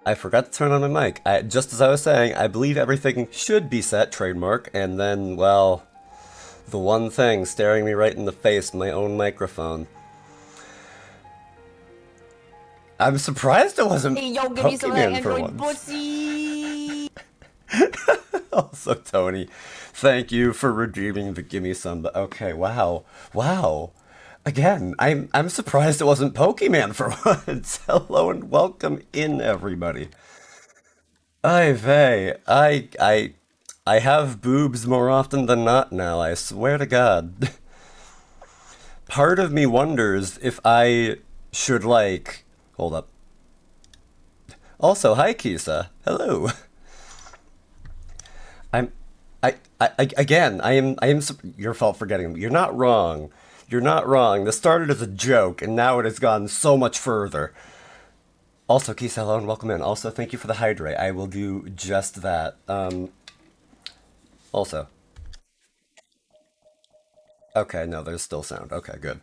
I forgot to turn on my mic. Just as I was saying, I believe everything should be set trademark, and then, well, the one thing staring me right in the face, my own microphone. I'm surprised it wasn't Hey, yo, give me some of that Pokemon for Android once. pussy! Also, Tony, thank you for redeeming the gimme some. But okay, wow, wow. Again, I'm surprised it wasn't Pokemon for once. Hello and welcome in, everybody. Ay vey, I have boobs more often than not now. I swear to God. Part of me wonders if I should like. Hold up. Also, hi Kisa. Hello. I'm. Again. I am. Your fault for getting. You're not wrong. You're not wrong. This started as a joke, and now it has gone so much further. Also, Kisa, hello and welcome in. Also, thank you for the hydrate. I will do just that. Also. Okay, no, there's still sound. Okay, good.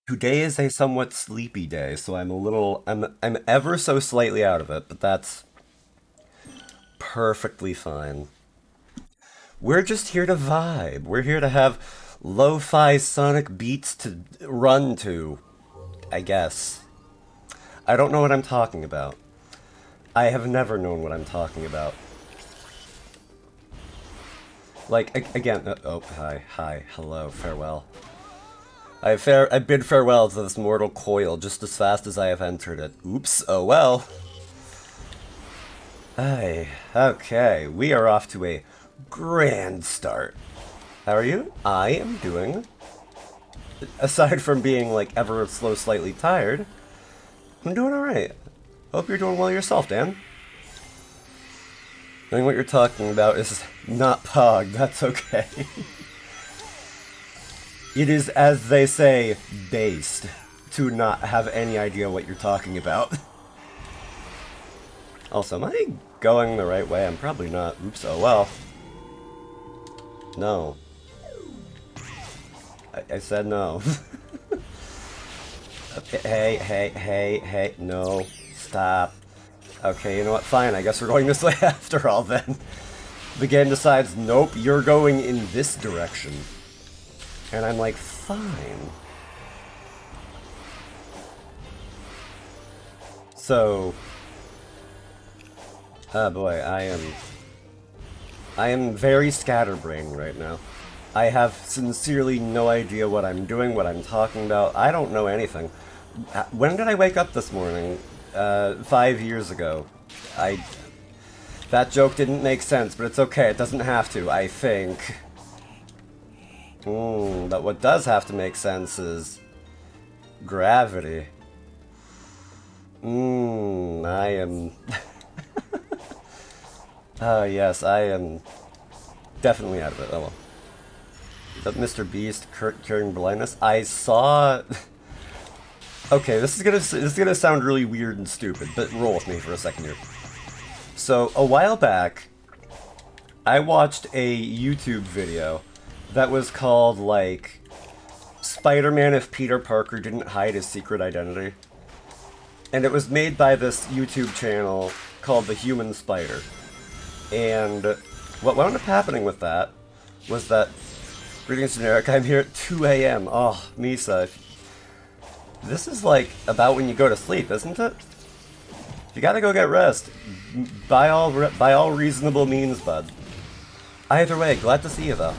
Today is a somewhat sleepy day, so I'm ever so slightly out of it, but that's perfectly fine. We're just here to vibe. We're here to have lo-fi sonic beats to run to, I guess. I don't know what I'm talking about. I have never known what I'm talking about. Like, again, oh, hi, hello, farewell. I bid farewell to this mortal coil just as fast as I have entered it. Oops, oh well. Aye, okay, we are off to a grand start. How are you? I am doing, aside from being like ever slow slightly tired, I'm doing alright. Hope you're doing well yourself, Dan. Knowing what you're talking about is not Pog, that's okay. It is, as they say, based to not have any idea what you're talking about. Also, am I going the right way? I'm probably not. Oops, oh well. No. I said no. Okay, hey, no. Stop. Okay, you know what? Fine, I guess we're going this way after all then. The game decides, nope, you're going in this direction. And I'm like, fine. So, oh boy, I am very scatterbrained right now. I have sincerely no idea what I'm doing, what I'm talking about. I don't know anything. When did I wake up this morning? 5 years ago. That joke didn't make sense, but it's okay. It doesn't have to, I think. But what does have to make sense is gravity. I am... Oh yes, I am definitely out of it. Oh well. But Mr. Beast curing blindness. I saw... Okay, this is gonna sound really weird and stupid, but roll with me for a second here. So, a while back, I watched a YouTube video that was called, like, Spider-Man if Peter Parker didn't hide his secret identity. And it was made by this YouTube channel called The Human Spider. And what wound up happening with that was that, greetings generic, I'm here at 2 a.m. Oh, Misa, this is like about when you go to sleep, isn't it? You gotta go get rest. By all reasonable means, bud. Either way, glad to see you though.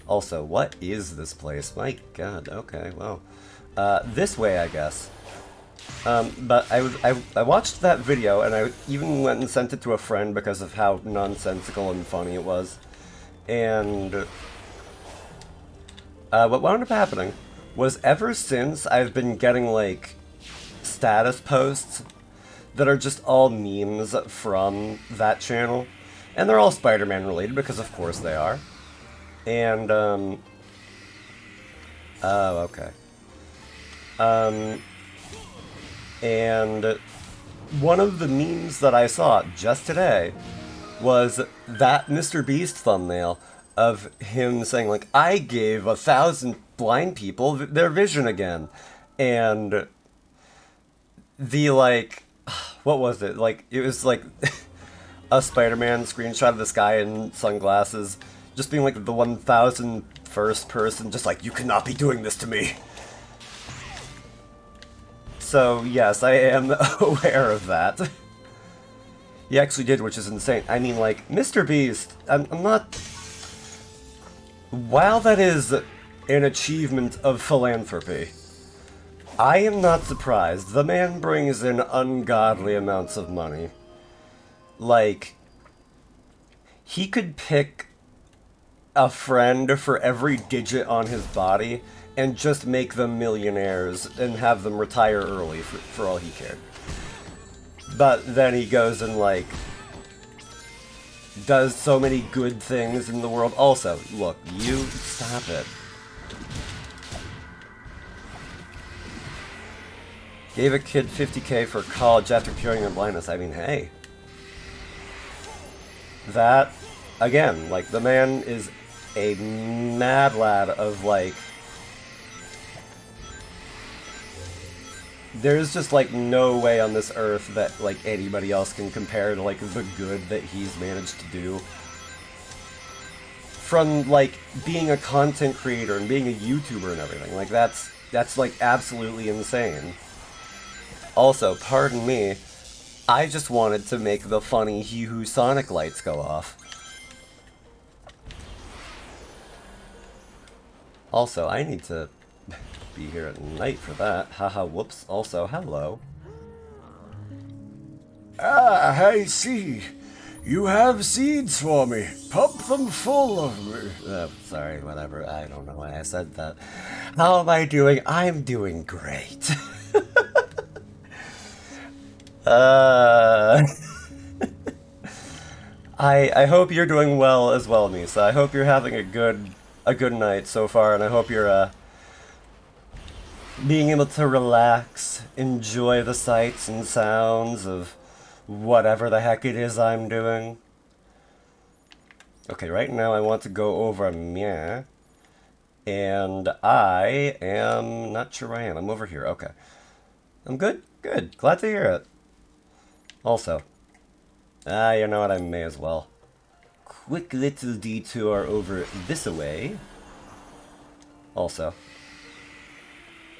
Also, what is this place? My god, okay, well. This way, I guess. But I watched that video, and I even went and sent it to a friend because of how nonsensical and funny it was. And what wound up happening was ever since I've been getting, like, status posts that are just all memes from that channel. And they're all Spider-Man related, because of course they are. And, oh, okay. And one of the memes that I saw just today was that Mr. Beast thumbnail of him saying like, I gave 1,000 blind people their vision again, and the like, what was it? Like it was like a Spider-Man screenshot of this guy in sunglasses, just being like the 1,001st person, just like, you cannot be doing this to me. So yes, I am aware of that. He actually did, which is insane. I mean, like, Mr. Beast, I'm not... While that is an achievement of philanthropy, I am not surprised. The man brings in ungodly amounts of money. Like, he could pick a friend for every digit on his body and just make them millionaires and have them retire early for all he cared. But then he goes and, like, does so many good things in the world. Also, look, you stop it. Gave a kid $50K for college after curing their blindness. I mean, hey. That, again, like, the man is a mad lad of, like... There's just, like, no way on this earth that, like, anybody else can compare to, like, the good that he's managed to do. From, like, being a content creator and being a YouTuber and everything. Like, that's like, absolutely insane. Also, pardon me, I just wanted to make the funny He Who Sonic lights go off. Also, I need to... be here at night for that. Haha, whoops. Also, hello. Ah, I see. You have seeds for me. Pump them full of me. Sorry, whatever. I don't know why I said that. How am I doing? I'm doing great. I hope you're doing well as well, Misa. I hope you're having a good night so far, and I hope you're being able to relax, enjoy the sights and sounds of whatever the heck it is I'm doing. Okay, right now I want to go over Mia, and I am not sure where I am. I'm over here. Okay. I'm good? Good. Glad to hear it. Also, you know what? I may as well. Quick little detour over this way. Also,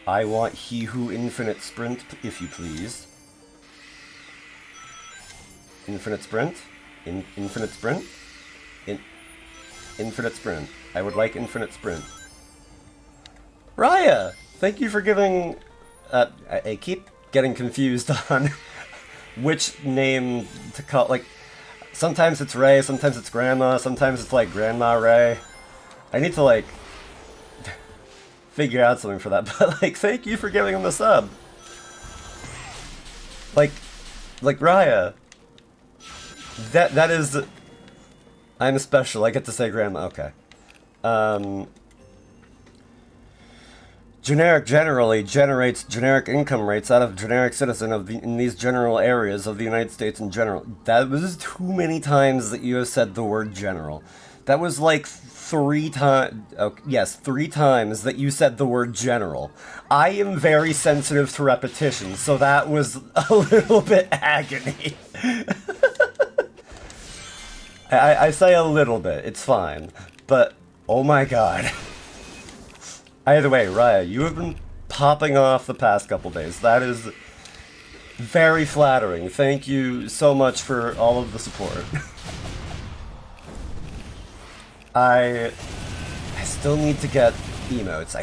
I want He Who Infinite Sprint, if you please. Infinite Sprint? Infinite Sprint? Infinite Sprint. I would like Infinite Sprint. Raya! Thank you for giving... I keep getting confused on which name to call... Like, sometimes it's Ray, sometimes it's Grandma, sometimes it's like Grandma Ray. I need to, like... figure out something for that, but like, thank you for giving him the sub. Like Raya. That is. I'm special. I get to say grandma. Okay. Generic generally generates generic income rates out of generic citizen in these general areas of the United States in general. That was too many times that you have said the word general. That was like 3 times. Oh, yes, 3 times that you said the word general. I am very sensitive to repetition, so that was a little bit agony. I say a little bit, it's fine. But, oh my god. Either way, Raya, you have been popping off the past couple days. That is very flattering. Thank you so much for all of the support. I still need to get emotes.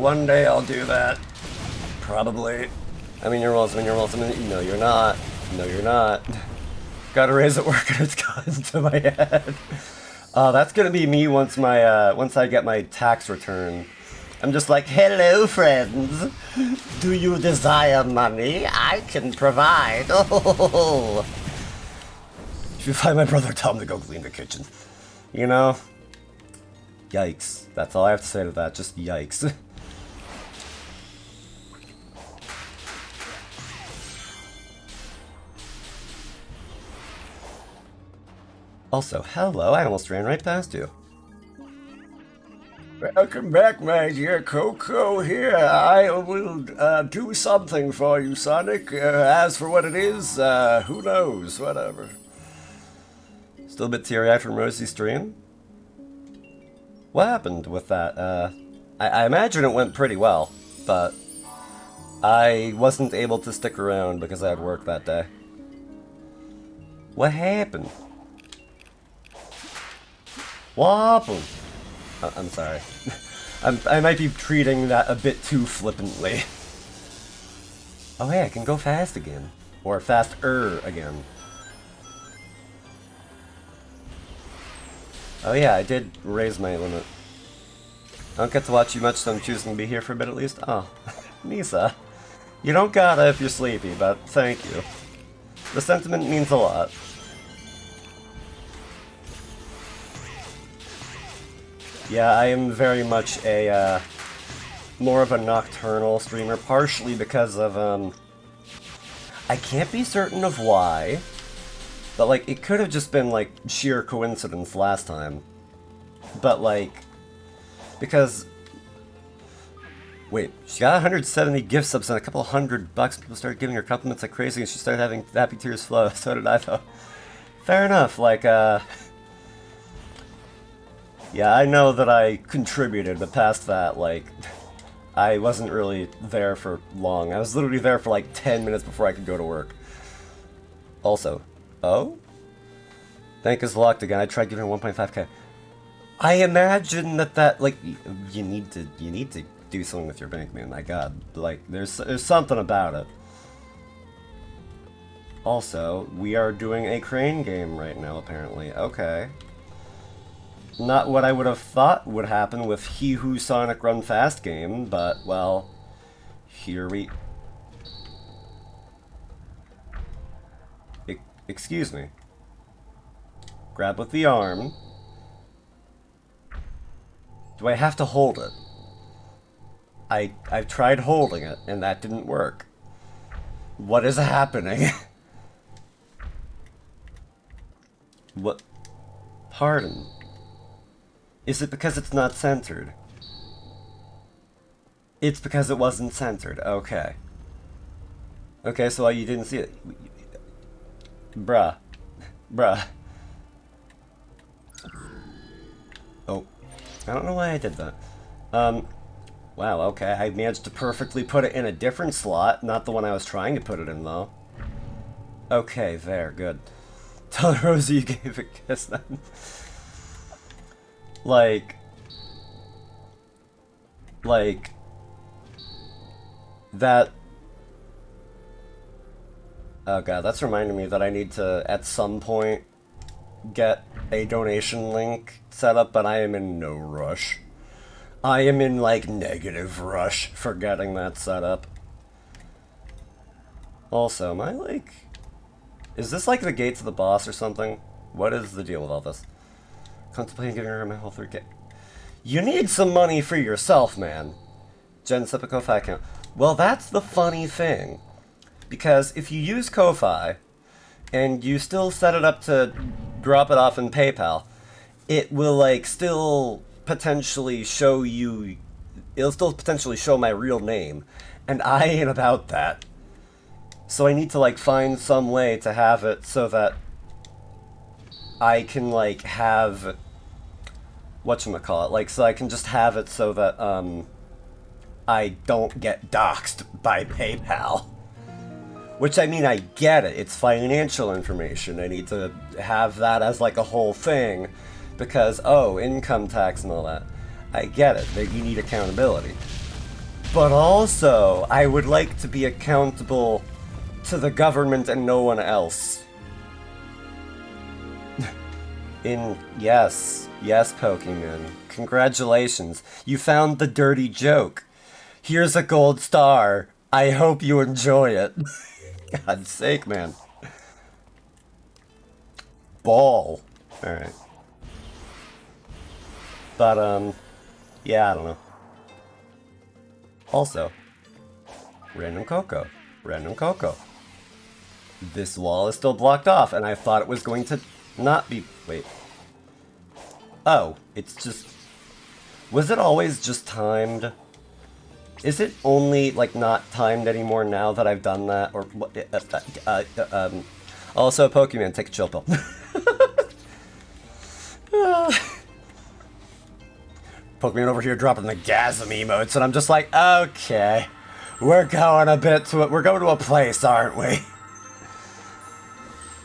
One day I'll do that. Probably. I mean, you're welcome. No, you're not. No, you're not. Got a raise at work and it's gotten to my head. That's gonna be me once I get my tax return. I'm just like, hello, friends. Do you desire money? I can provide. Oh. If you find my brother, tell him to go clean the kitchen. You know? Yikes. That's all I have to say to that. Just yikes. Also, hello, I almost ran right past you. Welcome back, my dear Coco. Here, I will do something for you, Sonic. As for what it is, who knows? Whatever. Still a bit teary-eyed from Rosie's stream? What happened with that? I imagine it went pretty well, but I wasn't able to stick around because I had work that day. What happened? What happened? I'm sorry. I might be treating that a bit too flippantly. Oh hey, I can go fast again. Or faster again. Oh yeah, I did raise my limit. I don't get to watch you much, so I'm choosing to be here for a bit at least. Oh, Nisa. You don't gotta if you're sleepy, but thank you. The sentiment means a lot. Yeah, I am very much a, more of a nocturnal streamer, partially because of, I can't be certain of why, but, like, it could have just been, like, sheer coincidence last time. But, like, because... Wait, she got 170 gift subs and a couple $100. People started giving her compliments like crazy and she started having happy tears flow. So did I, though. Fair enough, like, yeah, I know that I contributed, but past that, like, I wasn't really there for long. I was literally there for, like, 10 minutes before I could go to work. Also, oh? Bank is locked again. I tried giving her 1.5k. I imagine that, like, you need to do something with your bank, man. My god. Like, there's something about it. Also, we are doing a crane game right now, apparently. Okay. Not what I would have thought would happen with He Who Sonic Run Fast game, but, well, here we... Excuse me. Grab with the arm. Do I have to hold it? I've tried holding it, and that didn't work. What is happening? What? Pardon. Is it because it's not centered? It's because it wasn't centered. Okay. Okay, so you didn't see it. Bruh. Bruh. Oh. I don't know why I did that. Wow, okay. I managed to perfectly put it in a different slot. Not the one I was trying to put it in, though. Okay, there. Good. Tell Rosie you gave a kiss then. Like, that... Oh god, that's reminding me that I need to, at some point, get a donation link set up, but I am in no rush. I am in, like, negative rush for getting that set up. Also, am I, like... Is this, like, the gate to the boss or something? What is the deal with all this? Contemplating giving her my whole 3K. You need some money for yourself, man. Jen, set up a Ko-Fi account. Well, that's the funny thing. Because if you use Ko-Fi, and you still set it up to drop it off in PayPal, it will, like, still potentially show you... It'll still potentially show my real name. And I ain't about that. So I need to, like, find some way to have it so that I can, like, have... Whatchamacallit? Like, so I can just have it so that, I don't get doxxed by PayPal. Which, I mean, I get it. It's financial information. I need to have that as, like, a whole thing. Because, oh, income tax and all that. I get it. That you need accountability. But also, I would like to be accountable to the government and no one else. Yes, Pokemon. Congratulations. You found the dirty joke. Here's a gold star. I hope you enjoy it. God's sake, man. Ball. Alright. But, yeah, I don't know. Also, Random Coco. Random Coco. This wall is still blocked off, and I thought it was going to not be... Wait. Oh, it's just... Was it always just timed? Is it only, like, not timed anymore now that I've done that? Or... Also, Pokemon, take a chill pill. Pokemon over here dropping the Gasm emotes, and I'm just like, okay. We're going we're going to a place, aren't we?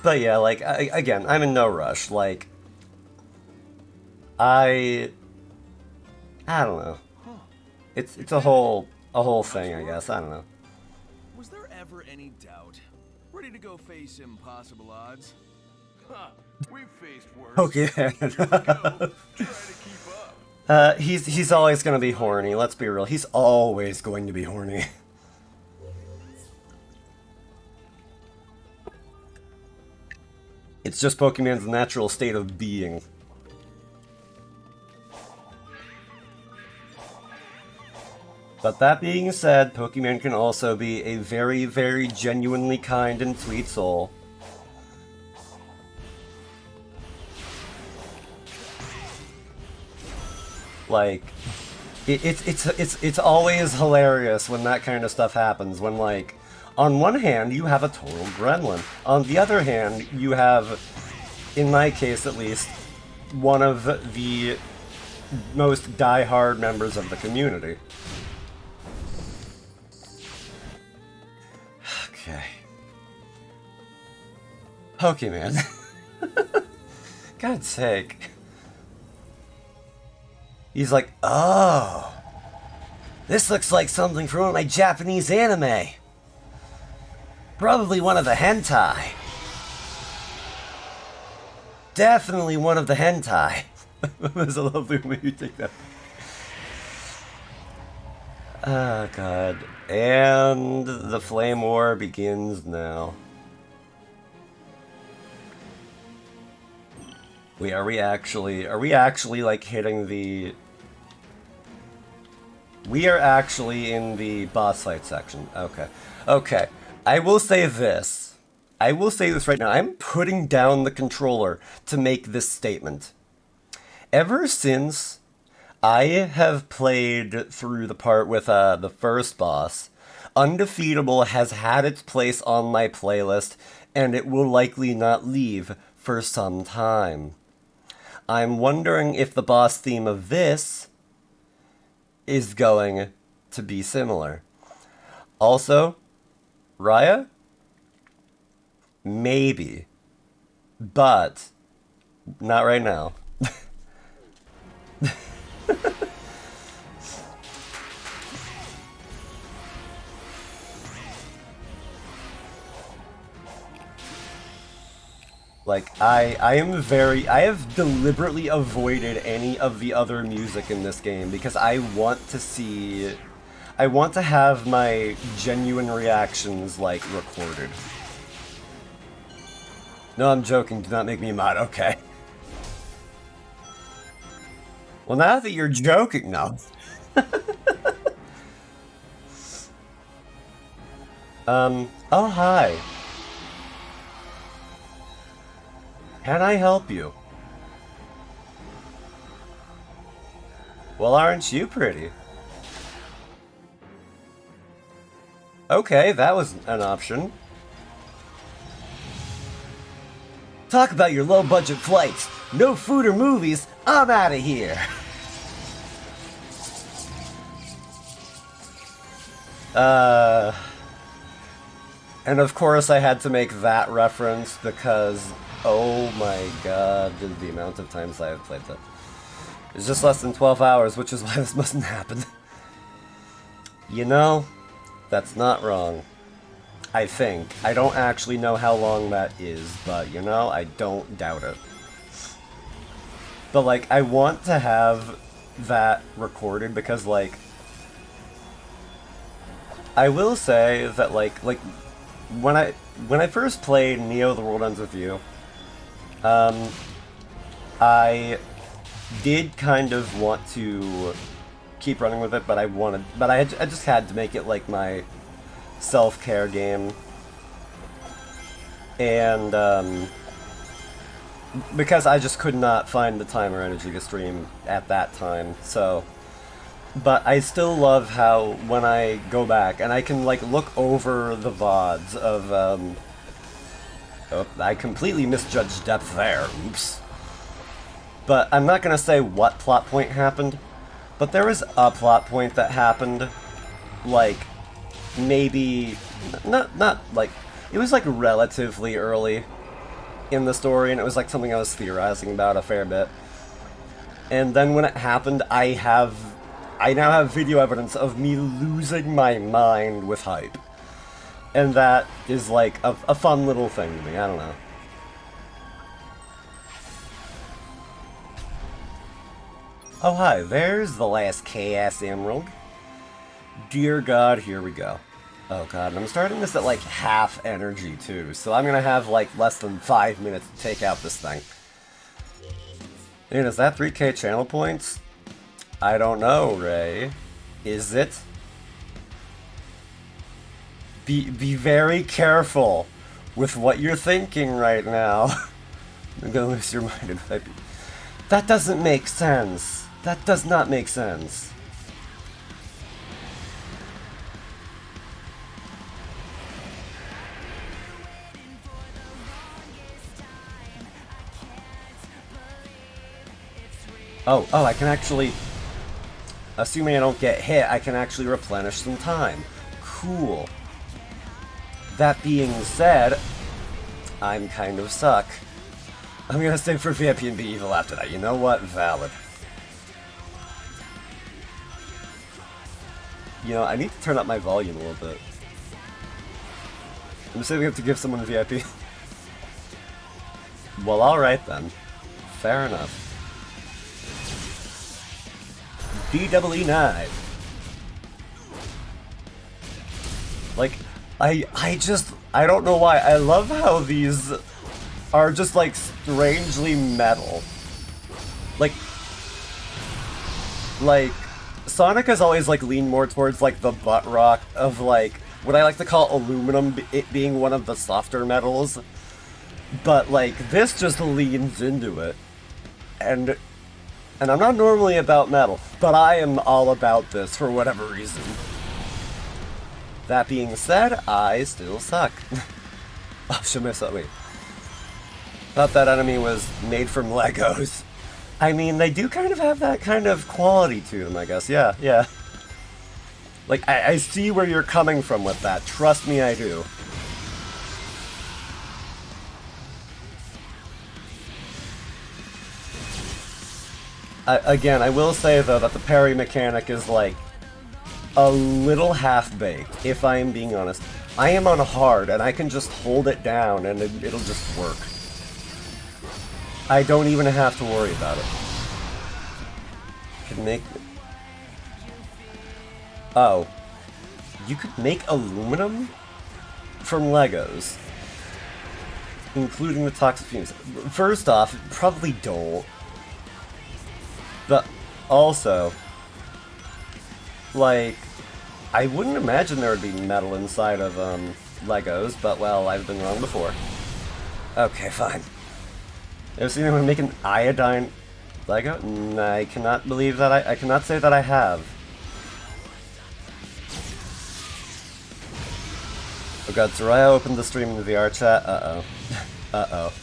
But yeah, like, again, I'm in no rush. Like, I don't know. It's a whole thing, I guess. I don't know. Was there ever any doubt? Ready to go face impossible odds? Huh, we've faced worse. Okay. Here we go. Try to keep up. He's always gonna be horny. Let's be real. He's always going to be horny. It's just Pokemon's natural state of being. But that being said, Pokemon can also be a very, very genuinely kind and sweet soul. Like, it's always hilarious when that kind of stuff happens. When, like, on one hand you have a total gremlin, on the other hand you have, in my case at least, one of the most die-hard members of the community. Okay. Pokemon. God's sake. He's like, oh, this looks like something from one of my Japanese anime. Probably one of the hentai. Definitely one of the hentai. It was a lovely way you take that. Oh, God. And the flame war begins now. Wait, are we actually like hitting the... We are actually in the boss fight section. Okay. Okay. I will say this. I will say this right now. I'm putting down the controller to make this statement. Ever since I have played through the part with the first boss, Undefeatable has had its place on my playlist, and it will likely not leave for some time. I'm wondering if the boss theme of this is going to be similar. Also, Raya? Maybe. But, not right now. Like, I have deliberately avoided any of the other music in this game because I want to have my genuine reactions, like, recorded. No, I'm joking, do not make me a mod, okay. Well, now that you're joking, no. Oh, hi. Can I help you? Well, aren't you pretty? Okay, that was an option. Talk about your low-budget flights. No food or movies. I'm out of here. And of course I had to make that reference because, oh my god, the amount of times I have played that. It's just less than 12 hours, which is why this mustn't happen. You know, that's not wrong. I think. I don't actually know how long that is, but, you know, I don't doubt it. But, like, I want to have that recorded because, like, I will say that, like, when I first played Neo: The World Ends With You, I did kind of want to keep running with it, but I just had to make it like my self-care game. And because I just could not find the time or energy to stream at that time, so... But I still love how when I go back, and I can, like, look over the VODs of, Oh, I completely misjudged depth there, oops. But I'm not gonna say what plot point happened, but there was a plot point that happened, like, maybe... Not like... It was, like, relatively early in the story, and it was, like, something I was theorizing about a fair bit. And then when it happened, I now have video evidence of me losing my mind with hype. And that is like a fun little thing to me, I don't know. Oh hi, there's the last Chaos Emerald. Dear God, here we go. Oh god, and I'm starting this at like half energy too, so I'm gonna have like less than 5 minutes to take out this thing. And is that 3k channel points? I don't know, Ray. Is it? Be very careful with what you're thinking right now. I'm gonna lose your mind. That doesn't make sense. That does not make sense. Oh, I can actually... Assuming I don't get hit, I can actually replenish some time. Cool. That being said, I'm kind of suck. I'm gonna stay for VIP and be evil after that. You know what? Valid. You know, I need to turn up my volume a little bit. I'm saving up to give someone VIP. Well, alright then. Fair enough. DEE9. Like, I don't know why. I love how these are just, like, strangely metal. Like, Sonic has always, like, leaned more towards, like, the butt rock of, like, what I like to call aluminum, it being one of the softer metals. But, like, this just leans into it. And I'm not normally about metal, but I am all about this for whatever reason. That being said, I still suck. Oh, wait. Thought that enemy was made from Legos. I mean, they do kind of have that kind of quality to them, I guess. Yeah. Like, I see where you're coming from with that. Trust me, I do. Again, I will say, though, that the parry mechanic is, like, a little half-baked, if I am being honest. I am on hard, and I can just hold it down, and it'll just work. I don't even have to worry about it. Can make... Oh. You could make aluminum? From Legos. Including the toxic fumes. First off, probably don't. But also... Like, I wouldn't imagine there would be metal inside of, Legos, but, well, I've been wrong before. Okay, fine. Ever seen anyone make an iodine Lego? I cannot believe that I cannot say that I have. Oh god, Soraya opened the stream in the VR chat. Uh-oh. Uh-oh.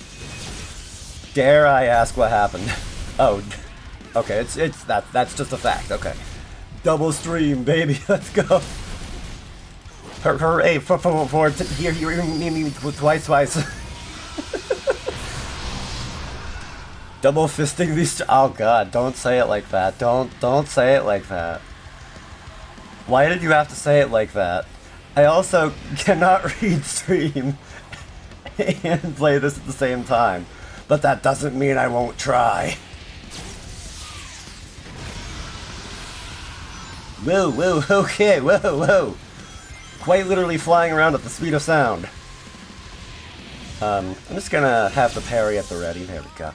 Dare I ask what happened? Oh, okay, that's just a fact, okay. Double stream, baby, let's go. Hooray, here, me twice. Double fisting these, oh god, don't say it like that, don't say it like that. Why did you have to say it like that? I also cannot read stream and play this at the same time, but that doesn't mean I won't try. Whoa, okay, whoa. Quite literally flying around at the speed of sound. I'm just gonna have the parry at the ready, there we go.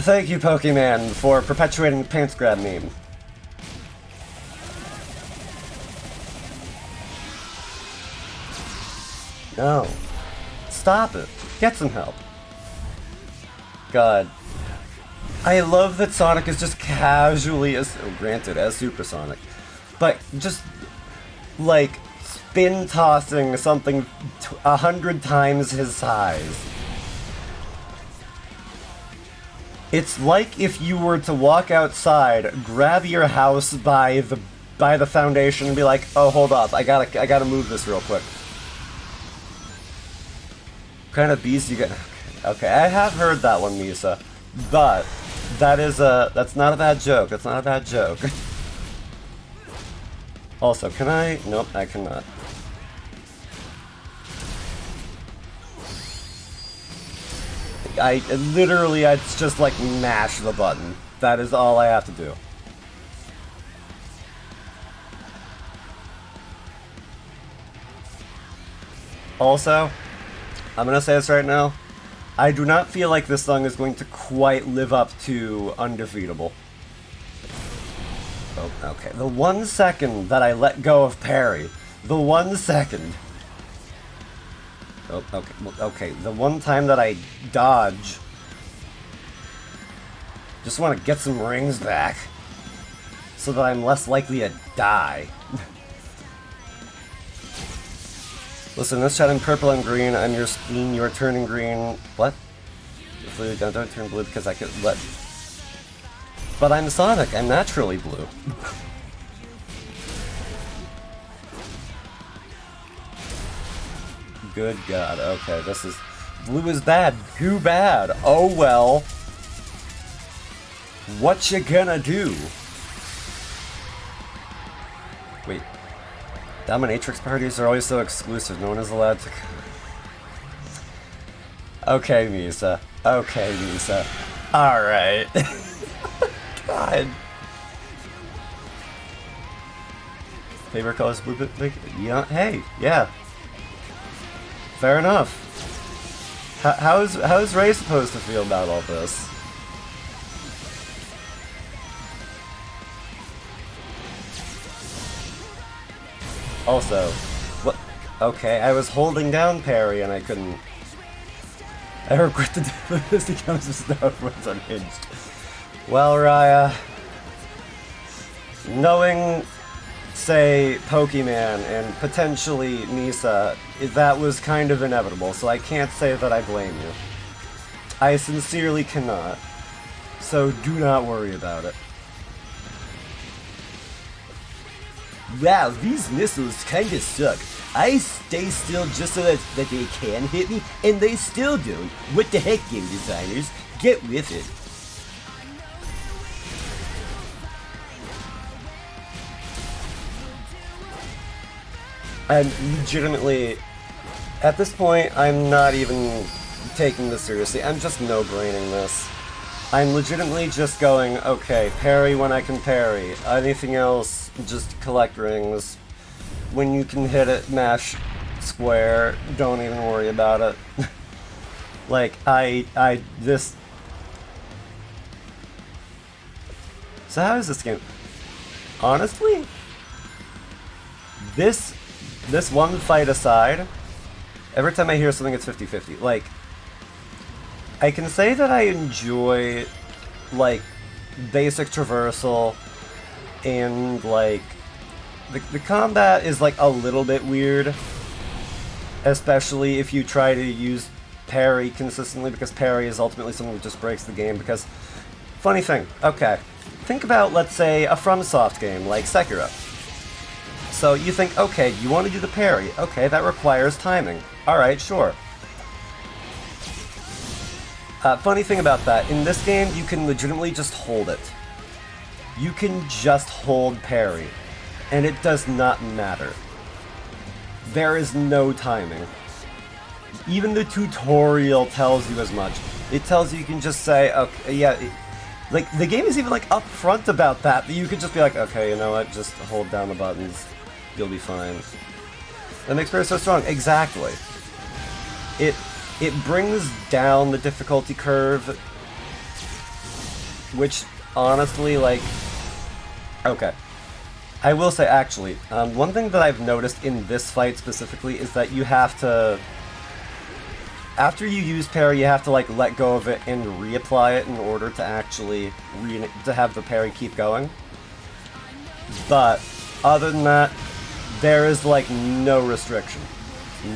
Thank you, Pokemon, for perpetuating the pants grab meme. No. stop it. Get some help. God. I love that Sonic is just casually, granted, as Supersonic, but just, like, spin tossing something 100 times his size. It's like if you were to walk outside, grab your house by the foundation and be like, oh, hold up, I gotta move this real quick. What kind of beast you get? Okay, I have heard that one, Misa, but that's not a bad joke. That's not a bad joke. Also, can I? Nope, I cannot. It's just like mash the button. That is all I have to do. Also, I'm gonna say this right now, I do not feel like this song is going to quite live up to Undefeatable. Oh, okay. The 1 second that I let go of parry, the 1 second. Oh, okay, okay, the one time that I dodge. Just want to get some rings back, so that I'm less likely to die. Listen, let's chat in purple and green. I'm your spleen, you're turning green. What? Blue, don't turn blue because I could let. But I'm Sonic, I'm naturally blue. Good God, okay, this is... Blue is bad. Too bad. Oh well. What you gonna do? Wait. Dominatrix parties are always so exclusive. No one is allowed to... Okay, Misa. Okay, Misa. Alright. God. Favorite colors blue, but yeah, hey, yeah. Fair enough. How's Ray supposed to feel about all this? Also, what? Okay, I was holding down parry and I couldn't. I regret the this becomes a stuff was unhinged. Well, Raya, knowing, say, Pokemon and potentially Misa, that was kind of inevitable, so I can't say that I blame you. I sincerely cannot. So do not worry about it. Wow, these missiles kinda suck. I stay still just so that they can hit me, and they still don't. What the heck, game designers? Get with it. I'm legitimately, at this point, I'm not even taking this seriously. I'm just no-braining this. I'm legitimately just going, okay, parry when I can parry. Anything else, just collect rings. When you can hit it, mash square. Don't even worry about it. Like, this... So how is this game? Honestly, this one fight aside, every time I hear something it's 50-50. Like, I can say that I enjoy, like, basic traversal, and, like, the combat is, like, a little bit weird, especially if you try to use parry consistently, because parry is ultimately something that just breaks the game, because, funny thing, okay, think about, let's say, a FromSoft game, like Sekiro. So you think, okay, you want to do the parry, okay, that requires timing. Alright, sure. Funny thing about that, in this game, you can legitimately just hold it. You can just hold parry, and it does not matter. There is no timing. Even the tutorial tells you as much. It tells you can just say, okay, yeah, like, the game is even, like, upfront about that you could just be like, okay, you know what, just hold down the buttons, you'll be fine. That makes Parry so strong. Exactly. It brings down the difficulty curve, which, honestly, like... Okay. I will say, actually, one thing that I've noticed in this fight specifically is that you have to... after you use parry, you have to like let go of it and reapply it in order to actually to have the parry keep going. But other than that, there is like no restriction,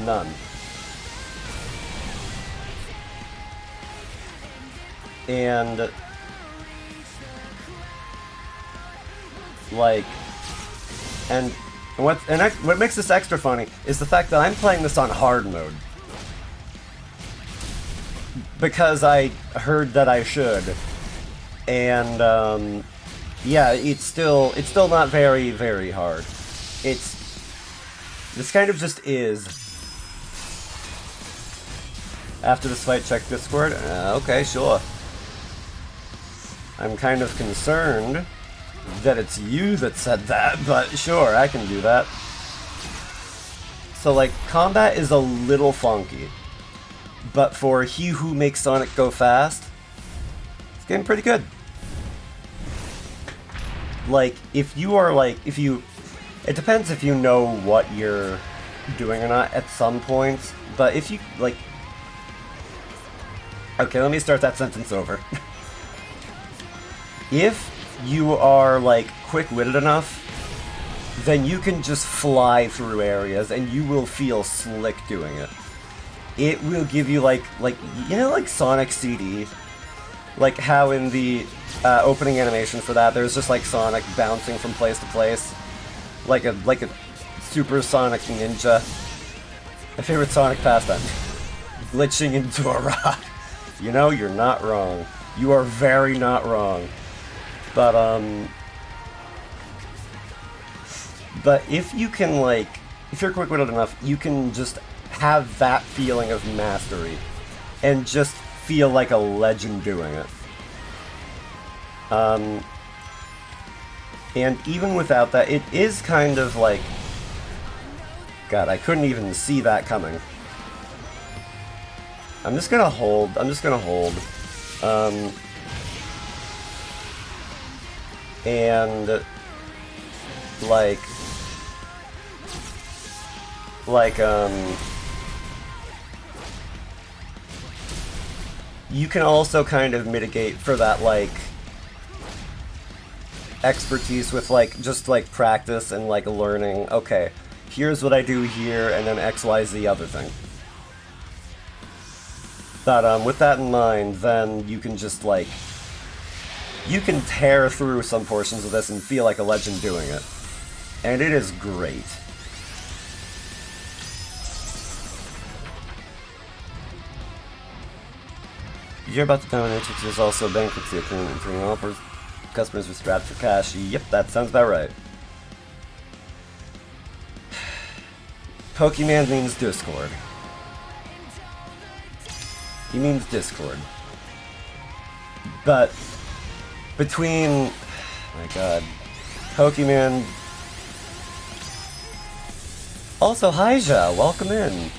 none. And like, what makes this extra funny is the fact that I'm playing this on hard mode. Because I heard that I should. And yeah, it's still not very, very hard. This kind of just is. After this fight, check Discord? Okay, sure. I'm kind of concerned that it's you that said that, but sure, I can do that. So, like, combat is a little funky, but for he who makes Sonic go fast, it's getting pretty good. Like, it depends if you know what you're doing or not at some points, but if you, like, okay, let me start that sentence over. If you are, like, quick-witted enough, then you can just fly through areas and you will feel slick doing it. It will give you, like, you know, like Sonic CD? Like how in the opening animation for that, there's just, like, Sonic bouncing from place to place. Like a super Sonic ninja. My favorite Sonic pastime. Glitching into a rock. You know, you're not wrong. You are very not wrong. But if you can, like, if you're quick-witted enough, you can just have that feeling of mastery and just feel like a legend doing it. And even without that, it is kind of like, God, I couldn't even see that coming. I'm just gonna hold. And you can also kind of mitigate for that, like, expertise with, like, just, like, practice and, like, learning, okay, here's what I do here, and then X, Y, Z other thing. But, with that in mind, then you can just, like, you can tear through some portions of this and feel like a legend doing it. And it is great. You're about to dominate, which is also bankruptcy opinion, bringing all customers were strapped for cash. Yep, that sounds about right. Pokemon means Discord. He means Discord. But between, my God, Pokemon. Also, Hyja, welcome in.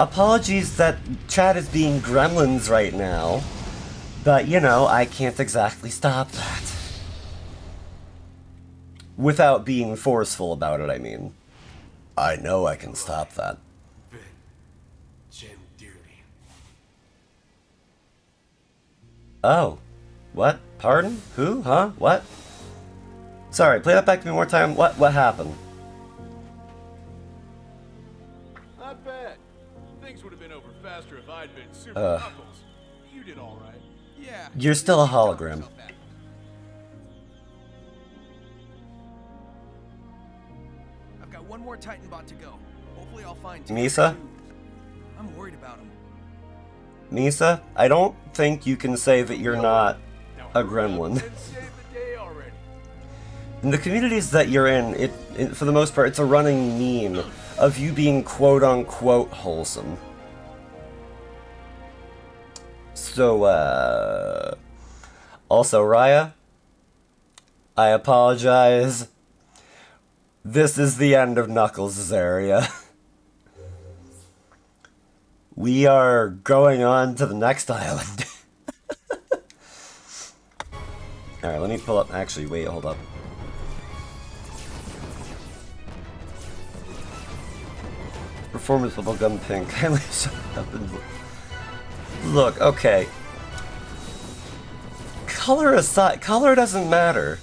Apologies that chat is being gremlins right now, but you know, I can't exactly stop that. Without being forceful about it, I mean. I know I can stop that. Oh. What? Pardon? Who? Huh? What? Sorry, play that back to me one more time. What happened? Not bad. Things would have been over faster if I'd been Super Knuckles. You did all right. Yeah. You're still a hologram. I've got one more Titan bot to go. Hopefully I'll find Misa? I'm worried about him. Misa, I don't think you can say that you're not a gremlin. In the communities that you're in, for the most part, it's a running meme of you being quote-unquote wholesome. So, also, Raya, I apologize. This is the end of Knuckles' area. We are going on to the next island. Alright, let me pull up. Actually, wait, hold up. Performance bubblegum pink. Kindly shut up and. Look, okay. Color aside, color doesn't matter.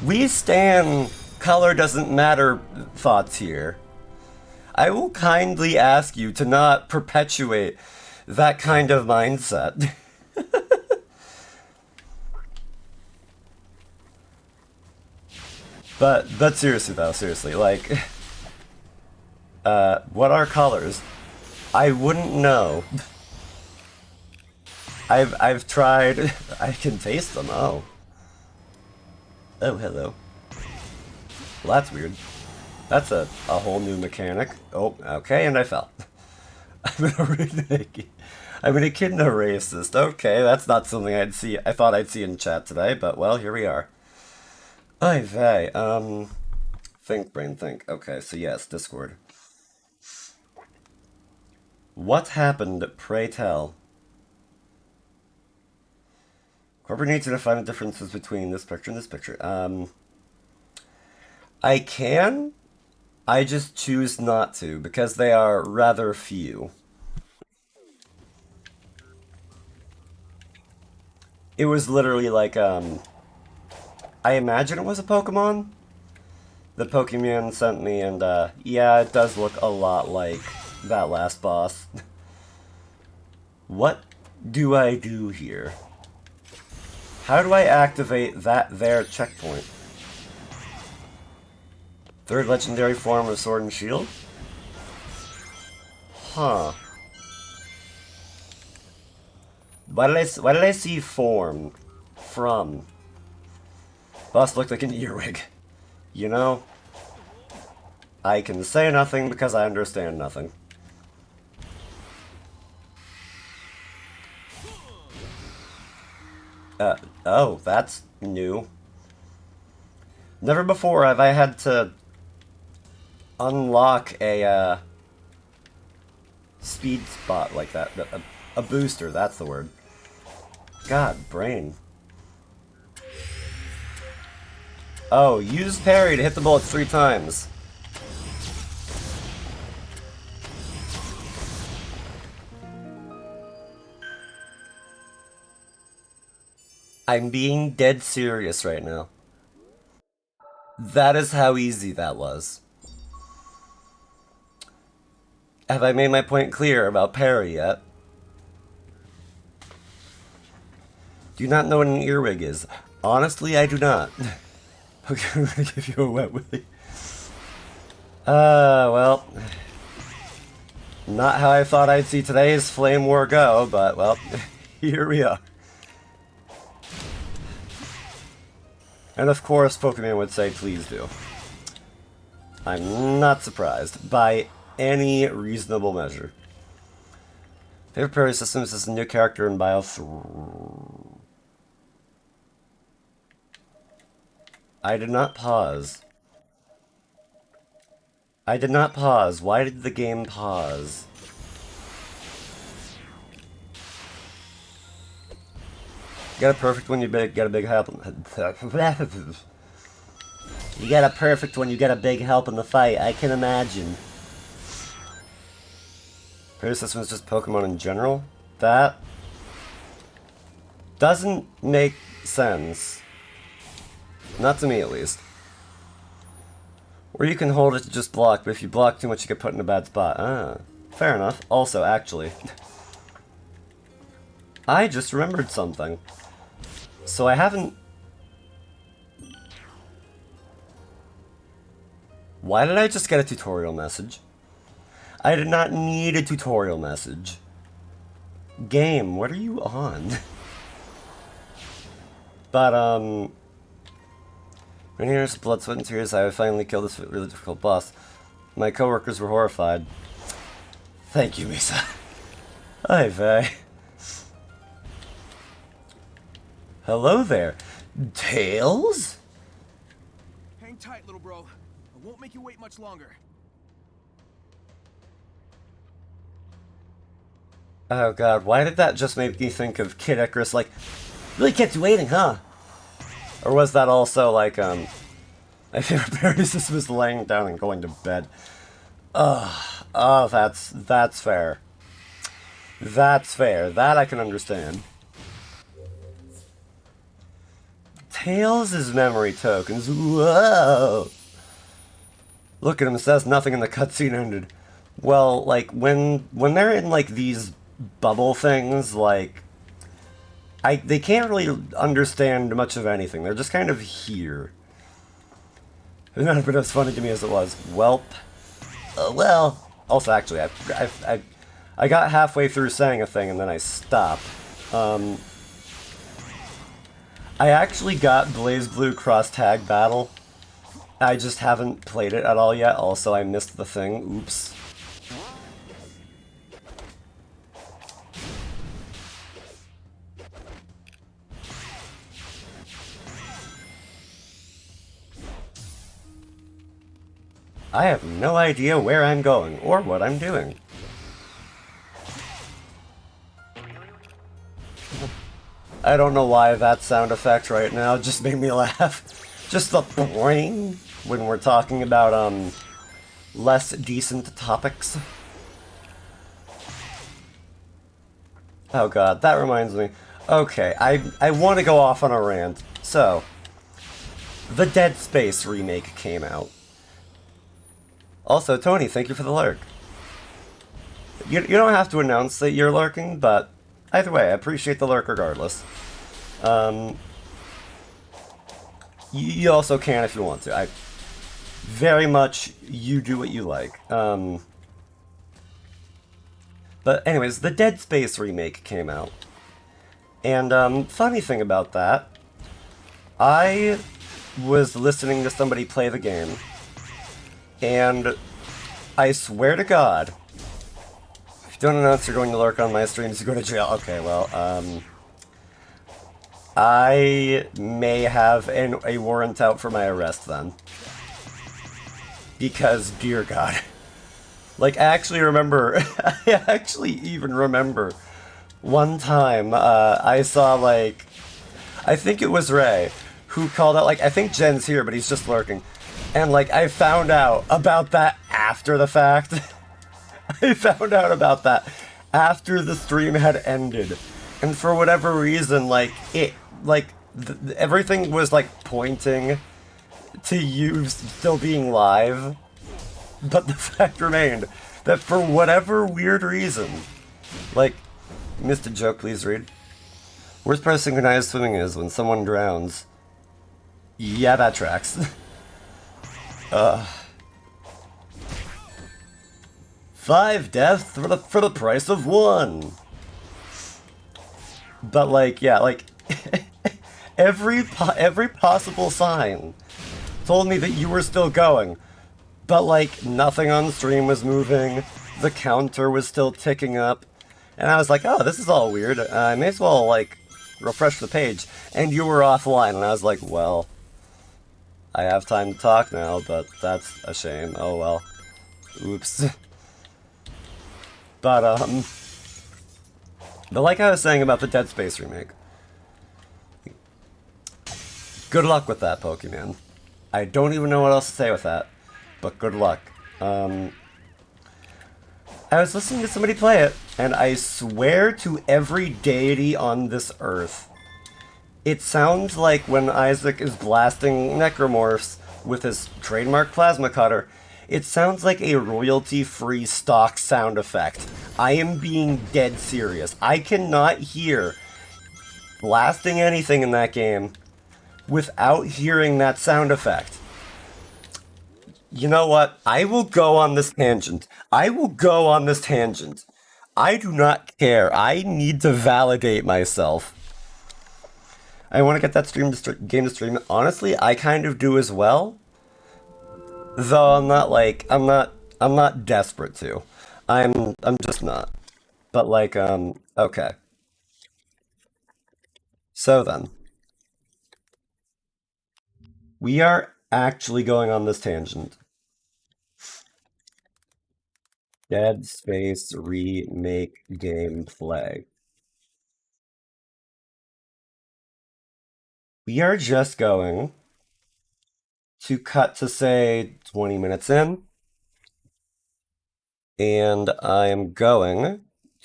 We stand color doesn't matter thoughts here. I will kindly ask you to not perpetuate that kind of mindset. But seriously though, seriously, like, what are colors? I wouldn't know. I've tried. I can taste them. Oh. Oh, hello. Well, that's weird. That's a whole new mechanic. Oh, okay, and I fell. I'm an echidna racist. Okay, that's not something I thought I'd see in chat today, but well, here we are. Oy vey. Think, brain, think. Okay, so yes, Discord. What happened, pray tell? Corporate needs to define the differences between this picture and this picture. I can. I just choose not to, because they are rather few. It was literally like, I imagine it was a Pokemon that Pokemon sent me, and, yeah, it does look a lot like that last boss. What do I do here? How do I activate that there checkpoint? Third legendary form of Sword and Shield? Huh. Why did I see form? From? Boss looked like an earwig. You know? I can say nothing because I understand nothing. Oh, that's new. Never before have I had to unlock a, speed spot like that. A booster, that's the word. God, brain. Oh, use parry to hit the bullets 3 times. I'm being dead serious right now. That is how easy that was. Have I made my point clear about parry yet? Do you not know what an earwig is? Honestly, I do not. Okay, I'm gonna give you a wet willy. Well. Not how I thought I'd see today's Flame War go, but, well, here we are. And of course, Pokemon would say, please do. I'm not surprised by any reasonable measure. Favorite parry systems is a new character in Bio 3. I did not pause. I did not pause. Why did the game pause? You got a perfect when you get a big help. You got a perfect when you get a big help in the fight. I can imagine. Parry system is just Pokemon in general. That doesn't make sense. Not to me, at least. Or you can hold it to just block, but if you block too much, you get put in a bad spot. Ah, fair enough. Also, actually, I just remembered something. So I haven't... Why did I just get a tutorial message? I did not need a tutorial message. Game, what are you on? But, many years of blood, sweat, and tears, I finally killed this really difficult boss. My coworkers were horrified. Thank you, Misa. Hi, Vey. Hello there. Tails? Hang tight, little bro. I won't make you wait much longer. Oh god, why did that just make me think of Kid Icarus, like, really kept you waiting, huh? Or was that also like, my favorite parry system was laying down and going to bed. Oh, that's fair. That's fair. That I can understand. Tails' memory tokens. Whoa! Look at him, it says nothing in the cutscene ended. Well, like, when they're in, like, these bubble things, like, they can't really understand much of anything. They're just kind of here. None of it as funny to me as it was. Welp. Well, also, actually, I got halfway through saying a thing and then I stopped. I actually got BlazBlue Cross Tag Battle. I just haven't played it at all yet. Also, I missed the thing. Oops. I have no idea where I'm going or what I'm doing. I don't know why that sound effect right now just made me laugh. Just the boing when we're talking about less decent topics. Oh god, that reminds me. Okay, I want to go off on a rant. So, the Dead Space remake came out. Also, Tony, thank you for the lurk. You don't have to announce that you're lurking, but either way, I appreciate the lurk regardless. You also can if you want to. I very much, you do what you like. But anyways, the Dead Space remake came out. And funny thing about that, I was listening to somebody play the game, and I swear to God, if you don't announce you're going to lurk on my streams, you go to jail. Okay, well, I may have a warrant out for my arrest then. Because, dear God. Like, I actually remember, I actually even remember one time, I saw, like, I think it was Ray, who called out, like, I think Jen's here, but he's just lurking. And, like, I found out about that after the fact. I found out about that after the stream had ended. And for whatever reason, like, everything was, like, pointing to you still being live. But the fact remained that for whatever weird reason, like, missed a joke, please read. Worst part of synchronized swimming is when someone drowns. Yeah, that tracks. 5 deaths for the price of 1. But like, yeah, like every possible sign told me that you were still going. But like nothing on stream was moving. The counter was still ticking up. And I was like, oh, this is all weird. I may as well like refresh the page. And you were offline, and I was like, well, I have time to talk now, but that's a shame. Oh well. Oops. But like I was saying about the Dead Space remake, good luck with that, Pokemon. I don't even know what else to say with that, but good luck. I was listening to somebody play it, and I swear to every deity on this earth, it sounds like when Isaac is blasting necromorphs with his trademark plasma cutter, it sounds like a royalty-free stock sound effect. I am being dead serious. I cannot hear blasting anything in that game without hearing that sound effect. You know what? I will go on this tangent. I do not care. I need to validate myself. I want to get that game to stream. Honestly, I kind of do as well. Though I'm not desperate to. I'm just not. But like, okay. So then. We are actually going on this tangent. Dead Space remake gameplay. We are just going to cut to, say, 20 minutes in. And I am going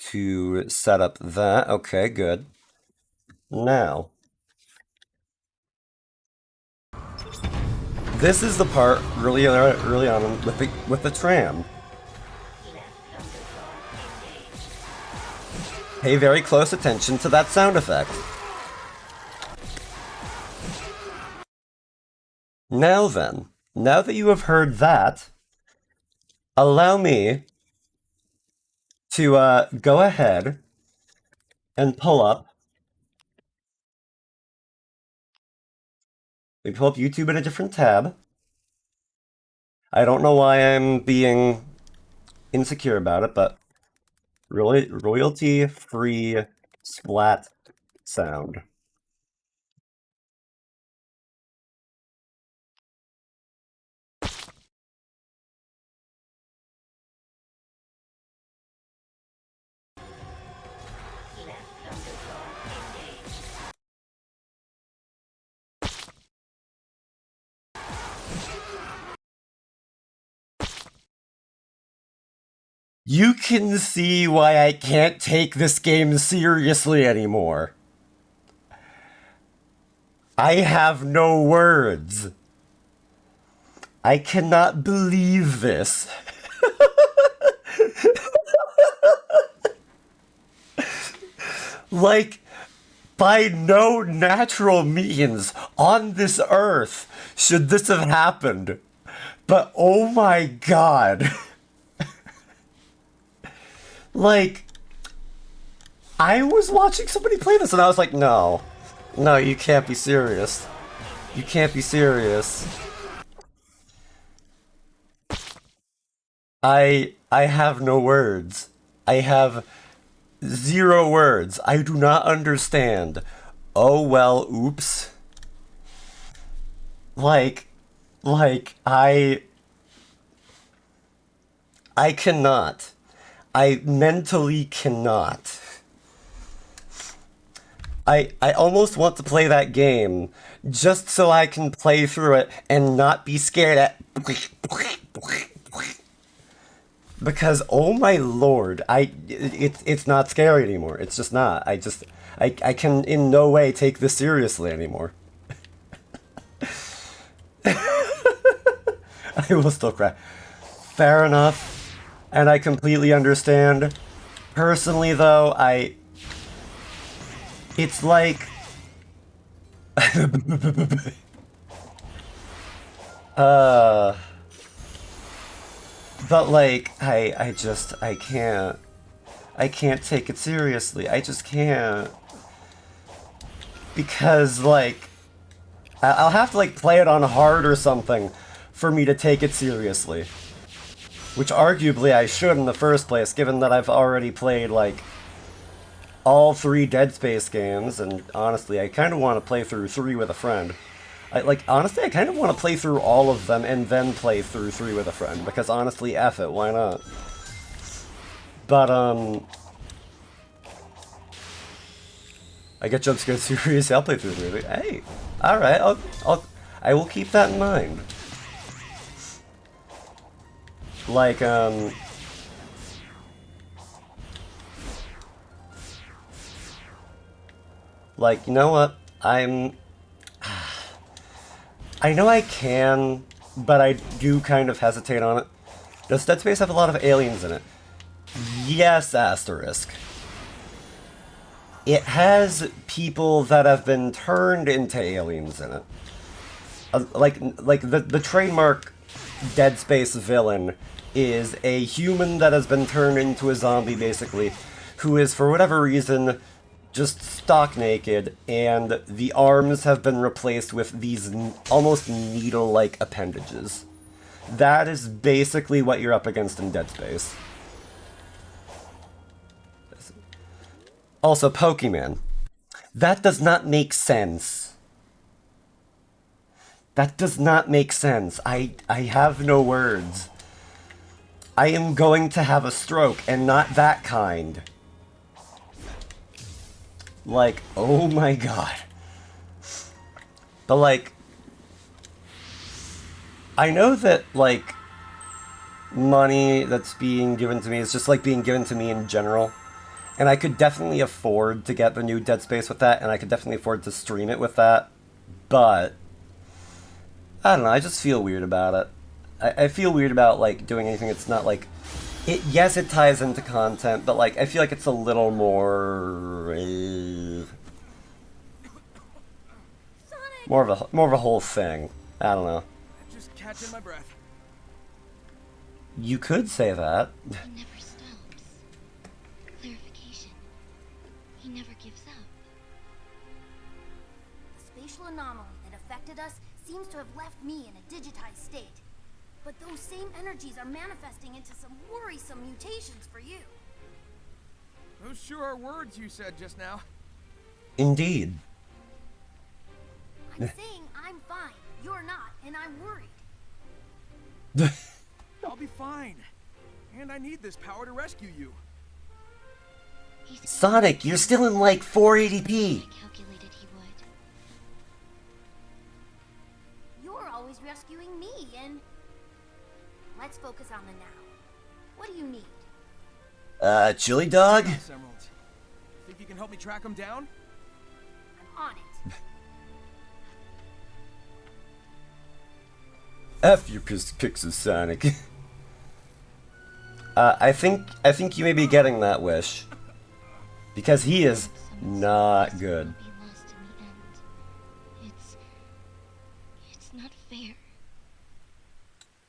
to set up that. Okay, good. Now, this is the part really early on with the tram. Pay very close attention to that sound effect. Now then, now that you have heard that, allow me to go ahead and pull up. We pull up YouTube in a different tab. I don't know why I'm being insecure about it, but really royalty-free splat sound. You can see why I can't take this game seriously anymore. I have no words. I cannot believe this. Like, by no natural means on this earth should this have happened. But oh my god. Like, I was watching somebody play this and I was like, no, you can't be serious. You can't be serious. I have no words. I have 0 words. I do not understand. Oh well, oops. Like, I cannot. I mentally cannot. I almost want to play that game just so I can play through it and not be scared at... Because, oh my lord, it's not scary anymore. It's just not. I can in no way take this seriously anymore. I will still cry. Fair enough. And I completely understand. Personally, though, it's like... But, like, I can't take it seriously. I just can't. Because, like, I'll have to, like, play it on hard or something for me to take it seriously. Which arguably I should in the first place, given that I've already played, like, all 3 Dead Space games, and honestly, I kind of want to play through 3 with a friend. Honestly, I kind of want to play through all of them and then play through 3 with a friend, because honestly, F it, why not? But, I get jump scared seriously, I'll play through 3. Hey, alright, I will keep that in mind. Like, like, you know what? I know I can, but I do kind of hesitate on it. Does Dead Space have a lot of aliens in it? Yes, asterisk. It has people that have been turned into aliens in it. Like the trademark Dead Space villain is a human that has been turned into a zombie, basically, who is, for whatever reason, just stock naked, and the arms have been replaced with these almost needle-like appendages. That is basically what you're up against in Dead Space. Also, Pokemon. That does not make sense. That does not make sense. I have no words. I am going to have a stroke, and not that kind. Like, oh my god. But, like, I know that, like, money that's being given to me is just, like, being given to me in general. And I could definitely afford to get the new Dead Space with that, and I could definitely afford to stream it with that. But I don't know, I just feel weird about it. I feel weird about like doing anything that's not like it. Yes, it ties into content, but like I feel like it's a little more more of a whole thing. I don't know. Just catching my breath. You could say that. He never stops. Clarification. He never gives up. The spatial anomaly that affected us seems to have left me in a digitized state. But those same energies are manifesting into some worrisome mutations for you. Those sure are words you said just now. Indeed. I'm saying I'm fine. You're not, and I'm worried. I'll be fine. And I need this power to rescue you. He's Sonic, you're still in like 480p. calculated he would. You're always rescuing me, and let's focus on the now. What do you need? Chili dog? Thanks, Emerald. Think you can help me track him down? I'm on it. F your pixels, Sonic. I think you may be getting that wish. Because he is not good. Be lost in the end. It's not fair.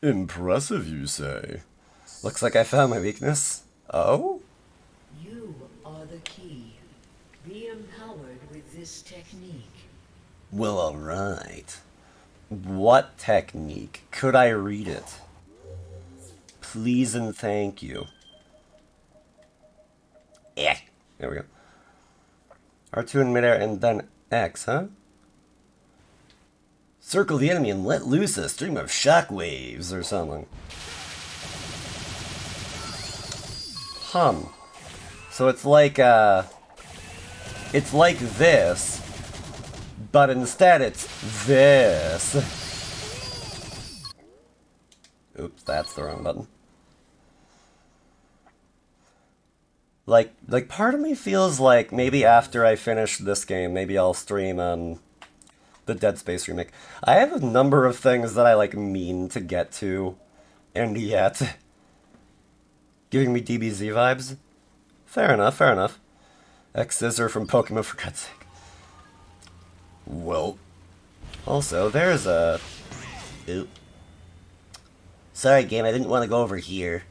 Impressive, you say? Looks like I found my weakness. Oh? You are the key. Be empowered with this technique. Well, alright. What technique? Could I read it? Please and thank you. Eh. There we go. R2 in midair and then X, huh? Circle the enemy and let loose a stream of shockwaves or something. So it's like this, but instead it's this. Oops, that's the wrong button. Like part of me feels like maybe after I finish this game, maybe I'll stream the Dead Space remake. I have a number of things that I like mean to get to, and yet giving me DBZ vibes. Fair enough, fair enough. X-Scissor from Pokemon, for God's sake. Well, also there's a. Oop. Sorry, game. I didn't want to go over here.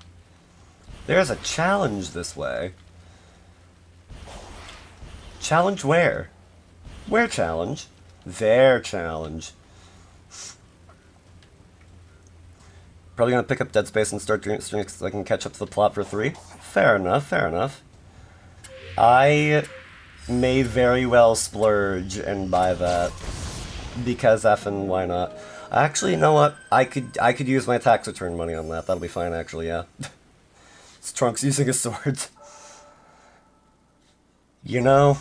There's a challenge this way. Challenge where? Where challenge? Their challenge. Probably gonna pick up Dead Space and start doing streaming so I can catch up to the plot for 3. Fair enough, fair enough. I may very well splurge and buy that. Because effing why not? Actually, you know what? I could use my tax return money on that. That'll be fine, actually, yeah. It's Trunks using a sword. You know?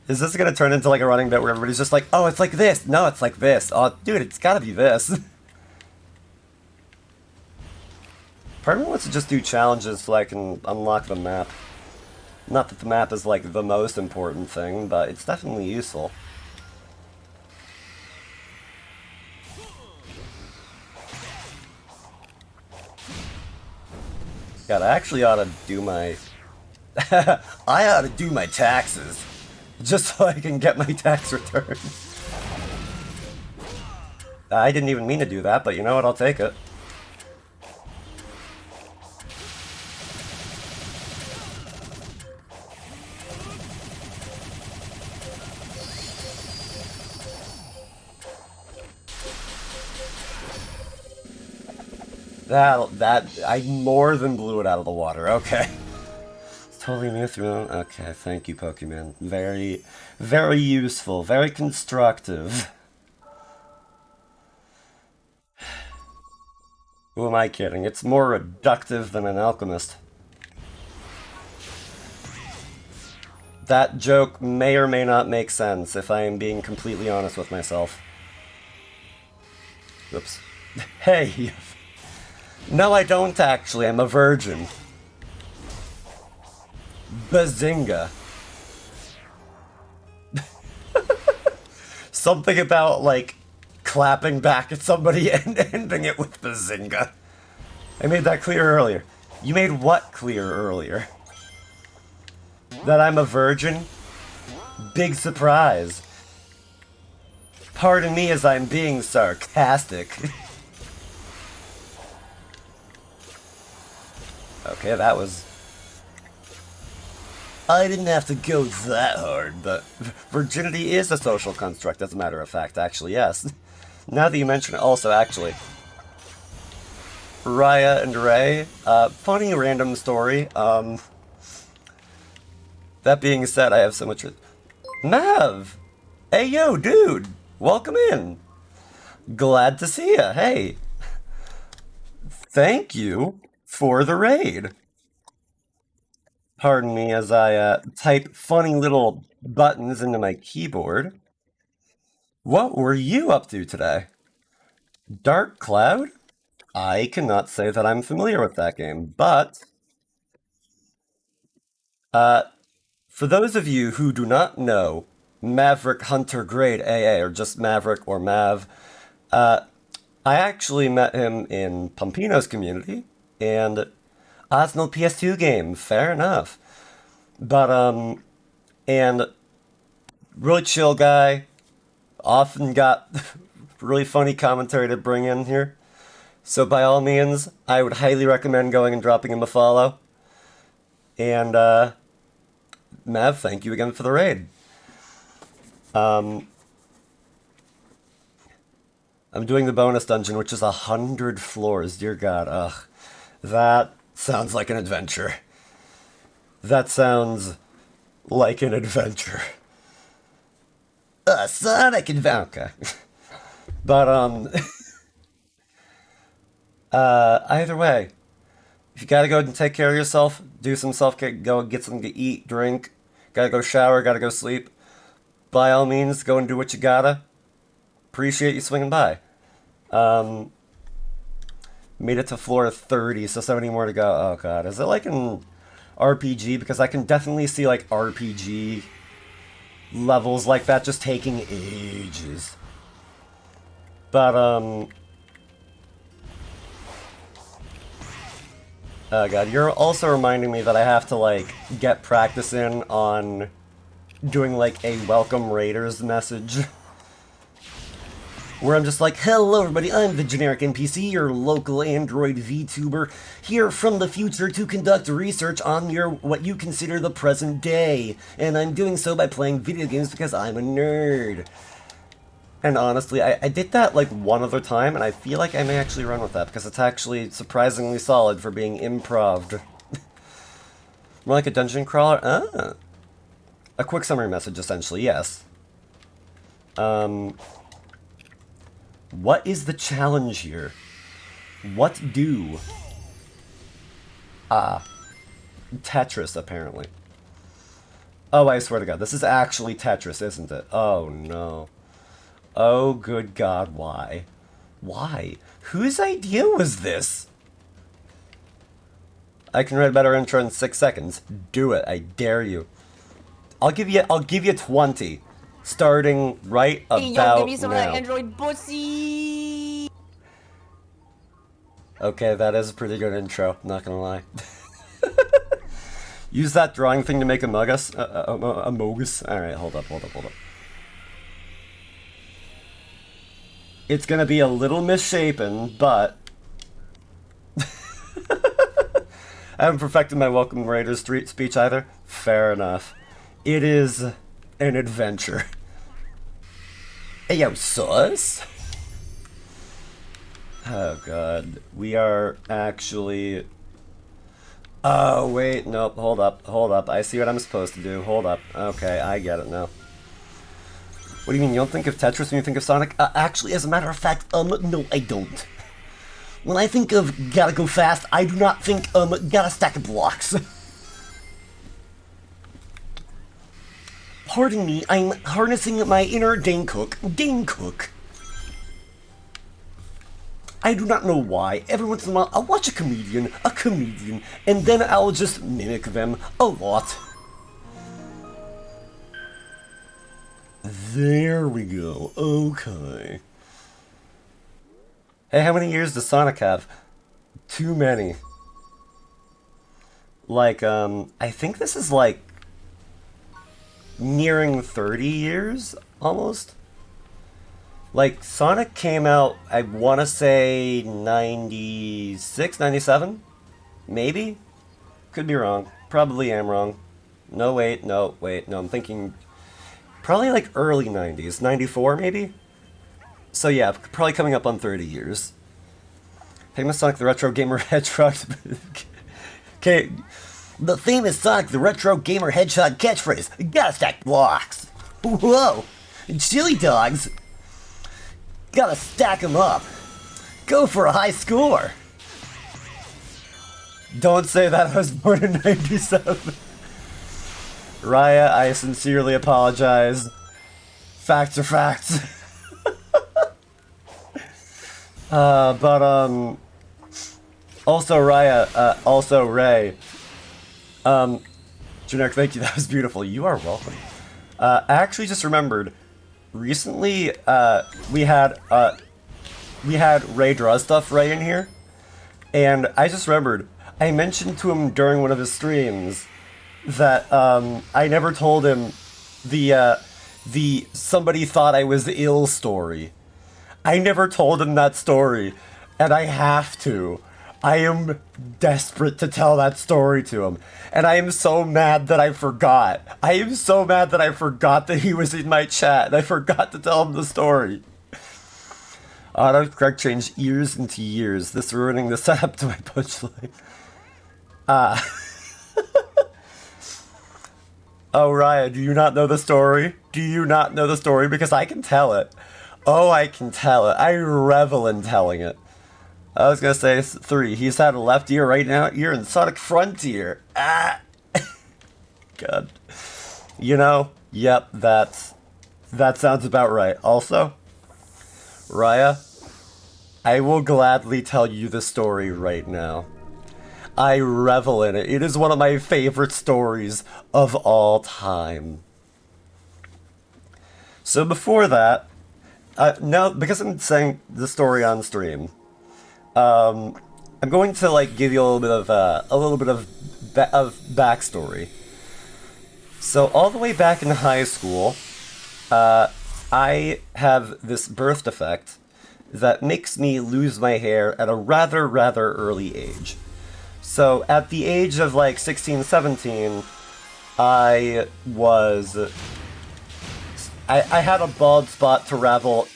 Is this gonna turn into like a running bit where everybody's just like, oh, it's like this. No, it's like this. Oh, dude, it's gotta be this. Part of me wants to just do challenges so I can unlock the map. Not that the map is like the most important thing, but it's definitely useful. God, I actually ought to do my... I ought to do my taxes. Just so I can get my tax return. I didn't even mean to do that, but you know what? I'll take it. I more than blew it out of the water. Okay. It's totally new through. Okay, thank you, Pokemon. Very, very useful. Very constructive. Who am I kidding? It's more reductive than an alchemist. That joke may or may not make sense if I am being completely honest with myself. Oops. Hey! No, I don't actually. I'm a virgin. Bazinga. Something about, like, clapping back at somebody and ending it with bazinga. I made that clear earlier. You made what clear earlier? That I'm a virgin? Big surprise. Pardon me as I'm being sarcastic. Okay, that was... I didn't have to go that hard, but virginity is a social construct, as a matter of fact, actually, yes. Now that you mention it, also, actually. Raya and Ray, funny random story, that being said, I have so much... Mav! Hey, yo, dude! Welcome in! Glad to see ya, hey! Thank you for the raid! Pardon me as I type funny little buttons into my keyboard. What were you up to today? Dark Cloud? I cannot say that I'm familiar with that game, but... for those of you who do not know Maverick Hunter Grade AA, or just Maverick or Mav, I actually met him in Pompino's community, and... it's no PS2 game, fair enough. But, and really chill guy, often got really funny commentary to bring in here. So by all means, I would highly recommend going and dropping him a follow. And, Mav, thank you again for the raid. I'm doing the bonus dungeon, which is 100 floors, dear God, ugh. That... sounds like an adventure. That sounds like an adventure. Sonic adventure. Okay. But, either way, if you gotta go and take care of yourself, do some self-care, go get something to eat, drink, gotta go shower, gotta go sleep, by all means, go and do what you gotta. Appreciate you swinging by. Made it to floor 30, so 70 more to go. Oh god, is it like an RPG? Because I can definitely see like RPG levels like that just taking ages. But, oh god, you're also reminding me that I have to like get practice in on doing like a welcome raiders message. Where I'm just like, hello everybody, I'm the generic NPC, your local Android VTuber, here from the future to conduct research on your, what you consider the present day. And I'm doing so by playing video games because I'm a nerd. And honestly, I did that like one other time, and I feel like I may actually run with that, because it's actually surprisingly solid for being improv'd. More like a dungeon crawler? Ah. A quick summary message, essentially, yes. What is the challenge here? What do? Tetris, apparently. Oh, I swear to God, this is actually Tetris, isn't it? Oh, no. Oh, good God, why? Why? Whose idea was this? I can write a better intro in 6 seconds. Do it, I dare you. I'll give you 20. Starting right about now. Give me some of that Android pussy. Okay, that is a pretty good intro, not gonna lie. Use that drawing thing to make a Amogus. Alright, hold up. It's gonna be a little misshapen, but... I haven't perfected my Welcome Raiders street speech either. Fair enough. It is an adventure. Hey, yo, sus! Oh, God. We are actually... Oh, wait, nope, hold up. I see what I'm supposed to do. Hold up. Okay, I get it now. What do you mean, you don't think of Tetris when you think of Sonic? Actually, as a matter of fact, no, I don't. When I think of gotta go fast, I do not think, gotta stack of blocks. Pardon me, I'm harnessing my inner Dane Cook. I do not know why. Every once in a while, I'll watch a comedian, and then I'll just mimic them a lot. There we go. Okay. Hey, how many years does Sonic have? Too many. Like, I think this is like nearing 30 years, almost. Like, Sonic came out, I want to say 96, 97? Maybe? Could be wrong. Probably am wrong. No, I'm thinking probably like early 90s. 94, maybe? So yeah, probably coming up on 30 years. Famous Sonic the Retro Gamer Hedgehog. Okay, the famous Sonic the Retro Gamer Hedgehog catchphrase. Gotta stack blocks. Whoa! Chili dogs. Gotta stack them up. Go for a high score. Don't say that I was born in 97. Raya, I sincerely apologize. Facts are facts. Also Raya, also Ray. Generic, thank you, that was beautiful. You are welcome. I actually just remembered, recently, we had Ray Draw Stuff Ray in here, and I just remembered, I mentioned to him during one of his streams that, I never told him the somebody thought I was ill story. I never told him that story, and I have to. I am desperate to tell that story to him, and I am so mad that I forgot. I am so mad that I forgot that he was in my chat, and I forgot to tell him the story. Autocorrect changed ears into years. This ruining the setup to my punchline. Oh, Raya, do you not know the story? Do you not know the story? Because I can tell it. Oh, I can tell it. I revel in telling it. I was gonna say 3. He's had a left ear, right now ear, and Sonic Frontier. Ah! God. You know, yep, that sounds about right. Also, Raya, I will gladly tell you the story right now. I revel in it. It is one of my favorite stories of all time. So before that, no, because I'm saying the story on stream, I'm going to like give you a little bit of backstory. So all the way back in high school, I have this birth defect that makes me lose my hair at a rather early age. So at the age of like 16, 17, I had a bald spot to rival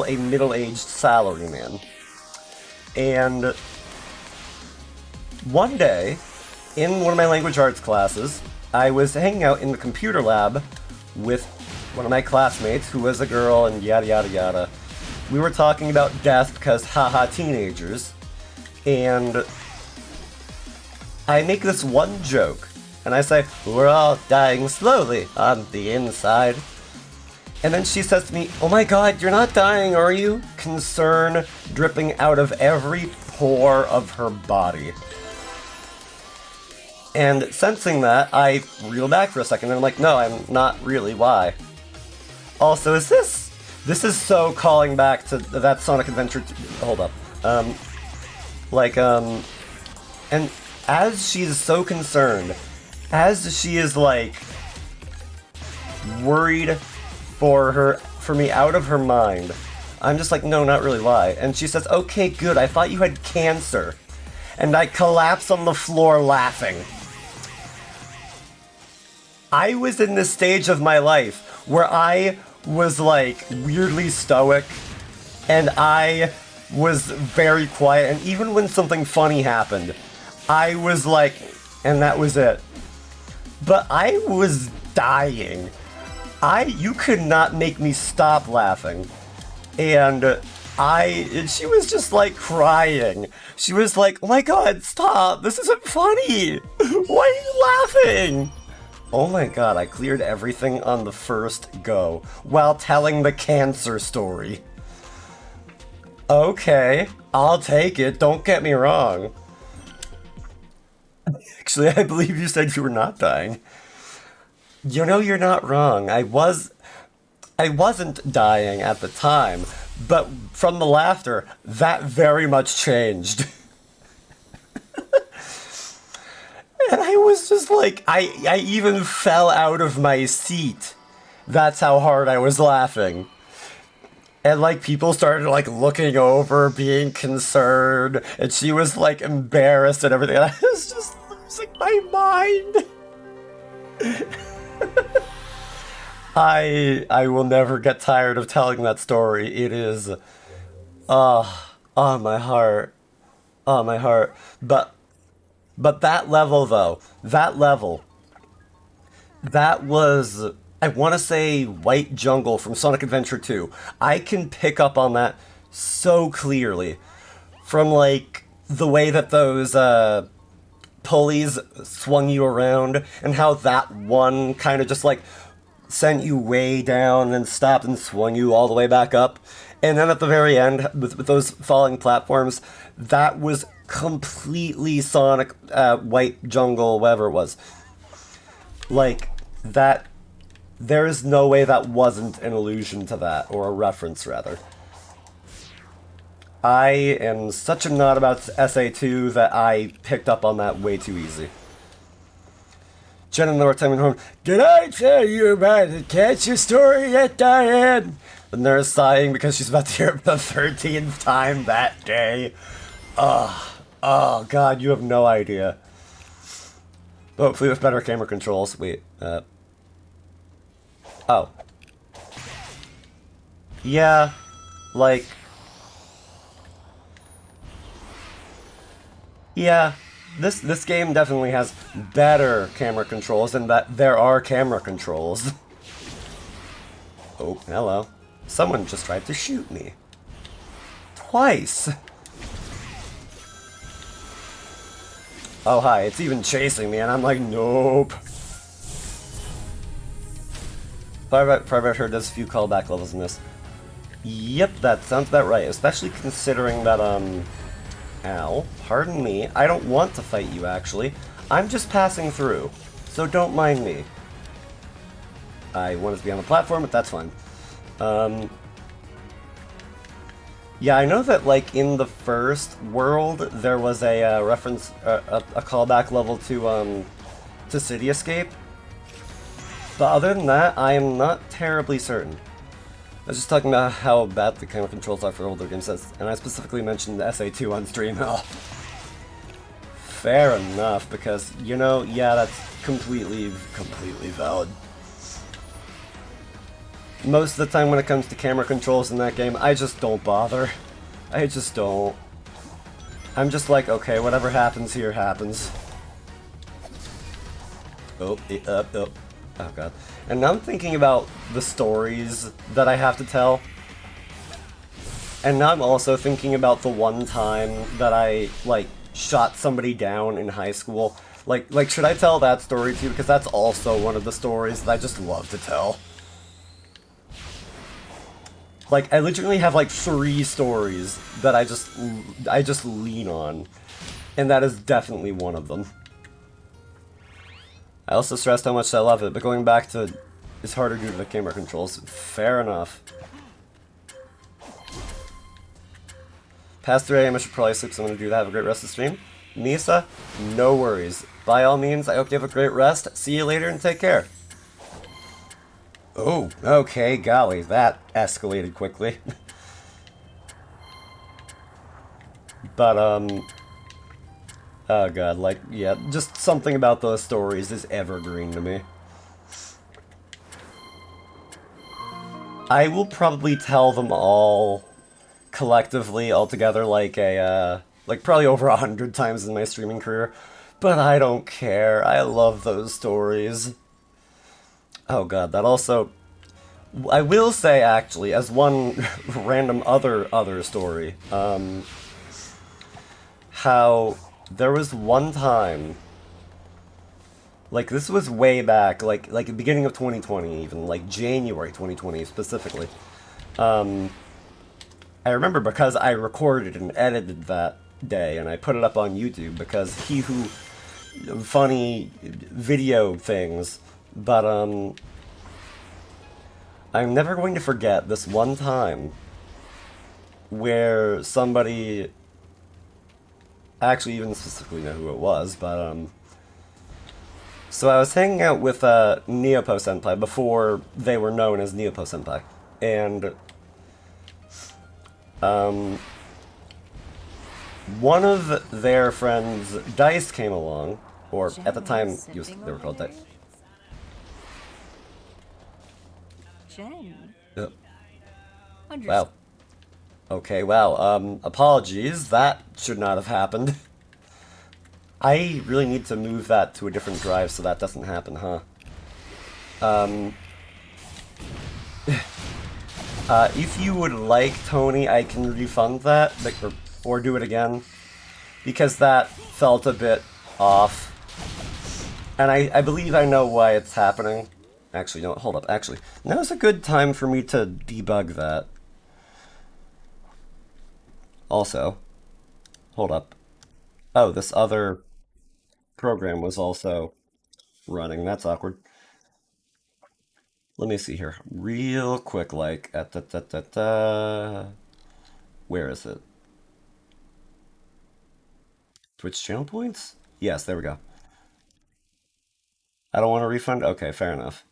a middle-aged salaryman. And one day, in one of my language arts classes, I was hanging out in the computer lab with one of my classmates who was a girl and yada yada yada. We were talking about death because haha teenagers, and I make this one joke, and I say, we're all dying slowly on the inside. And then she says to me, oh my god, you're not dying, are you? Concern dripping out of every pore of her body. And sensing that, I reel back for a second, and I'm like, no, I'm not really, why? Also, this is so calling back to that Sonic Adventure, hold up. And as she's so concerned, as she is like, worried for me out of her mind, I'm just like, no, not really, why? And she says, okay, good, I thought you had cancer. And I collapse on the floor laughing. I was in this stage of my life where I was like weirdly stoic, and I was very quiet, and even when something funny happened, I was like, and that was it. But I was dying. You could not make me stop laughing. And she was just like crying. She was like, oh my god, stop, this isn't funny. Why are you laughing? Oh my god, I cleared everything on the first go while telling the cancer story. Okay, I'll take it, don't get me wrong. Actually, I believe you said you were not dying. You know, you're not wrong. I wasn't dying at the time, but from the laughter, that very much changed. And I was just like, I even fell out of my seat. That's how hard I was laughing. And like people started like looking over, being concerned, and she was like embarrassed and everything. And I was just losing my mind. I will never get tired of telling that story. It is my heart. Oh my heart. But that level though, that was, I want to say White Jungle from Sonic Adventure 2. I can pick up on that so clearly from like the way that those pulleys swung you around and how that one kind of just like sent you way down and stopped and swung you all the way back up. And then at the very end, with those falling platforms, that was completely Sonic White Jungle, whatever it was. Like, that, there is no way that wasn't an allusion to that, or a reference, rather. I am such a nut about SA2 that I picked up on that way too easy. Jen and Laura coming home. Did I tell you about the catch story yet, Diane? The nurse sighing because she's about to hear it for the 13th time that day. Oh god, you have no idea. Hopefully with better camera controls. Wait, oh. Yeah, like... Yeah, this game definitely has better camera controls, and that there are camera controls. Oh, hello. Someone just tried to shoot me. Twice! Oh hi, it's even chasing me, and I'm like, nope. Private Herd does a few callback levels in this. Yep, that sounds about right, especially considering that, Ow, pardon me, I don't want to fight you, actually. I'm just passing through, so don't mind me. I wanted to be on the platform, but that's fine. Yeah, I know that, like, in the first world, there was a reference, a callback level to City Escape. But other than that, I am not terribly certain. I was just talking about how bad the camera controls are for older games, and I specifically mentioned the SA2 on stream. Fair enough, because, you know, yeah, that's completely valid. Most of the time when it comes to camera controls in that game, I just don't bother. I just don't. I'm just like, okay, whatever happens here happens. Oh, oh god. And now I'm thinking about the stories that I have to tell. And now I'm also thinking about the one time that I, like, shot somebody down in high school. Like, should I tell that story too? Because that's also one of the stories that I just love to tell. Like, I literally have, like, 3 stories that I just lean on. And that is definitely one of them. I also stressed how much I love it, but going back to it's harder due to the camera controls. Fair enough. Past 3 AM, I should probably sleep, so I'm going to do that. Have a great rest of the stream. Nisa, no worries. By all means, I hope you have a great rest. See you later and take care. Oh, okay, golly, that escalated quickly. But, oh god, like, yeah, just something about those stories is evergreen to me. I will probably tell them all collectively, altogether, like like probably over 100 times in my streaming career. But I don't care, I love those stories. Oh god, that also... I will say, actually, as one random other story, how there was one time, like, this was way back, like the beginning of 2020 even, like January 2020 specifically, I I remember because I recorded and edited that day, and I put it up on YouTube because he who funny video things, but I'm never going to forget this one time where somebody, I actually even specifically know who it was, but so I was hanging out with Neopo Senpai before they were known as Neopo Senpai, and one of their friends, Dice, came along, or at the time they were called Dice. Jen. Wow. Okay, wow. Apologies. That should not have happened. I really need to move that to a different drive so that doesn't happen, huh? If you would like, Tony, I can refund that, or do it again, because that felt a bit off. And I believe I know why it's happening. Actually, no, hold up. Actually, now's a good time for me to debug that. Also, hold up. Oh, this other program was also running. That's awkward. Let me see here. Real quick, like, where is it? Twitch channel points? Yes, there we go. I don't want to refund? Okay, fair enough.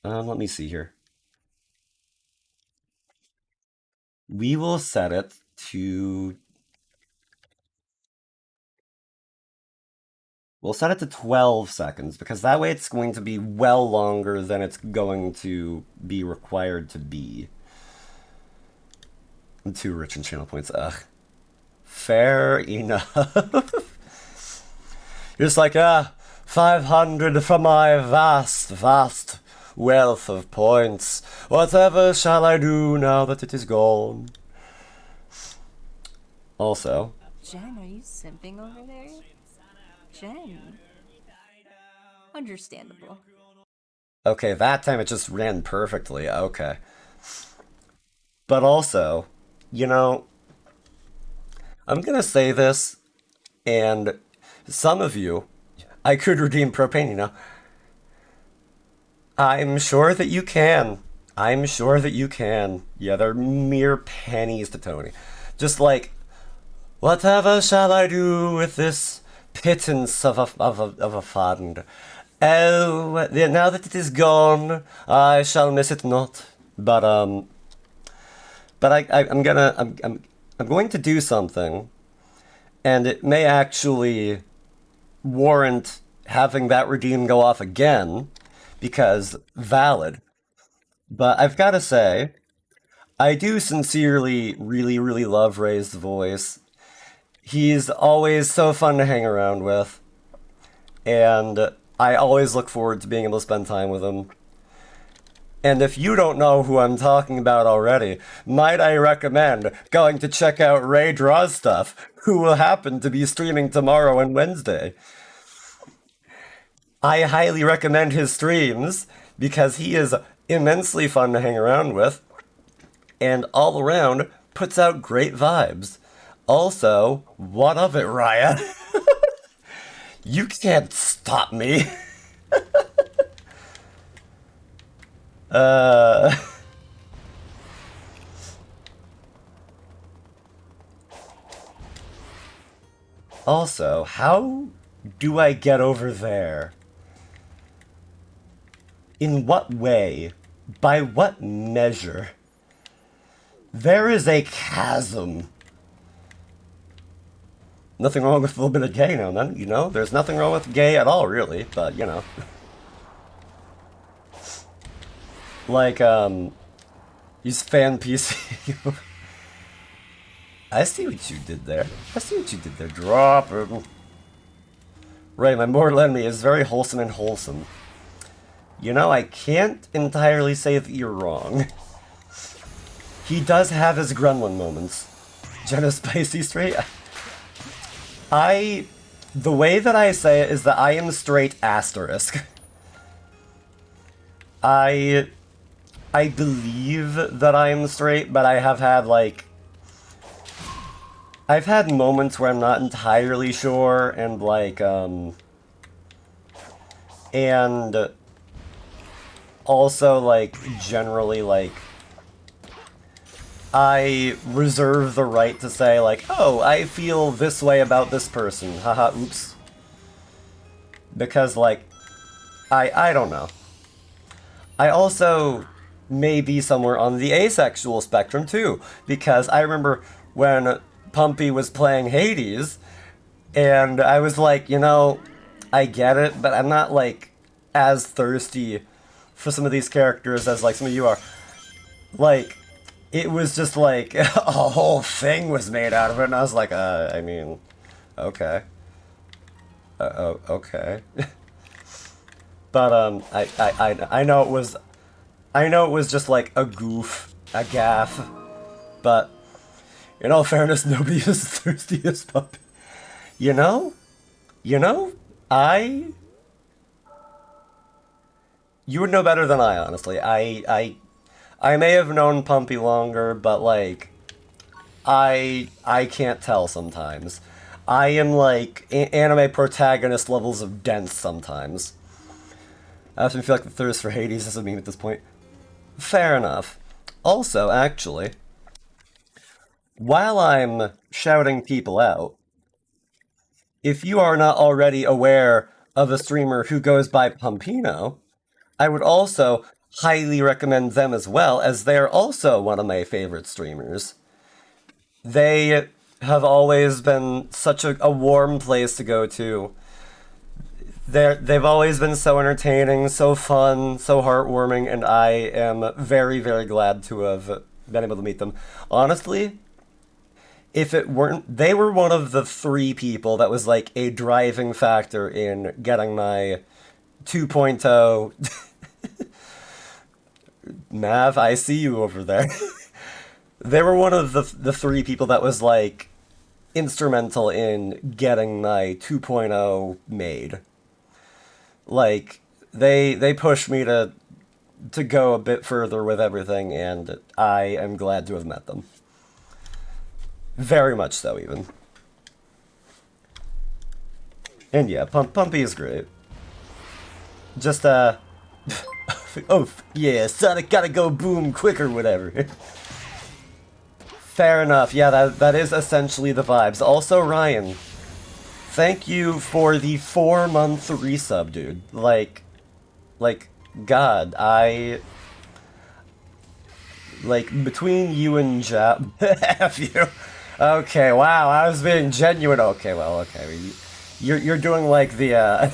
Let me see here. We will set it to... We'll set it to 12 seconds, because that way it's going to be well longer than it's going to be required to be. 2 rich in channel points, ugh. Fair enough. Just like, 500 from my vast wealth of points. Whatever shall I do now that it is gone? Also... Jen, are you simping over there? Jen. Understandable. Okay, that time it just ran perfectly. Okay. But also, you know, I'm gonna say this, and some of you, I could redeem propane, you know. I'm sure that you can. I'm sure that you can. Yeah, they're mere pennies to Tony. Just like, whatever shall I do with this pittance of a fund? Oh, now that it is gone, I shall miss it not. But I'm going to do something, and it may actually warrant having that redeem go off again, because valid. But I've got to say, I do sincerely really love Ray's voice. He's always so fun to hang around with, and I always look forward to being able to spend time with him. And if you don't know who I'm talking about already, might I recommend going to check out Ray Draws Stuff, who will happen to be streaming tomorrow and Wednesday. I highly recommend his streams because he is immensely fun to hang around with, and all around puts out great vibes. Also, what of it, Raya? You can't stop me. Also, how do I get over there? In what way? By what measure? There is a chasm. Nothing wrong with a little bit of gay now and then, you know? There's nothing wrong with gay at all, really, but, you know. Like, use fan PC. I see what you did there. I see what you did there. Drop him. Ray, my mortal enemy is very wholesome and wholesome. You know, I can't entirely say that you're wrong. He does have his gremlin moments. Jenna Spicy Straight. The way that I say it is that I am straight asterisk. I I believe that I am straight, but I have had, like... I've had moments where I'm not entirely sure, and, like, and also, like, generally, like, I reserve the right to say, like, oh, I feel this way about this person. Haha, oops. Because, like, I don't know. I also may be somewhere on the asexual spectrum, too. Because I remember when Pumpy was playing Hades, and I was like, you know, I get it, but I'm not, like, as thirsty for some of these characters as, like, some of you are. Like, it was just like a whole thing was made out of it, and I was like, I mean, okay. Okay. But, I know it was just like a goof, a gaffe, but in all fairness, nobody is as thirsty as Puppy. You know, you would know better than I, honestly. I may have known Pumpy longer, but, like, I can't tell sometimes. I am, like, anime protagonist levels of dense sometimes. I often feel like the thirst for Hades is a meme at this point. Fair enough. Also, actually, while I'm shouting people out, if you are not already aware of a streamer who goes by Pumpino, I would also highly recommend them as well, as they are also one of my favorite streamers. They have always been such a warm place to go to. They've always been so entertaining, so fun, so heartwarming, and I am very, very glad to have been able to meet them. Honestly, if it weren't... They were one of the 3 people that was, like, a driving factor in getting my 2.0... Mav, I see you over there. They were one of the 3 people that was, like, instrumental in getting my 2.0 made. Like, they pushed me to go a bit further with everything, and I am glad to have met them. Very much so, even. And yeah, Pumpy is great. Just, oh, yeah, Sonic gotta go boom quicker, whatever. Fair enough, yeah, that is essentially the vibes. Also, Ryan, thank you for the 4-month resub, dude. Like, God, like, between you and Jab... F you. Okay, wow, I was being genuine. Okay, well, okay. You're doing, like, the,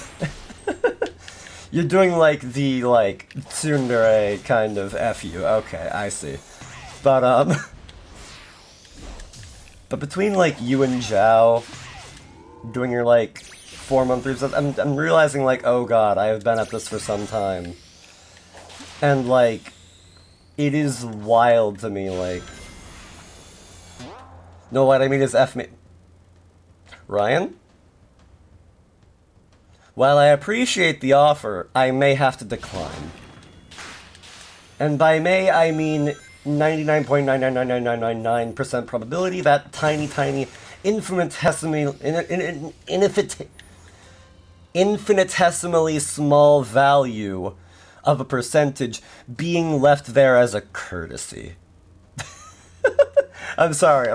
You're doing, like, the, like, tsundere kind of F you. Okay, I see. But, but between, like, you and Zhao doing your, like, 4-month resub, I'm realizing, like, oh god, I have been at this for some time. And, like, it is wild to me, like... No, what I mean is F me... Ryan? While I appreciate the offer, I may have to decline. And by may, I mean 99.9999999% probability, that tiny, infinitesimally small value of a percentage being left there as a courtesy. I'm sorry.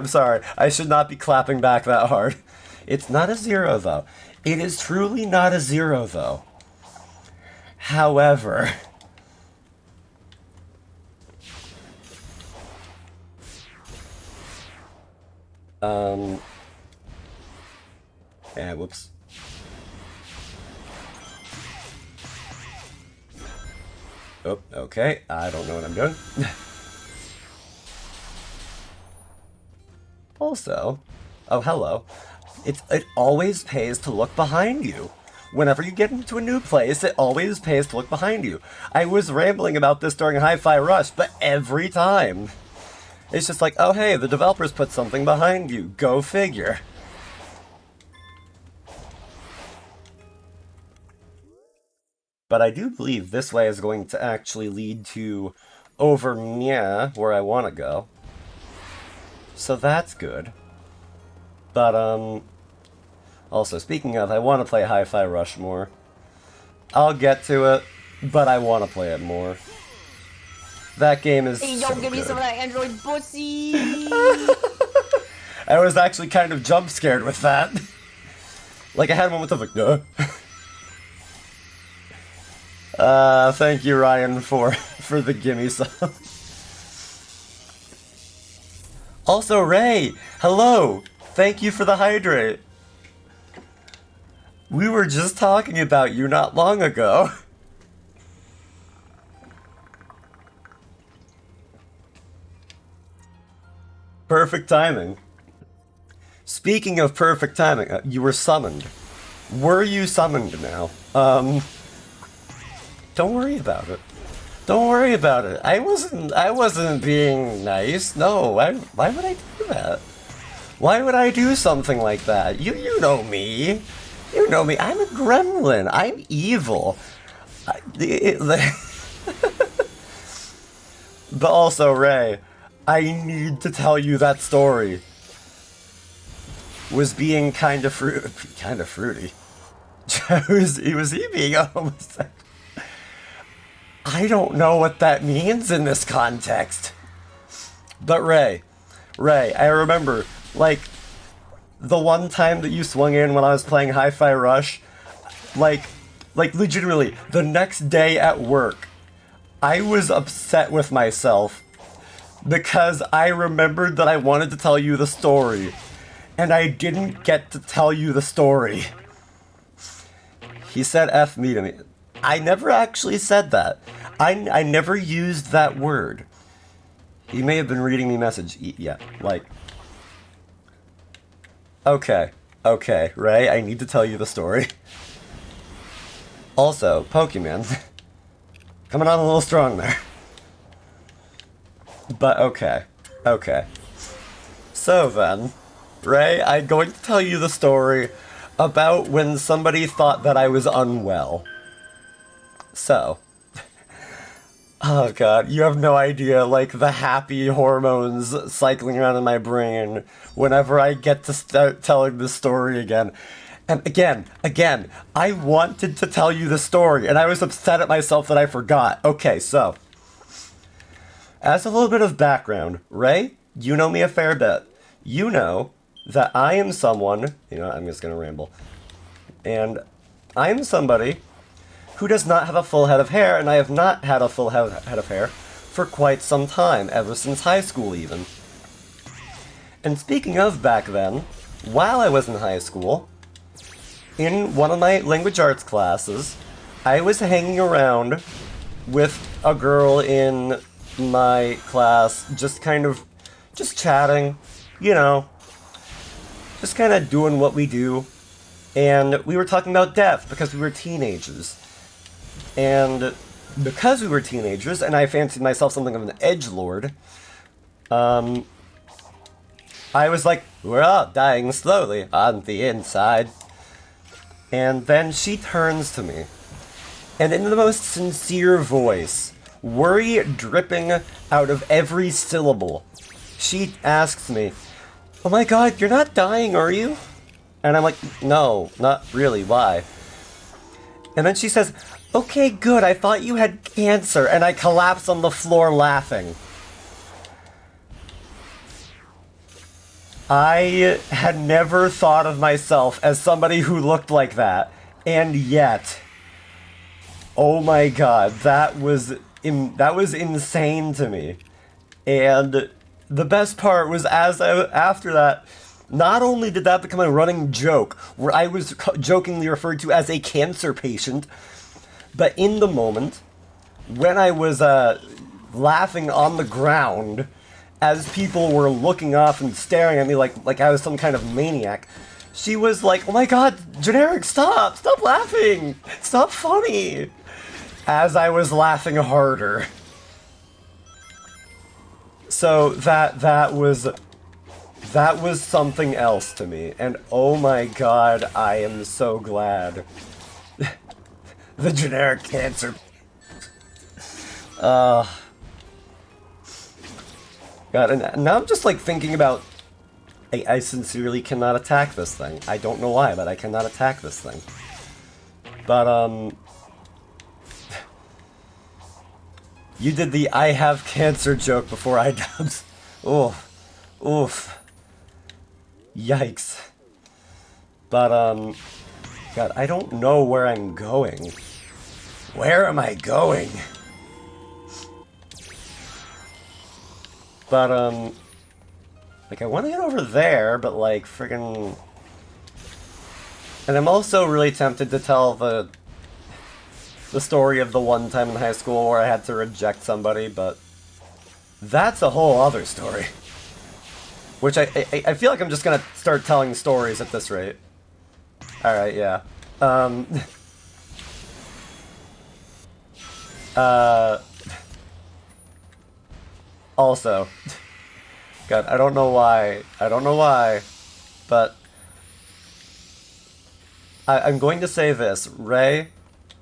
I should not be clapping back that hard. It's not a 0, though. It is truly not a 0, though. However... Yeah, whoops. Oh, okay. I don't know what I'm doing. Also, oh, hello. It always pays to look behind you. Whenever you get into a new place, it always pays to look behind you. I was rambling about this during Hi-Fi Rush, but every time. It's just like, oh hey, the developers put something behind you. Go figure. But I do believe this way is going to actually lead to over Mia, where I want to go. So that's good. But, also, speaking of, I want to play Hi-Fi Rush more. I'll get to it, but I want to play it more. That game is Hey, so yo, give me good. some of that Android pussy! I was actually kind of jump scared with that. Like, I had a moment of like, thank you, Ryan, for the gimme song. Also, Ray, hello! Thank you for the hydrate. We were just talking about you not long ago. Perfect timing. Speaking of perfect timing, you were summoned. Were you summoned now? Don't worry about it. Don't worry about it. I wasn't being nice. No, why would I do that? Why would I do something like that? You know me. You know me. I'm a gremlin. I'm evil. But also, Ray, I need to tell you that story was being kind of fruity. Was he being almost? I don't know what that means in this context. But Ray, I remember, like, the one time that you swung in when I was playing Hi-Fi Rush, like legitimately, the next day at work, I was upset with myself because I remembered that I wanted to tell you the story, and I didn't get to tell you the story. He said F me to me. I never actually said that. I never used that word. He may have been reading me message. Yeah, like... Okay, Ray, I need to tell you the story. Also, Pokemon. Coming on a little strong there. But okay. So then, Ray, I'm going to tell you the story about when somebody thought that I was unwell. So, oh god, you have no idea, like, the happy hormones cycling around in my brain whenever I get to start telling the story again. And again, I wanted to tell you the story, and I was upset at myself that I forgot. Okay, so, as a little bit of background, Ray, you know me a fair bit. You know that I am someone, I'm just gonna ramble, and I am somebody who does not have a full head of hair, and I have not had a full head of hair for quite some time, ever since high school even. And speaking of back then, while I was in high school, in one of my language arts classes, I was hanging around with a girl in my class, just chatting, just kind of doing what we do. And we were talking about death because we were teenagers. And because we were teenagers, and I fancied myself something of an edgelord, I was like, we're all dying slowly on the inside. And then she turns to me, and in the most sincere voice, worry dripping out of every syllable, she asks me, "Oh my god, you're not dying, are you?" And I'm like, "No, not really, why?" And then she says, "Okay, good, I thought you had cancer," and I collapse on the floor laughing. I had never thought of myself as somebody who looked like that, and yet, oh my god, that was insane to me. And the best part was after that, not only did that become a running joke, where I was jokingly referred to as a cancer patient, but in the moment, when I was laughing on the ground, as people were looking off and staring at me like I was some kind of maniac, she was like, "Oh my god, Generic, stop laughing, stop funny," as I was laughing harder. So that was something else to me, and oh my god, I am so glad. The generic cancer. God, and now I'm just like thinking about. I sincerely cannot attack this thing. I don't know why, but I cannot attack this thing. But you did the "I have cancer" joke before I dubbed. Oof, oof, yikes. But God, I don't know where I'm going. Where am I going? But like, I want to get over there, but, like, friggin'... And I'm also really tempted to tell the story of the one time in high school where I had to reject somebody, but... That's a whole other story. Which I feel like I'm just gonna start telling stories at this rate. Alright, yeah. Also... God, I don't know why, but I'm going to say this. Ray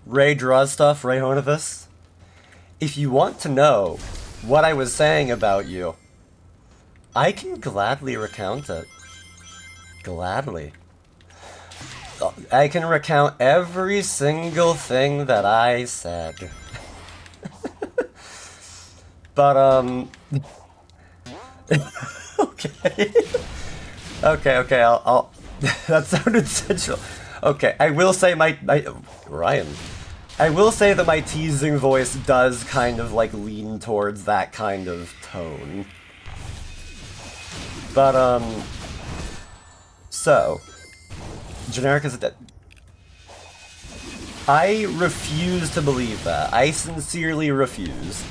draws stuff, Ray Honovis. If you want to know what I was saying about you, I can gladly recount it. Gladly. I can recount every single thing that I said. But, okay. Okay, I'll that sounded sensual. Okay, I will say Ryan. I will say that my teasing voice does kind of, like, lean towards that kind of tone. But, so, Generic is dead. I refuse to believe that. I sincerely refuse.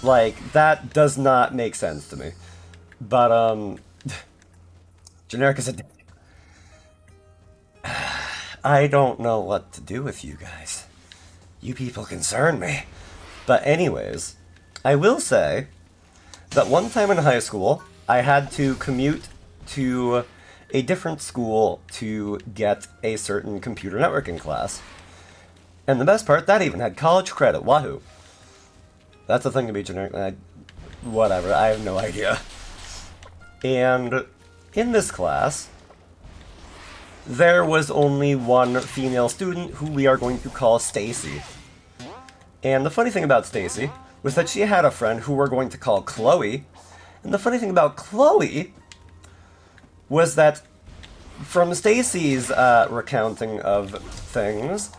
Like, that does not make sense to me. But, Generic is dead. I don't know what to do with you guys. You people concern me. But anyways, I will say that one time in high school, I had to commute to a different school to get a certain computer networking class. And the best part, that even had college credit. Wahoo. That's a thing to be generic. Whatever, I have no idea. And in this class, there was only one female student who we are going to call Stacy. And the funny thing about Stacy was that she had a friend who we're going to call Chloe. And the funny thing about Chloe was that from Stacy's recounting of things,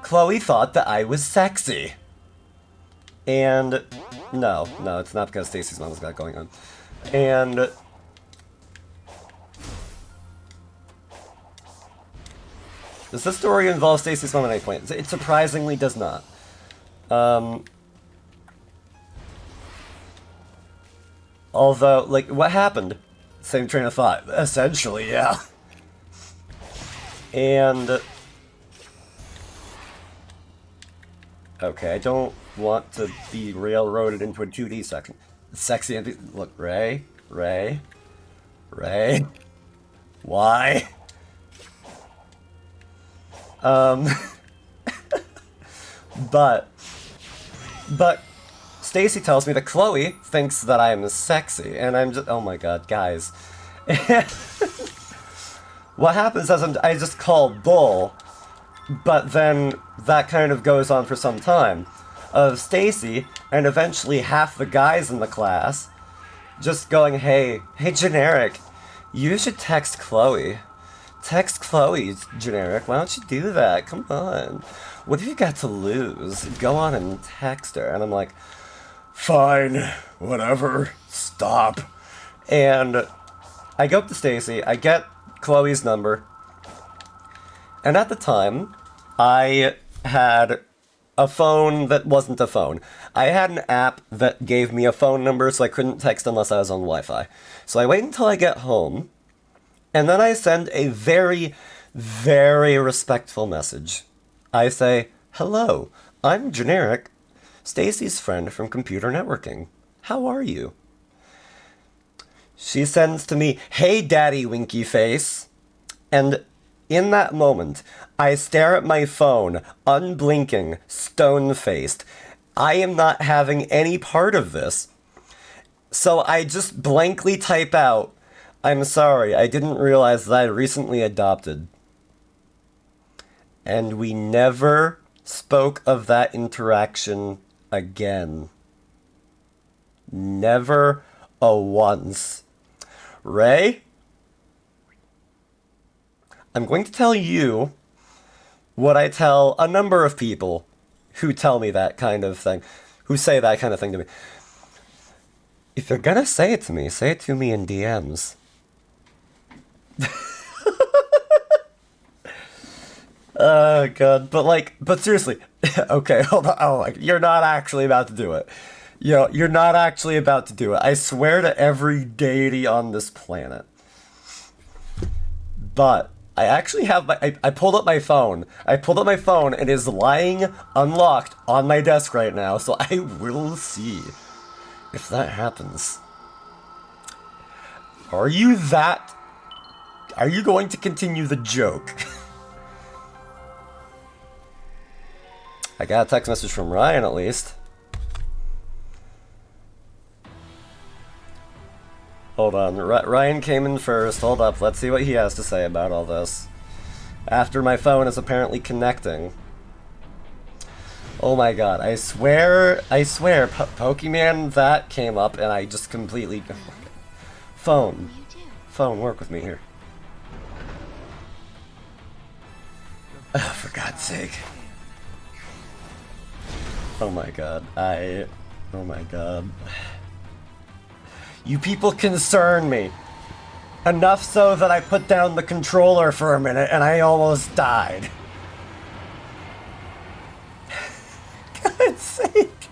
Chloe thought that I was sexy. And no, it's not because Stacy's mom's got going on. And does this story involve Stacy's mom at any point? It surprisingly does not. Although, like, what happened? Same train of thought. Essentially, yeah. And okay, I don't want to be railroaded into a 2D section. Sexy and look, Ray. Why? But Stacy tells me that Chloe thinks that I am sexy, and I'm just, oh my god, guys. What happens is I just call bull, but then that kind of goes on for some time. Of Stacy, and eventually half the guys in the class, just going, hey, Generic, you should text Chloe. Text Chloe, Generic, why don't you do that? Come on. What have you got to lose? Go on and text her. And I'm like, fine, whatever, stop. And I go up to Stacy, I get Chloe's number, and at the time, I had a phone that wasn't a phone. I had an app that gave me a phone number, so I couldn't text unless I was on Wi-Fi. So I wait until I get home, and then I send a very, very respectful message. I say, hello, I'm Generic, Stacy's friend from computer networking. How are you? She sends to me, hey daddy winky face. And in that moment, I stare at my phone, unblinking, stone-faced, I am not having any part of this. So I just blankly type out, I'm sorry, I didn't realize that I recently adopted. And we never spoke of that interaction again. Never a once. Ray? I'm going to tell you what I tell a number of people who tell me that kind of thing, who say that kind of thing to me. If you're gonna say it to me, say it to me in DMs. Oh god, but seriously, okay, hold on. Oh, like, you're not actually about to do it. You're not actually about to do it. I swear to every deity on this planet. But I actually have I pulled up my phone. I pulled up my phone and it is lying unlocked on my desk right now, so I will see if that happens. Are you going to continue the joke? I got a text message from Ryan at least. Hold on, Ryan came in first. Hold up, let's see what he has to say about all this. After my phone is apparently connecting. Oh my god, I swear, Pokemon that came up and I just completely... Phone. Phone, work with me here. Oh, for God's sake. Oh my god, oh my god. You people concern me. Enough so that I put down the controller for a minute and I almost died. God's sake.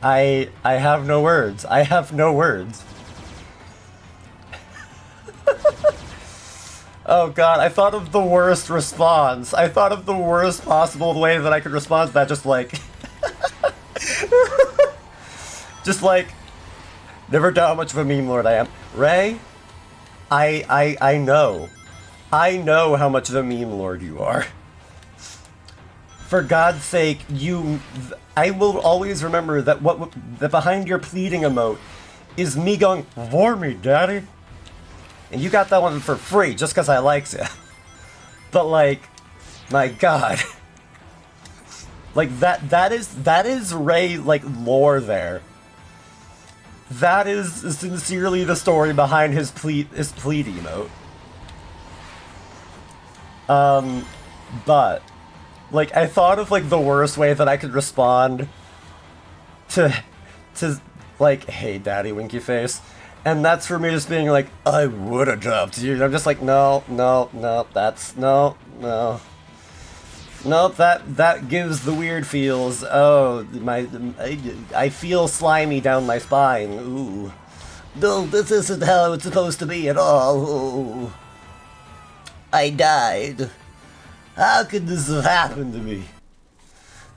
I have no words. I have no words. Oh god, I thought of the worst response. I thought of the worst possible way that I could respond to that, just like... just like... Never doubt how much of a meme lord I am. Ray, I know. I know how much of a meme lord you are. For God's sake, I will always remember that that behind your pleading emote is me going, "For me, daddy." And you got that one for free just because I liked it. But like, my god. Like that is Ray like lore there. That is sincerely the story behind his plead emote. But like I thought of like the worst way that I could respond to like, "Hey daddy, winky face." And that's for me just being like, "I would adopt you." And I'm just like, no, that's no. Nope, that gives the weird feels. Oh, I feel slimy down my spine. Ooh. No, this isn't how it's supposed to be at all. Ooh. I died. How could this have happened to me?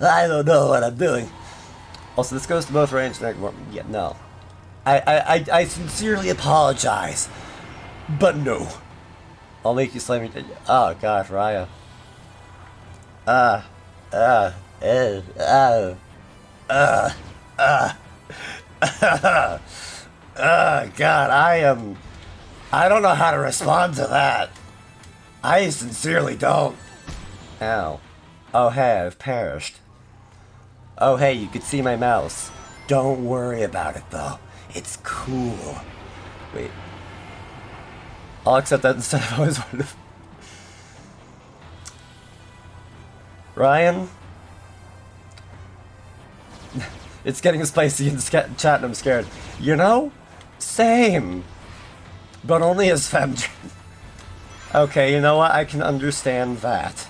I don't know what I'm doing. Also, this goes to both range and... Yeah, no. I sincerely apologize. But no. I'll make you slimy... Oh, gosh, Raya. God, I don't know how to respond to that. I sincerely don't. Ow. Oh, hey, I've perished. Oh, hey, you could see my mouse. Don't worry about it, though. It's cool. Wait. I'll accept that instead. I've always wanted to... Ryan? It's getting spicy in chat and I'm scared. You know? Same. But only as femgen. Okay, you know what? I can understand that.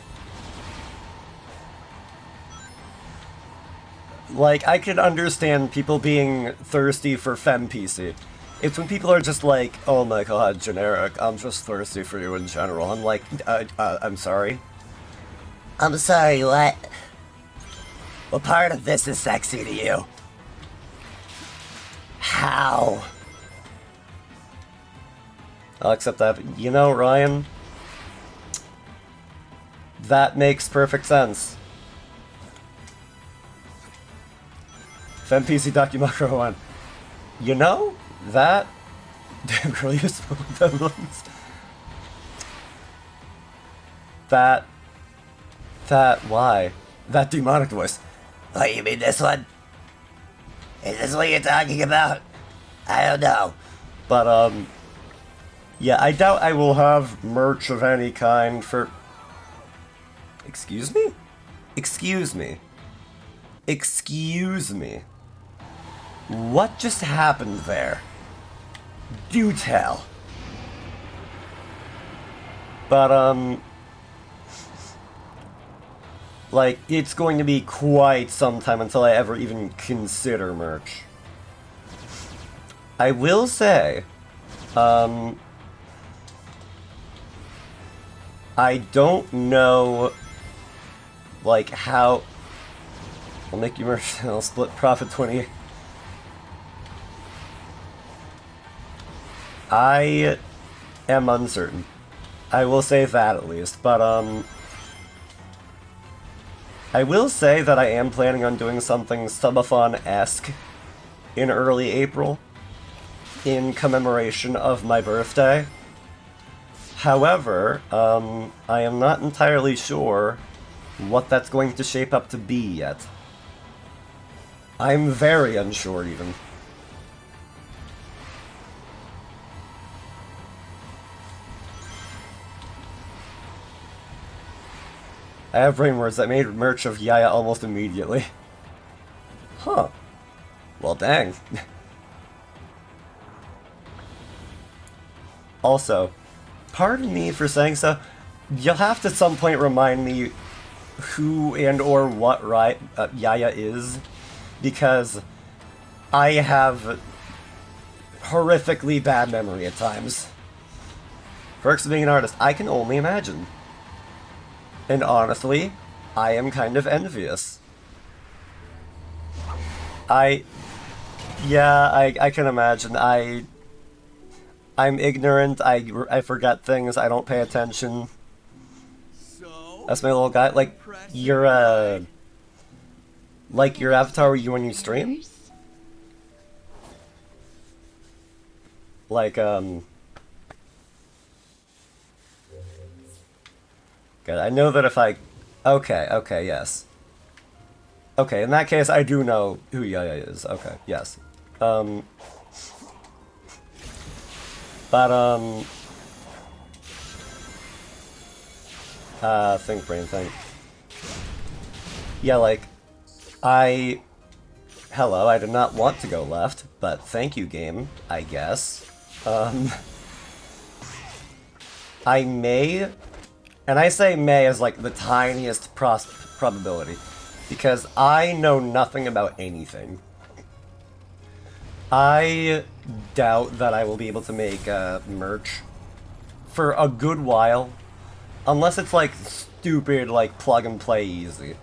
Like, I can understand people being thirsty for fem PC. It's when people are just like, "Oh my god, generic, I'm just thirsty for you in general." I'm like, I'm sorry? I'm sorry, what? What part of this is sexy to you? How? I'll accept that. You know, Ryan, that makes perfect sense. FemPC Dakimakro 1. You know, that... Damn girl, you spoke with them ones. That, why? That demonic voice. Oh, you mean this one? Is this what you're talking about? I don't know. But, yeah, I doubt I will have merch of any kind for... Excuse me? Excuse me. Excuse me. What just happened there? Do tell. But, like, it's going to be quite some time until I ever even consider merch. I will say, I don't know, like, how... I'll make you merch and I'll split profit 20. I am uncertain. I will say that at least, but, I will say that I am planning on doing something subathon-esque in early April in commemoration of my birthday. However, I am not entirely sure what that's going to shape up to be yet. I'm very unsure, even. I have brain words that made merch of Yaya almost immediately. Huh. Well, dang. Also, pardon me for saying so, you'll have to at some point remind me who and or what Yaya is, because I have horrifically bad memory at times. Perks of being an artist, I can only imagine. And honestly, I am kind of envious. I can imagine. I'm ignorant, I forget things, I don't pay attention. So, That's my little guy. Like, you're, like your avatar when you stream? Like, Good, I know that if I... Okay, yes. Okay, in that case, I do know who Yaya is. Okay, yes. Think, brain, think. Yeah, like, Hello, I did not want to go left, but thank you, game, I guess. I may... And I say may as, like, the tiniest probability, because I know nothing about anything. I doubt that I will be able to make merch for a good while, unless it's, like, stupid, like, plug-and-play easy.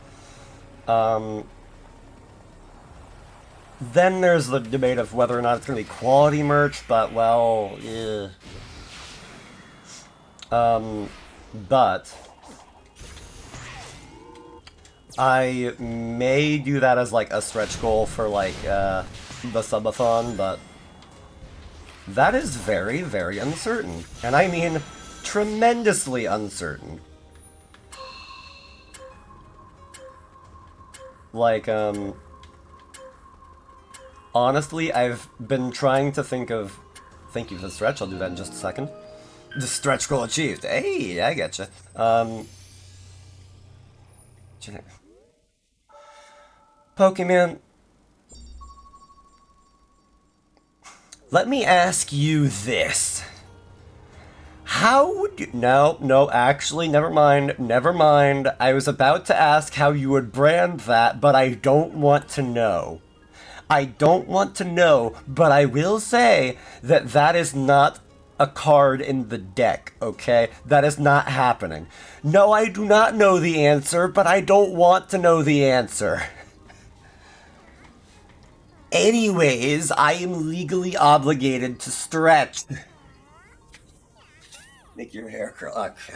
Then there's the debate of whether or not it's going to be quality merch, but, well, yeah. But I may do that as, like, a stretch goal for, like, the subathon, but that is very, very uncertain. And I mean, tremendously uncertain. Like, honestly, I've been trying to think of... Thank you for the stretch, I'll do that in just a second. The stretch goal achieved. Hey, I getcha. Pokemon, let me ask you this. How would you... No, actually, never mind. I was about to ask how you would brand that, but I don't want to know. But I will say that that is not a card in the deck, okay? That is not happening. No, I do not know the answer, but I don't want to know the answer. Anyways, I am legally obligated to stretch. Make your hair curl. Okay.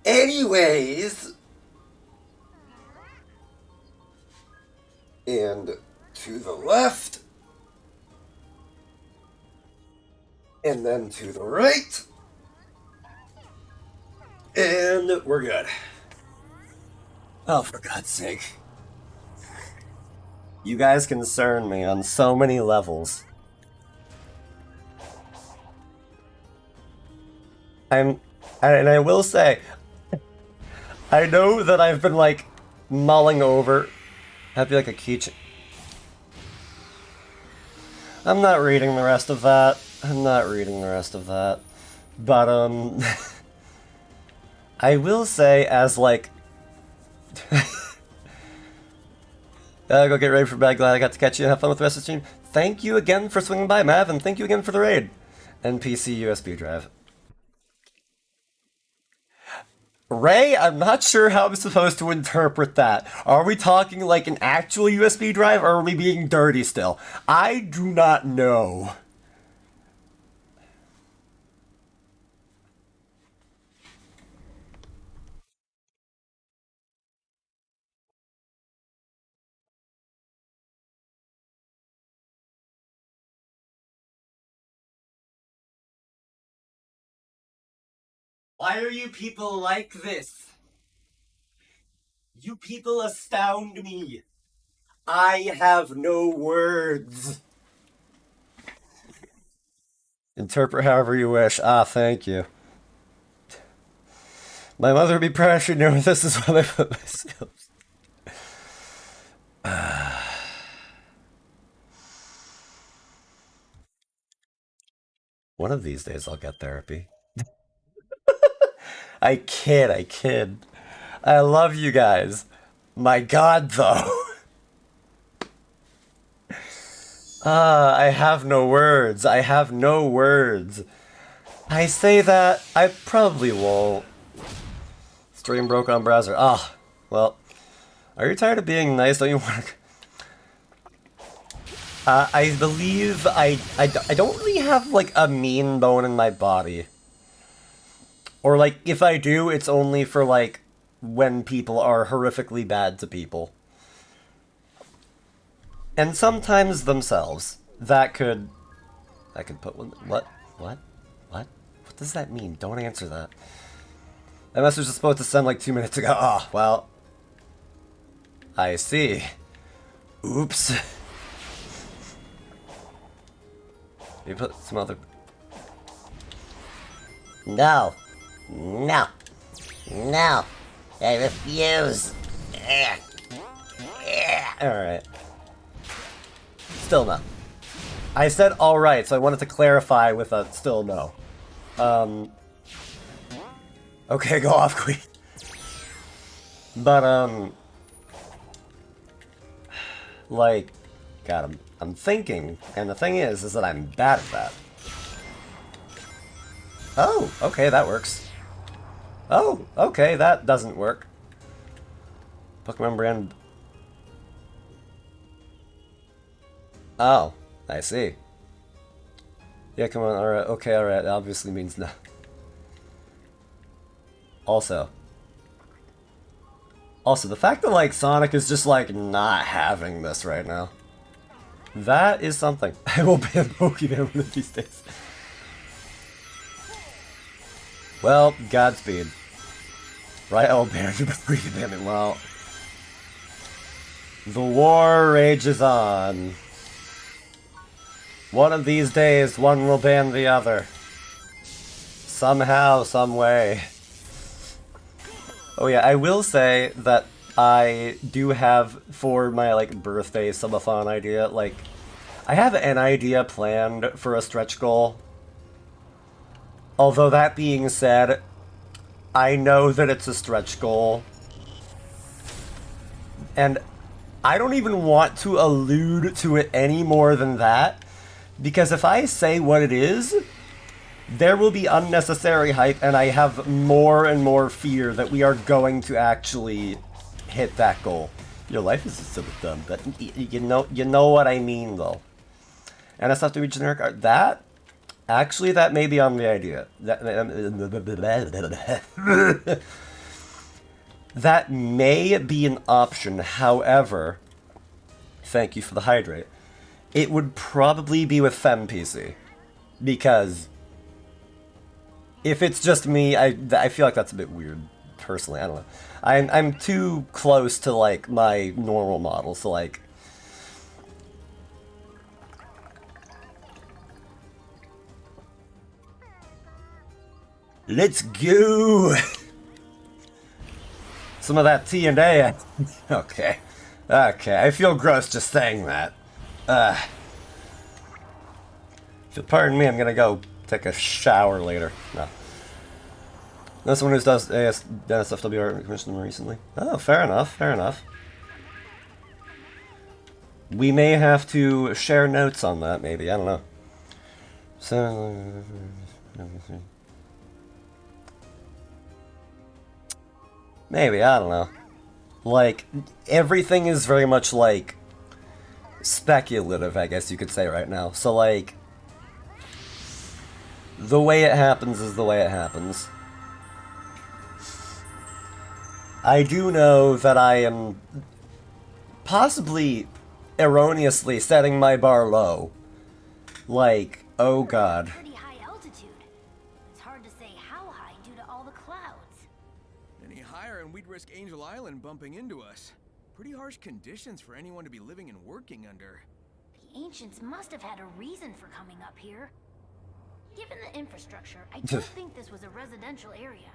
Anyways... And to the left. And then to the right. And we're good. Oh, for God's sake. You guys concern me on so many levels. And I will say, I know that I've been like mulling over. That'd be like a keychain. I'm not reading the rest of that. But I will say as like go get ready for bed. Glad I got to catch you and have fun with the rest of the stream. Thank you again for swinging by, Mav, and thank you again for the raid. NPC USB drive. Ray, I'm not sure how I'm supposed to interpret that. Are we talking like an actual USB drive, or are we being dirty still? I do not know. Why are you people like this? You people astound me. I have no words. Interpret however you wish. Ah, thank you. My mother would be proud she'd know this is what I put myself. One of these days I'll get therapy. I kid. I love you guys. My God, though. I have no words. I say that, I probably won't. Stream broke on browser. Ah, well. Are you tired of being nice? Don't you want to... I believe I don't really have, like, a mean bone in my body. Or, like, if I do, it's only for, like, when people are horrifically bad to people. And sometimes themselves. That could put one... What? What does that mean? Don't answer that. That message was supposed to send, like, 2 minutes ago. Ah, well... I see. Oops. You put some other... No. I refuse. Alright. Still no. I said alright, so I wanted to clarify with a still no. Okay, go off, Queen. But, like, God, I'm thinking, and the thing is that I'm bad at that. Oh, okay, that works. Oh, okay, that doesn't work. Pokemon brand... Oh, I see. Yeah, come on, alright, okay, alright, that obviously means no. Also, the fact that, like, Sonic is just, like, not having this right now. That is something. I will ban Pokemon one of these days. Well, Godspeed. Right, I'll ban you before you ban me. Well, the war rages on. One of these days, one will ban the other. Somehow, some way. Oh yeah, I will say that I do have, for my, like, birthday subathon idea, like, I have an idea planned for a stretch goal. Although that being said, I know that it's a stretch goal. And I don't even want to allude to it any more than that, because if I say what it is, there will be unnecessary hype, and I have more and more fear that we are going to actually hit that goal. Your life is so dumb, but you know what I mean, though. And that's not to be generic art. That, actually, that may be on the idea. That may be an option. However, thank you for the hydrate. It would probably be with FemPC. Because if it's just me, I feel like that's a bit weird, personally. I don't know. I'm too close to, like, my normal model, so, like... Let's go! Some of that T&A. Okay. Okay, I feel gross just saying that. If you'll pardon me, I'm gonna go take a shower later. No. Know someone who does Dennis FWR commissioned recently? Oh, fair enough, fair enough. We may have to share notes on that, maybe, I don't know. So... Maybe, I don't know. Like, everything is very much, like, speculative, I guess you could say right now. So, like, the way it happens is the way it happens. I do know that I am possibly erroneously setting my bar low. Like, oh god. Pretty high altitude. It's hard to say how high due to all the clouds. Any higher and we'd risk Angel Island bumping into us. Pretty harsh conditions for anyone to be living and working under. The ancients must have had a reason for coming up here. Given the infrastructure, I don't think this was a residential area.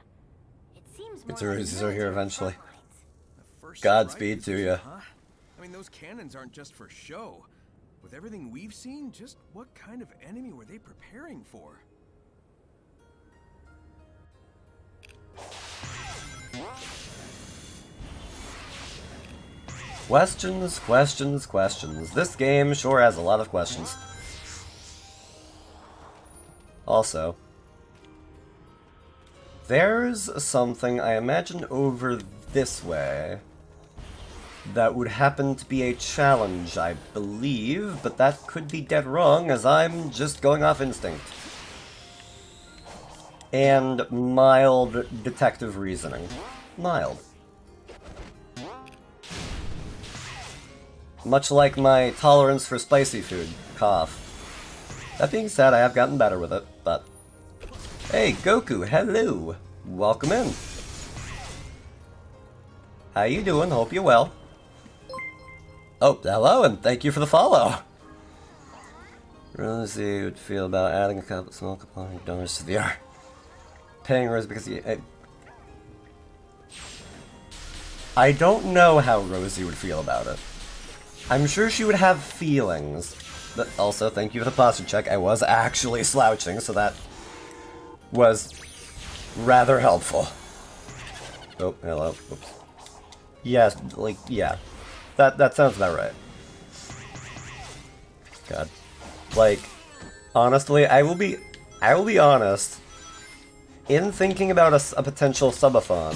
It seems more It's a reason they're here military eventually. front lines. The first Godspeed strike to ya. huh? I mean, those cannons aren't just for show. With everything we've seen, just what kind of enemy were they preparing for? Questions, questions, questions. This game sure has a lot of questions. Also, there's something I imagine over this way that would happen to be a challenge, I believe, but that could be dead wrong as I'm just going off instinct. And mild detective reasoning. Mild. Much like my tolerance for spicy food. Cough. That being said, I have gotten better with it, but... Hey, Goku, hello! Welcome in. How you doing? Hope you're well. Oh, hello, and thank you for the follow! Really see how you would feel about adding a couple small component donors to the art. Paying Rose because you... I don't know how Rosie would feel about it. I'm sure she would have feelings. But also, thank you for the posture check. I was actually slouching, so that was rather helpful. Oh, hello. Oops. Yes, like, yeah. That sounds about right. God. Like, honestly, I will be honest. In thinking about a potential subathon,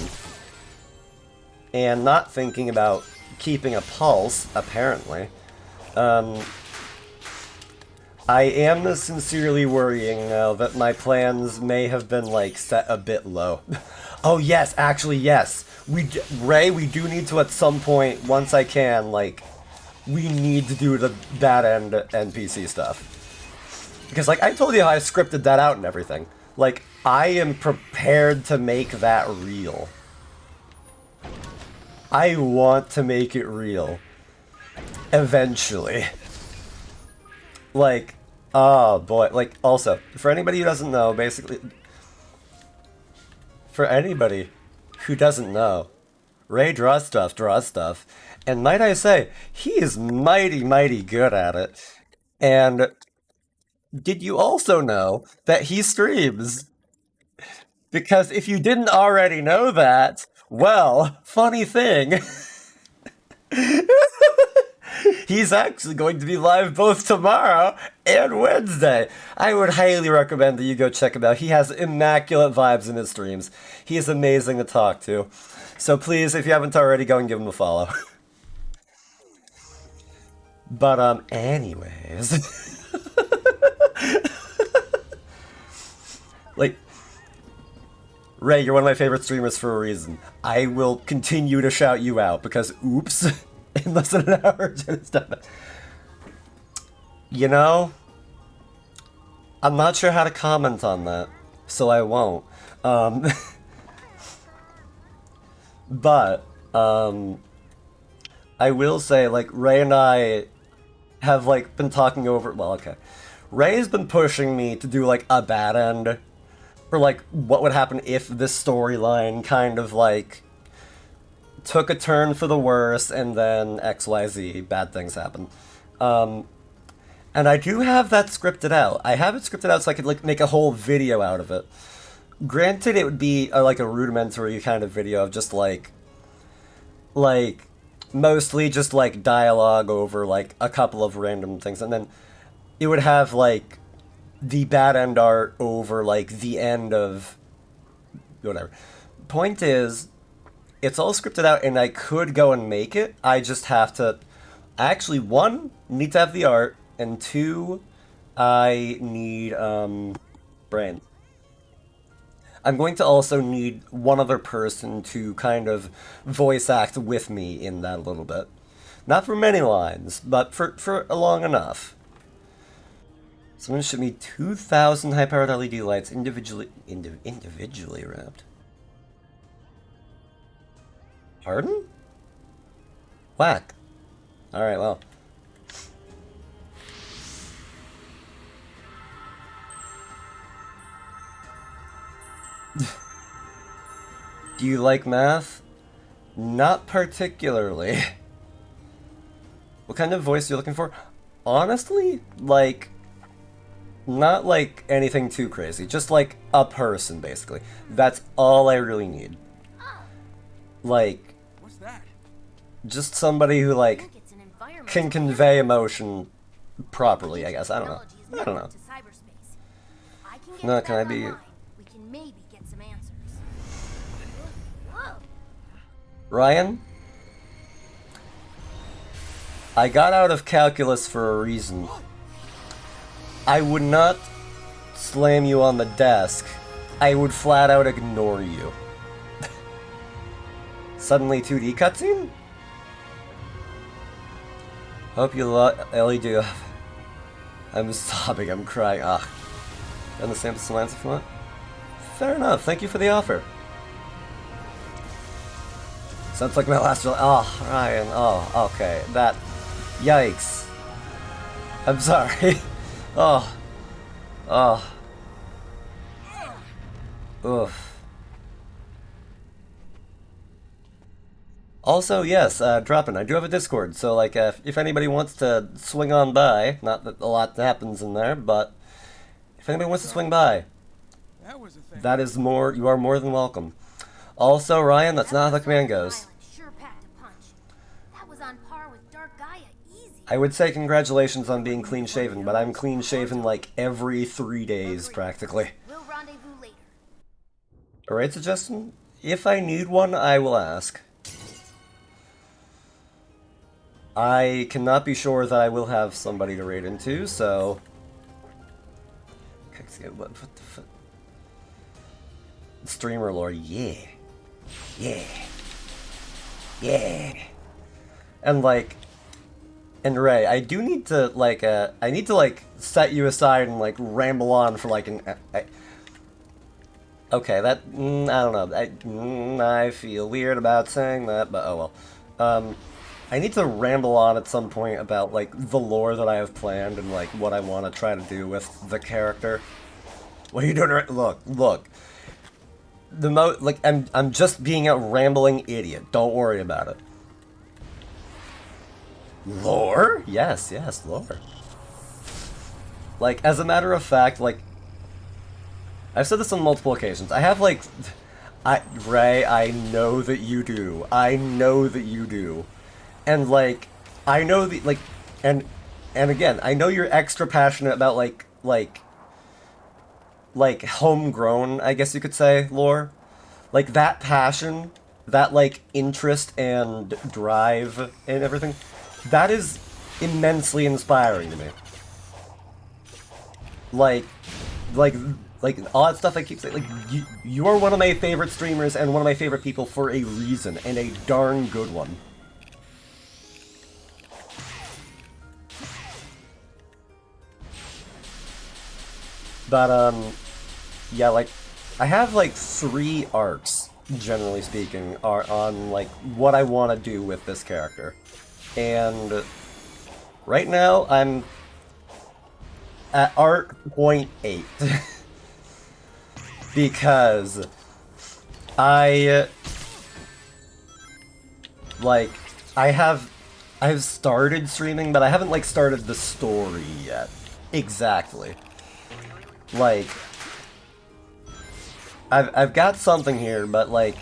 and not thinking about keeping a pulse, apparently, I am sincerely worrying now that my plans may have been, like, set a bit low. Oh, yes, actually, yes. Ray, we do need to, at some point, once I can, like, we need to do the bad end NPC stuff. Because, like, I told you how I scripted that out and everything. Like, I am prepared to make that real. I want to make it real. Eventually. Like, oh boy. Like, also, for anybody who doesn't know, basically... For anybody who doesn't know, Ray draws stuff, and might I say, he is mighty, mighty good at it. And did you also know that he streams? Because if you didn't already know that, well, funny thing... He's actually going to be live both tomorrow and Wednesday. I would highly recommend that you go check him out. He has immaculate vibes in his streams. He is amazing to talk to. So please, if you haven't already, go and give him a follow. But, anyways. Like, Ray, you're one of my favorite streamers for a reason. I will continue to shout you out because, oops. In less than an hour, Jenna's done it. You know, I'm not sure how to comment on that, so I won't. But, I will say, like, Ray and I have, like, been talking over... Well, okay. Ray's been pushing me to do, like, a bad end. For, like, what would happen if this storyline kind of, like, took a turn for the worse, and then XYZ, bad things happen. And I do have that scripted out. I have it scripted out so I could, like, make a whole video out of it. Granted, it would be, like, a rudimentary kind of video of just, like, mostly just, like, dialogue over, like, a couple of random things, and then it would have, like, the bad end art over, like, the end of whatever. Point is, it's all scripted out, and I could go and make it. I just have to, actually, one, need to have the art, and two, I need, brains. I'm going to also need one other person to kind of voice act with me in that a little bit. Not for many lines, but for long enough. Someone should me 2,000 high-powered LED lights individually wrapped. Pardon? Whack. Alright, well. Do you like math? Not particularly. What kind of voice are you looking for? Honestly, like, not like anything too crazy. Just like a person, basically. That's all I really need. Like, What's that? just somebody who, I like, think it's an environment can convey emotion properly, I guess. I don't know. I don't know. to cyberspace. I can get No, to can that I be- online. We can maybe get some answers. Whoa. Ryan? I got out of calculus for a reason. I would not slam you on the desk. I would flat out ignore you. Suddenly 2D cutscene? Hope you Ellie do. I'm sobbing, I'm crying. Ah. And the sample slants if you want? Fair enough, thank you for the offer. Sounds like my last... Oh, Ryan, oh, okay. That... Yikes. I'm sorry. Oh. Oh. Oof. Also, yes, dropping. I do have a Discord, so, like, if anybody wants to swing on by, not that a lot happens in there, but if anybody wants to swing by, That was a thing. that is more, you are more than welcome. Also, Ryan, that's not how the command goes. Sure packed a punch. That was on par with Dark Gaia, easy. I would say congratulations on being clean-shaven, but I'm clean-shaven, like, every 3 days, practically. We'll rendezvous later. A raid suggestion? If I need one, I will ask. I cannot be sure that I will have somebody to raid into, so... What the fuck? Streamer lore, yeah. Yeah. Yeah. And, like... And Ray, I do need to, like, I need to, like, set you aside and, like, ramble on for, like, an... Okay, that... I don't know. I feel weird about saying that, but oh well. I need to ramble on at some point about, like, the lore that I have planned and, like, what I want to try to do with the character. What are you doing right? Look. I'm just being a rambling idiot. Don't worry about it. Lore? Yes, lore. Like, as a matter of fact, like, I've said this on multiple occasions. I have, like, Ray, I know that you do. I know that you do. And, like, I know the, like, and again, I know you're extra passionate about, like, homegrown, I guess you could say, lore. Like, that passion, that, like, interest and drive and everything, that is immensely inspiring to me. Like, all that stuff I keep saying, like, you are one of my favorite streamers and one of my favorite people for a reason, and a darn good one. But, yeah, like, I have, like, 3 arcs, generally speaking, are on, like, what I want to do with this character. And right now, I'm at arc point 8. Because I have started streaming, but I haven't, like, started the story yet. Exactly. Like, I've got something here, but, like,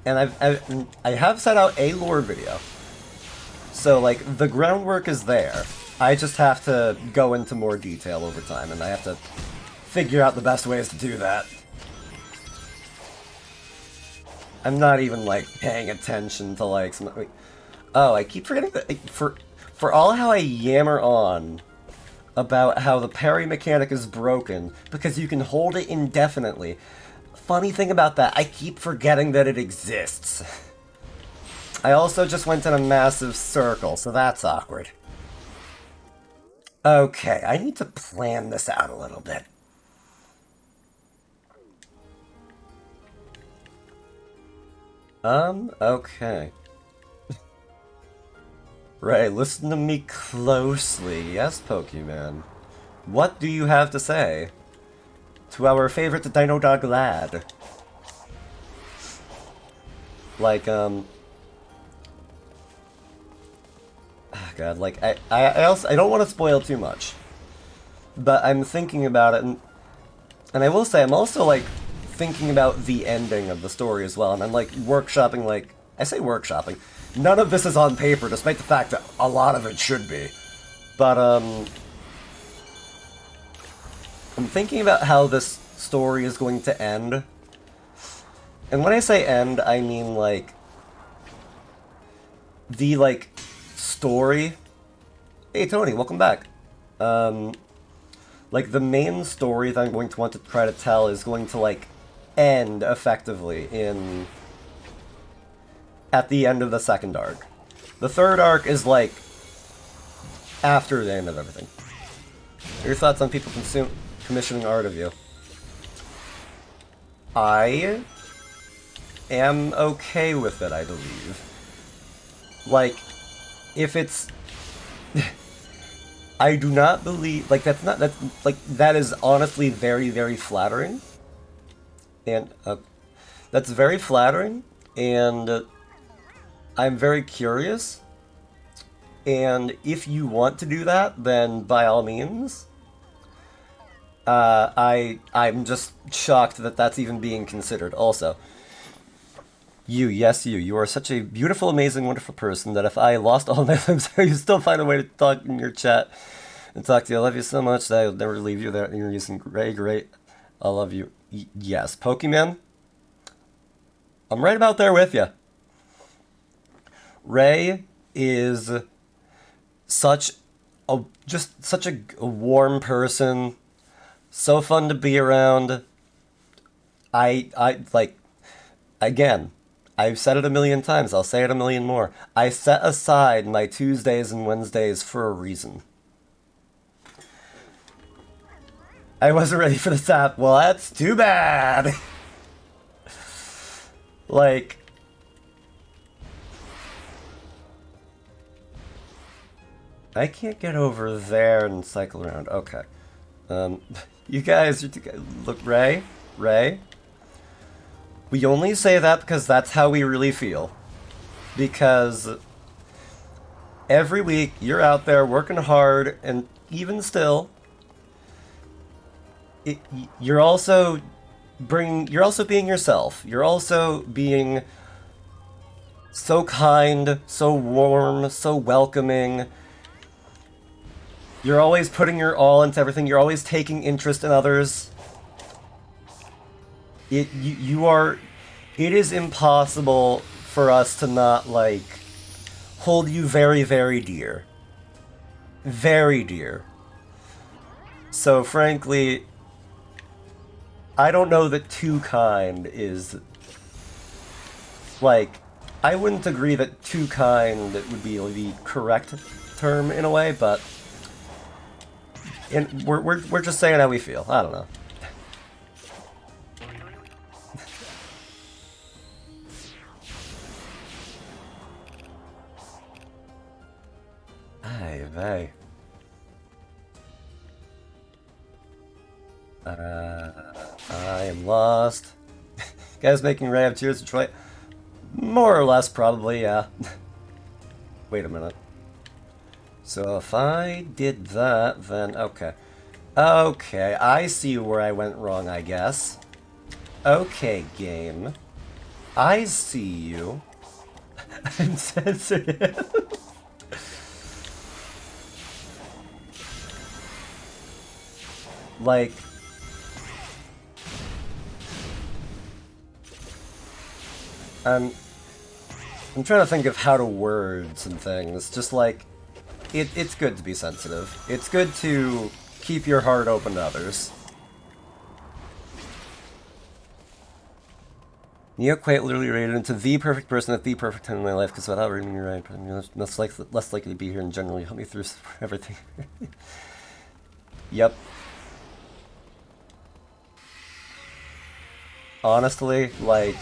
and I have set out a lore video. So, like, the groundwork is there. I just have to go into more detail over time, and I have to figure out the best ways to do that. I'm not even, like, paying attention to, like, some... Wait. Oh, I keep forgetting that... For all how I yammer on about how the parry mechanic is broken because you can hold it indefinitely, funny thing about that, I keep forgetting that it exists. I also just went in a massive circle, so that's awkward. Okay, I need to plan this out a little bit. Okay. Ray, listen to me closely. Yes, Pokemon. What do you have to say to our favorite Dino Dog lad? Like, oh God, like, I also, I don't want to spoil too much, but I'm thinking about it, and I will say, I'm also, like, thinking about the ending of the story as well, and I'm, like, workshopping, like, I say workshopping, none of this is on paper, despite the fact that a lot of it should be, but, I'm thinking about how this story is going to end, and when I say end, I mean, like, the, like, story. Hey, Tony, welcome back. Like, the main story that I'm going to want to try to tell is going to, like, end, effectively, at the end of the second arc. The third arc is, like, after the end of everything. Your thoughts on people commissioning art of you? I am okay with it, I believe. Like, if it's... I do not believe... Like, that's not... That's, like, that is honestly very, very flattering. And, that's very flattering, and I'm very curious. And if you want to do that, then by all means. I'm just shocked that that's even being considered. Also, yes, you are such a beautiful, amazing, wonderful person that if I lost all my limbs, you still find a way to talk in your chat and talk to you. I love you so much that I'll never leave you there. You're using great. I love you. Yes, Pokemon. I'm right about there with you. Ray is such a warm person. So fun to be around. I like, again, I've said it a million times, I'll say it a million more. I set aside my Tuesdays and Wednesdays for a reason. I wasn't ready for the tap. Well, that's too bad. Like, I can't get over there and cycle around. Okay. You guys, look, Ray, we only say that because that's how we really feel. Because every week you're out there working hard, and even still, you're also being yourself. You're also being so kind, so warm, so welcoming. You're always putting your all into everything. You're always taking interest in others. It is impossible for us to not, like, hold you very, very dear. Very dear. So, frankly, I don't know that too kind is... Like, I wouldn't agree that too kind would be the correct term in a way, but... And we're just saying how we feel. I don't know. Ay vey. I am lost. Guys making Ray of Tears Detroit? More or less, probably, yeah. Wait a minute. So if I did that, then okay. Okay, I see where I went wrong, I guess. Okay, game. I see you. I'm sensitive. Like... I'm trying to think of how to word some things. Just like, it's good to be sensitive. It's good to keep your heart open to others. Neo quite literally rated into the perfect person at the perfect time in my life, because without reading you right, I'm less likely to be here and generally help me through everything. Yep. Honestly, like...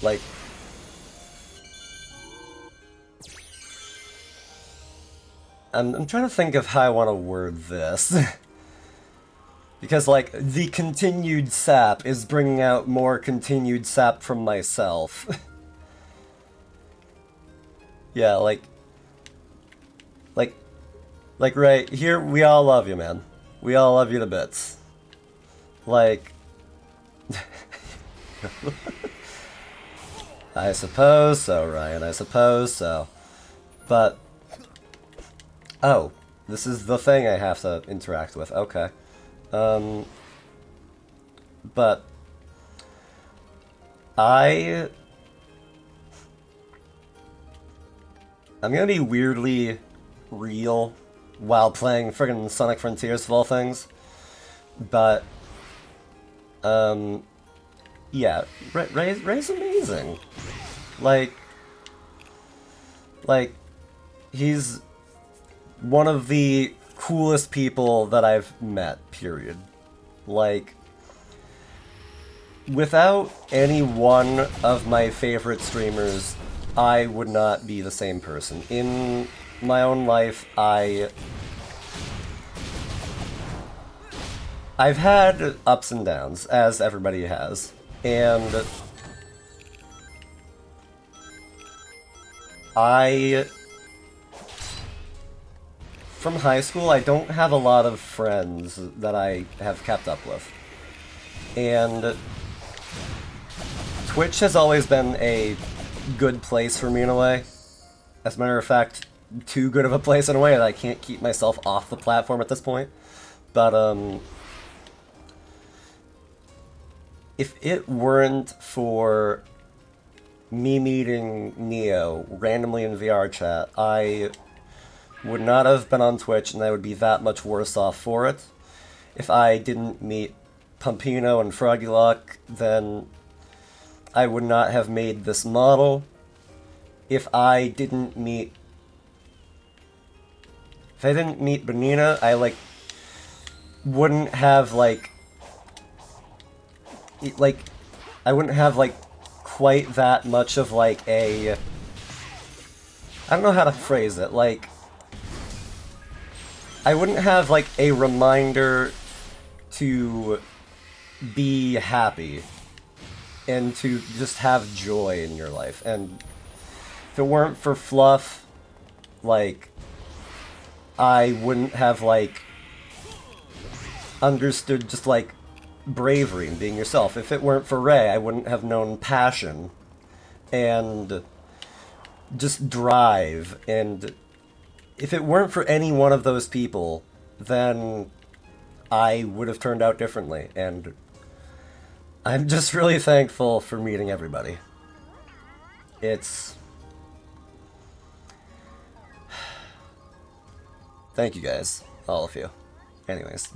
Like... I'm trying to think of how I want to word this. Because, like, the continued sap is bringing out more continued sap from myself. Yeah, like, right here, we all love you, man. We all love you to bits. Like... I suppose so, Ryan, I suppose so. But... Oh, this is the thing I have to interact with, okay. But... I'm gonna be weirdly real while playing friggin' Sonic Frontiers of all things. But, yeah, Ray's amazing. Like, he's one of the coolest people that I've met, period. Like, without any one of my favorite streamers, I would not be the same person. In my own life, I've had ups and downs, as everybody has, and from high school, I don't have a lot of friends that I have kept up with, and Twitch has always been a good place for me in a way. As a matter of fact, too good of a place in a way that I can't keep myself off the platform at this point. But, if it weren't for me meeting Neo randomly in VR chat, I would not have been on Twitch, and I would be that much worse off for it. If I didn't meet Pumpino and Froggy Luck, then I would not have made this model. If I didn't meet Benina, I, like, wouldn't have, I wouldn't have, quite that much of, I don't know how to phrase it, I wouldn't have, a reminder to be happy and to just have joy in your life. And if it weren't for Fluff, I wouldn't have, understood just, bravery and being yourself. If it weren't for Ray, I wouldn't have known passion and just drive. And if it weren't for any one of those people, then I would have turned out differently. And I'm just really thankful for meeting everybody. Thank you guys, all of you. Anyways.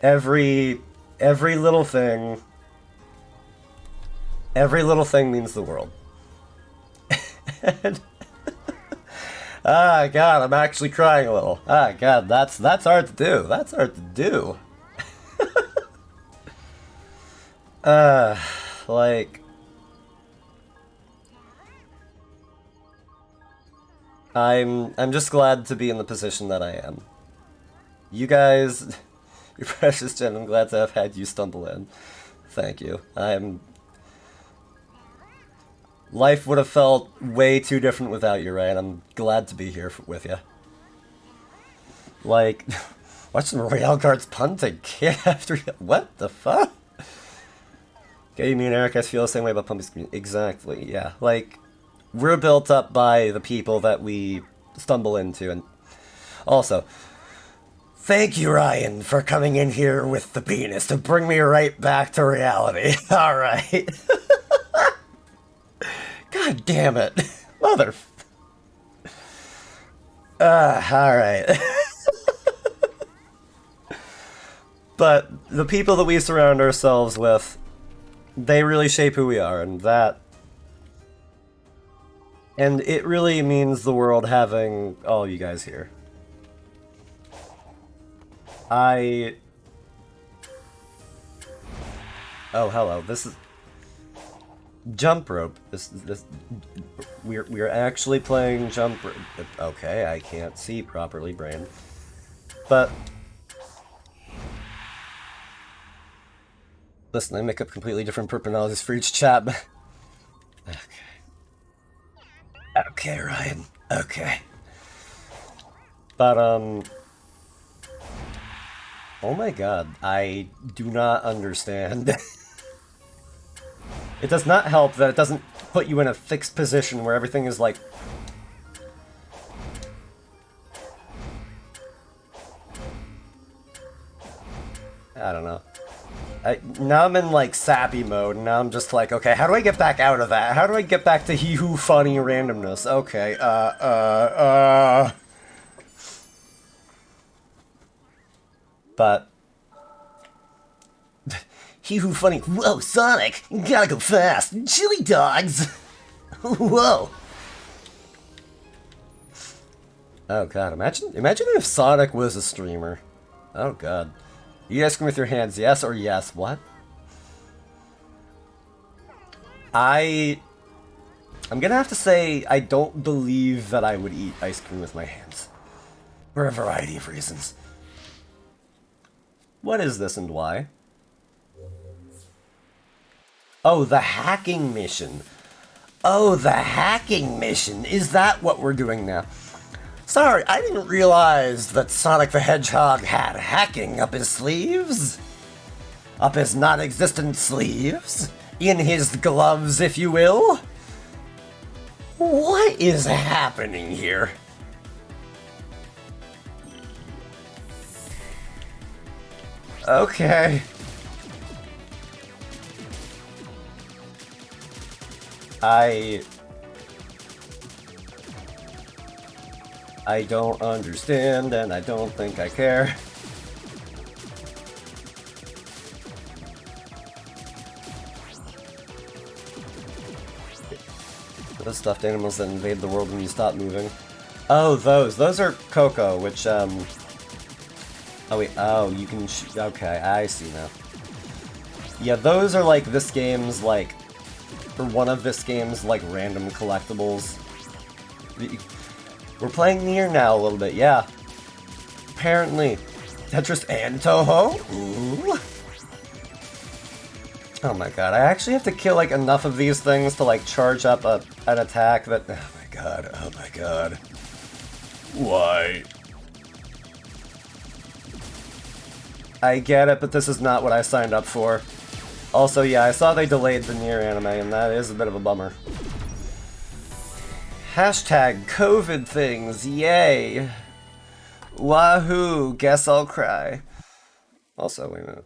Every little thing means the world. And ah, God, I'm actually crying a little. Ah, God, that's hard to do. That's hard to do. Like... I'm just glad to be in the position that I am. You guys, you're precious, Jen. I'm glad to have had you stumble in. Thank you. Life would have felt way too different without you, Ryan. I'm glad to be here with you. Like, watch some Real Guards punting kid after you. What the fuck? Okay, me and Eric guys feel the same way about pumping screen. Exactly, yeah. Like, we're built up by the people that we stumble into, and also, thank you, Ryan, for coming in here with the penis to bring me right back to reality. Alright. God damn it. Mother... alright. But the people that we surround ourselves with, they really shape who we are, and that... And it really means the world having all you guys here. Oh, hello. This is... Jump rope. We're actually playing jump rope. Okay, I can't see properly, brain. But... Listen, I make up completely different personalities for each chat, but... Okay. Okay, Ryan. Okay. But, oh my god, I do not understand. It does not help that it doesn't put you in a fixed position where everything is like... I don't know. Now I'm in like sappy mode, and now I'm just like, okay, how do I get back out of that? How do I get back to he who funny randomness? Okay, But... he who funny... Whoa, Sonic! You gotta go fast! Chili dogs! Whoa! Oh god, imagine if Sonic was a streamer. Oh god. You asking with your hands, yes or yes? What? I'm gonna have to say I don't believe that I would eat ice cream with my hands. For a variety of reasons. What is this and why? Oh, the hacking mission. Oh, the hacking mission. Is that what we're doing now? Sorry, I didn't realize that Sonic the Hedgehog had hacking up his sleeves. Up his non-existent sleeves. In his gloves, if you will. What is happening here? Okay. I don't understand, and I don't think I care. Those stuffed animals that invade the world when you stop moving. Oh, those. Those are Coco, which, Oh, wait. Oh, you can... Okay, I see now. Yeah, those are, like, this game's, like... Or one of this game's, like, random collectibles. We're playing Nier now a little bit, yeah. Apparently. Tetris and Toho? Ooh. Oh my god, I actually have to kill, like, enough of these things to, like, charge up an attack that... Oh my god, oh my god. Why? I get it, but this is not what I signed up for. Also, yeah, I saw they delayed the Nier anime, and that is a bit of a bummer. Hashtag COVID things, yay! Wahoo, guess I'll cry. Also, wait a minute.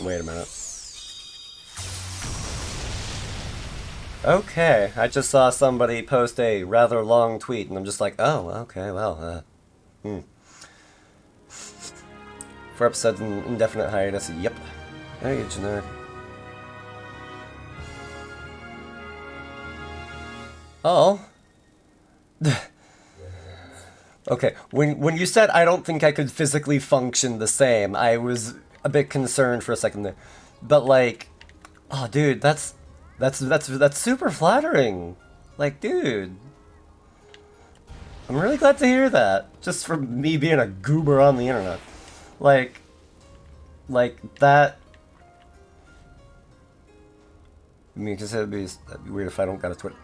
Wait a minute. Okay, I just saw somebody post a rather long tweet, and I'm just like, oh, okay, well, 4 episodes in indefinite hiatus, yep. Hey, generic. Oh. Okay, when you said I don't think I could physically function the same, I was a bit concerned for a second there. But like, oh dude, that's super flattering. Like, dude. I'm really glad to hear that. Just from me being a goober on the internet. Like that. I mean, because that'd be weird if I don't got a Twitter.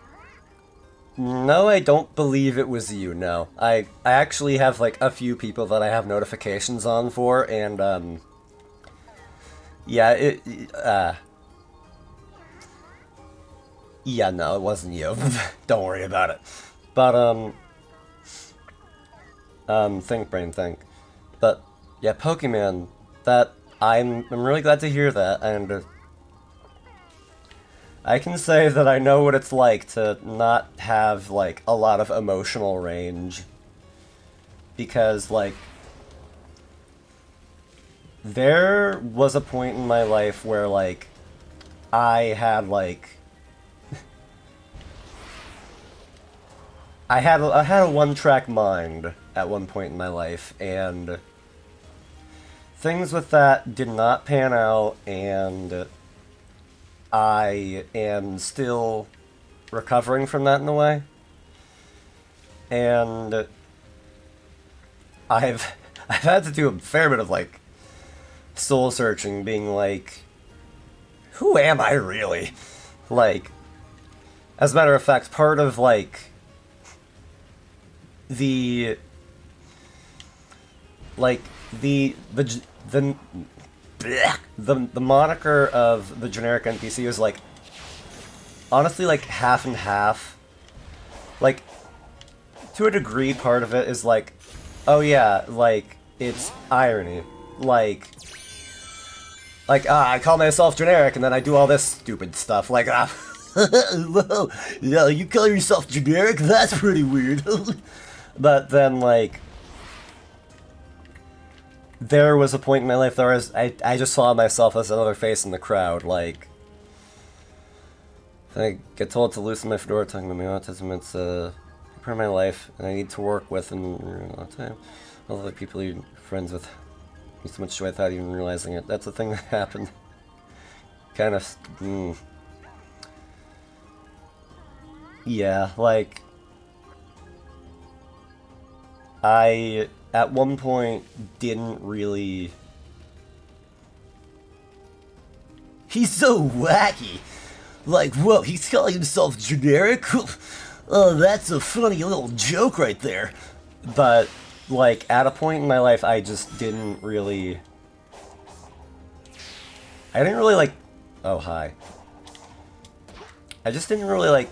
No, I don't believe it was you, no. I actually have, like, a few people that I have notifications on for, and, yeah, yeah, no, it wasn't you. Don't worry about it. But, think, brain, think. But, yeah, Pokemon, that, I'm really glad to hear that, and, I can say that I know what it's like to not have, like, a lot of emotional range. Because, like, there was a point in my life where, like, I had, like... I had a one-track mind at one point in my life, and things with that did not pan out, and I am still recovering from that in a way. And I've had to do a fair bit of, like, soul searching, being like, who am I really? Like, as a matter of fact, part of, like, the moniker of the generic NPC is, like, honestly, like, half and half. Like, to a degree, part of it is, like, oh yeah, like, it's irony. Like, I call myself generic, and then I do all this stupid stuff, like, whoa, yeah, you call yourself generic? That's pretty weird. But then, like, there was a point in my life where I just saw myself as another face in the crowd, like, I get told to loosen my fedora talking about my autism, it's a part of my life, and I need to work with, and a lot of time, all the people you're friends with, give so much joy without even realizing it. That's a thing that happened. Kind of, yeah, like, I, at one point, didn't really... He's so wacky! Like, whoa, he's calling himself generic? Oh, that's a funny little joke right there. But, like, at a point in my life, I just didn't really... I didn't really, like... Oh, hi. I just didn't really, like,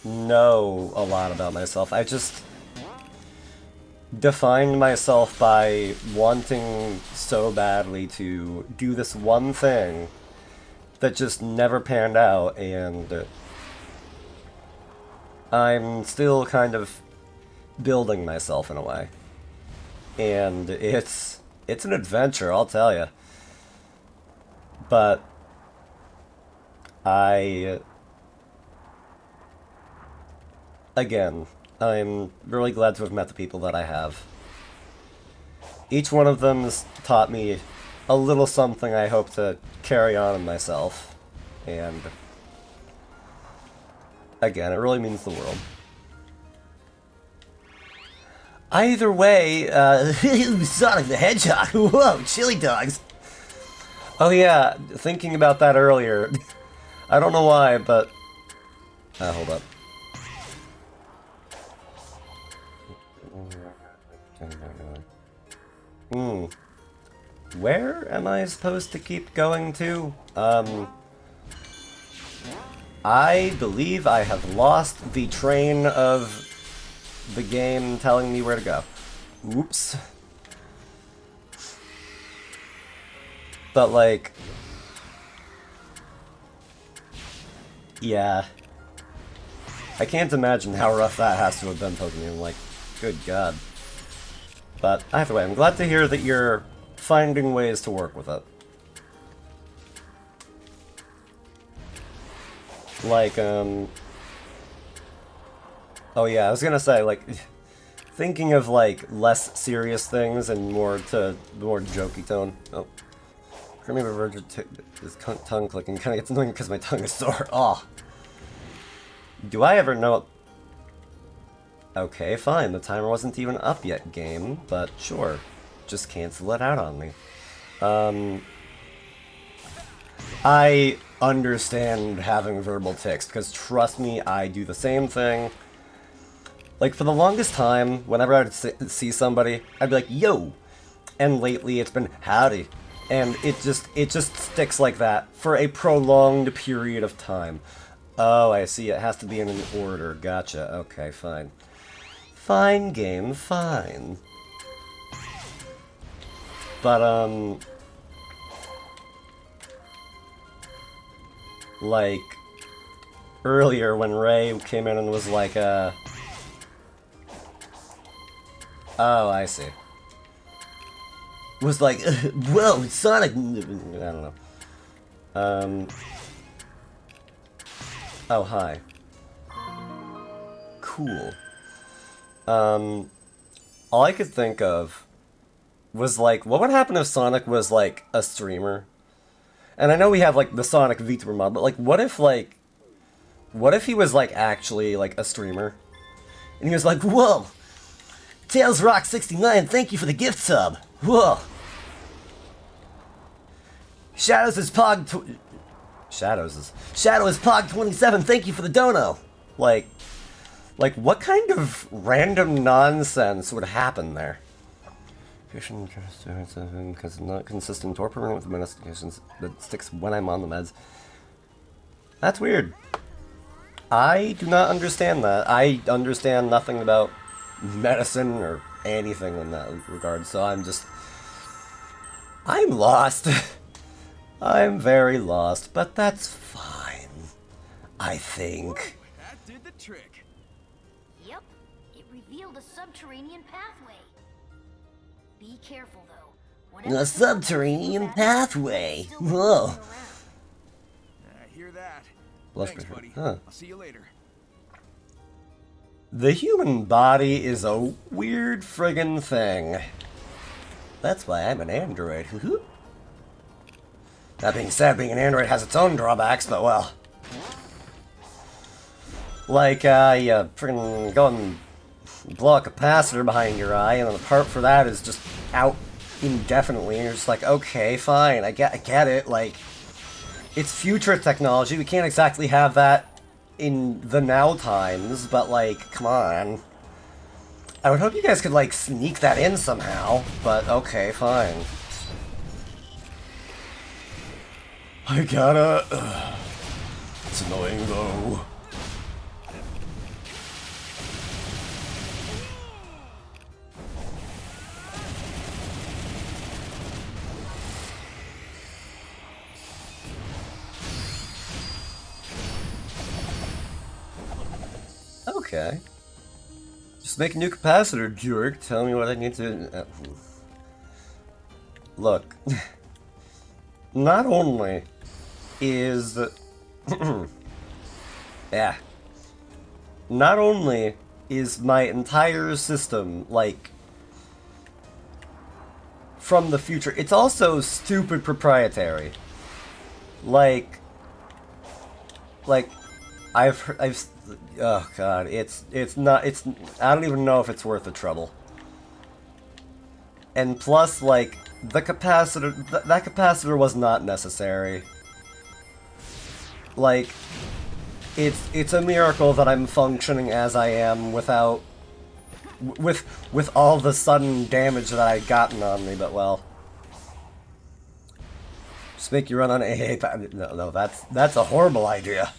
know a lot about myself. I just defined myself by wanting so badly to do this one thing that just never panned out, and I'm still kind of building myself in a way. And it's an adventure, I'll tell you. But again, I'm really glad to have met the people that I have. Each one of them has taught me a little something I hope to carry on in myself. And again, it really means the world. Either way, Sonic the Hedgehog, whoa, chili dogs. Oh yeah, thinking about that earlier, I don't know why, but... hold up. Where am I supposed to keep going to? I believe I have lost the train of the game telling me where to go. Oops. But, like... yeah. I can't imagine how rough that has to have been, Pokemon. Like, good god. But either way, I'm glad to hear that you're finding ways to work with it. Like, oh yeah, I was gonna say, like, thinking of like less serious things and more jokey tone. Oh, Creamy Reverger this tongue clicking kind of gets annoying because my tongue is sore. Oh, do I ever know? Okay, fine. The timer wasn't even up yet, game, but sure, just cancel it out on me. I understand having verbal tics because trust me, I do the same thing. Like, for the longest time, whenever I would see somebody, I'd be like, yo! And lately it's been, howdy. And it just sticks like that for a prolonged period of time. Oh, I see, it has to be in an order. Gotcha. Okay, fine. Fine, game, fine. But, like, earlier when Ray came in and was like, oh, I see. Was like, whoa, Sonic! I don't know. Oh, hi. Cool. All I could think of was like, what would happen if Sonic was like a streamer? And I know we have like the Sonic VTuber mod, but like, what if he was like actually like a streamer? And he was like, whoa! Tails Rock 69, thank you for the gift sub. Whoa. Shadow is Pog 27, thank you for the dono. Like what kind of random nonsense would happen there? Because it's not consistent or permanent with medications that sticks when I'm on the meds. That's weird. I do not understand that. I understand nothing about medicine or anything in that regard, so I'm lost. I'm very lost, but that's fine. I think. That did the trick. Yep, it revealed a subterranean pathway. Be careful though. Whatever A subterranean pathway. still Whoa. around. I hear that. Blood Thanks, pressure. buddy. Huh. I'll see you later. The human body is a weird friggin' thing. That's why I'm an android. That being said, being an android has its own drawbacks, but well. Like, you friggin' go and blow a capacitor behind your eye, and the part for that is just out indefinitely, and you're just like, okay, fine, I get it, like, it's future technology, we can't exactly have that in the now times, but like, come on. I would hope you guys could like sneak that in somehow, but okay, fine. I gotta... it's annoying though. Okay. Just make a new capacitor, jerk. Tell me what I need to... Look. Not only is... yeah. Not only is my entire system, like... from the future, it's also stupid proprietary. Like... I've oh god, it's not, I don't even know if it's worth the trouble. And plus, like, the capacitor, that capacitor was not necessary. Like, it's a miracle that I'm functioning as I am without, with all the sudden damage that I'd gotten on me, but well. Just make you run on AA, no, that's a horrible idea.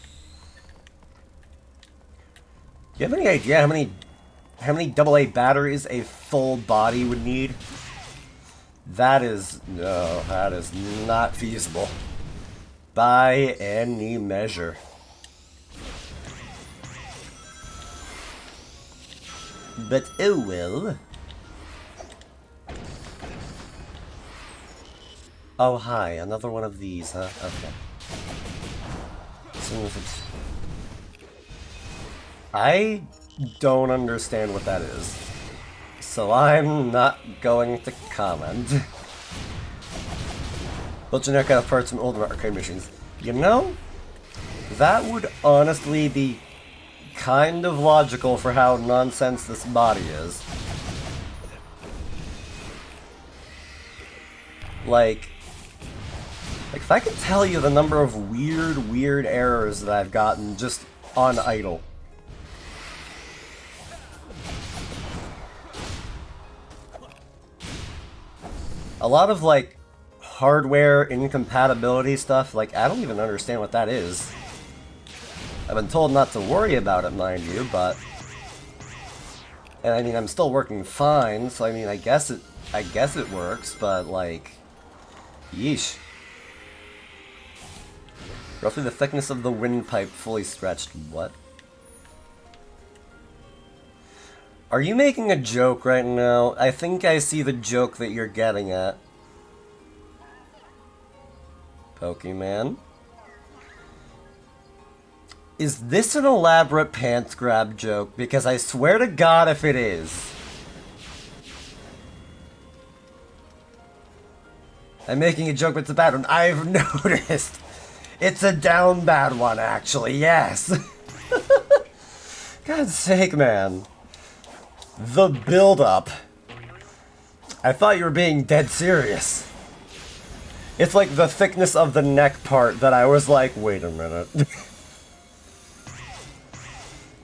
Do you have any idea how many AA batteries a full body would need? That is not feasible by any measure. But oh well. Oh hi, another one of these, huh? Okay. As soon as it's... I don't understand what that is. so I'm not going to comment. Built generic out of parts from older arcade machines. You know, that would honestly be kind of logical for how nonsense this body is. Like if I could tell you the number of weird errors that I've gotten just on idle. A lot of, like, hardware incompatibility stuff, like, I don't even understand what that is. I've been told not to worry about it, mind you, but... And I mean, I'm still working fine, so I mean, I guess it works, but, like... Yeesh. Roughly the thickness of the windpipe fully stretched. What? Are you making a joke right now? I think I see the joke that you're getting at. Pokemon. Is this an elaborate pants grab joke? Because I swear to God if it is. I'm making a joke, but it's a bad one. I've noticed. It's a down bad one, actually, yes. God's sake, man. The build-up. I thought you were being dead serious. It's like the thickness of the neck part that I was like, wait a minute.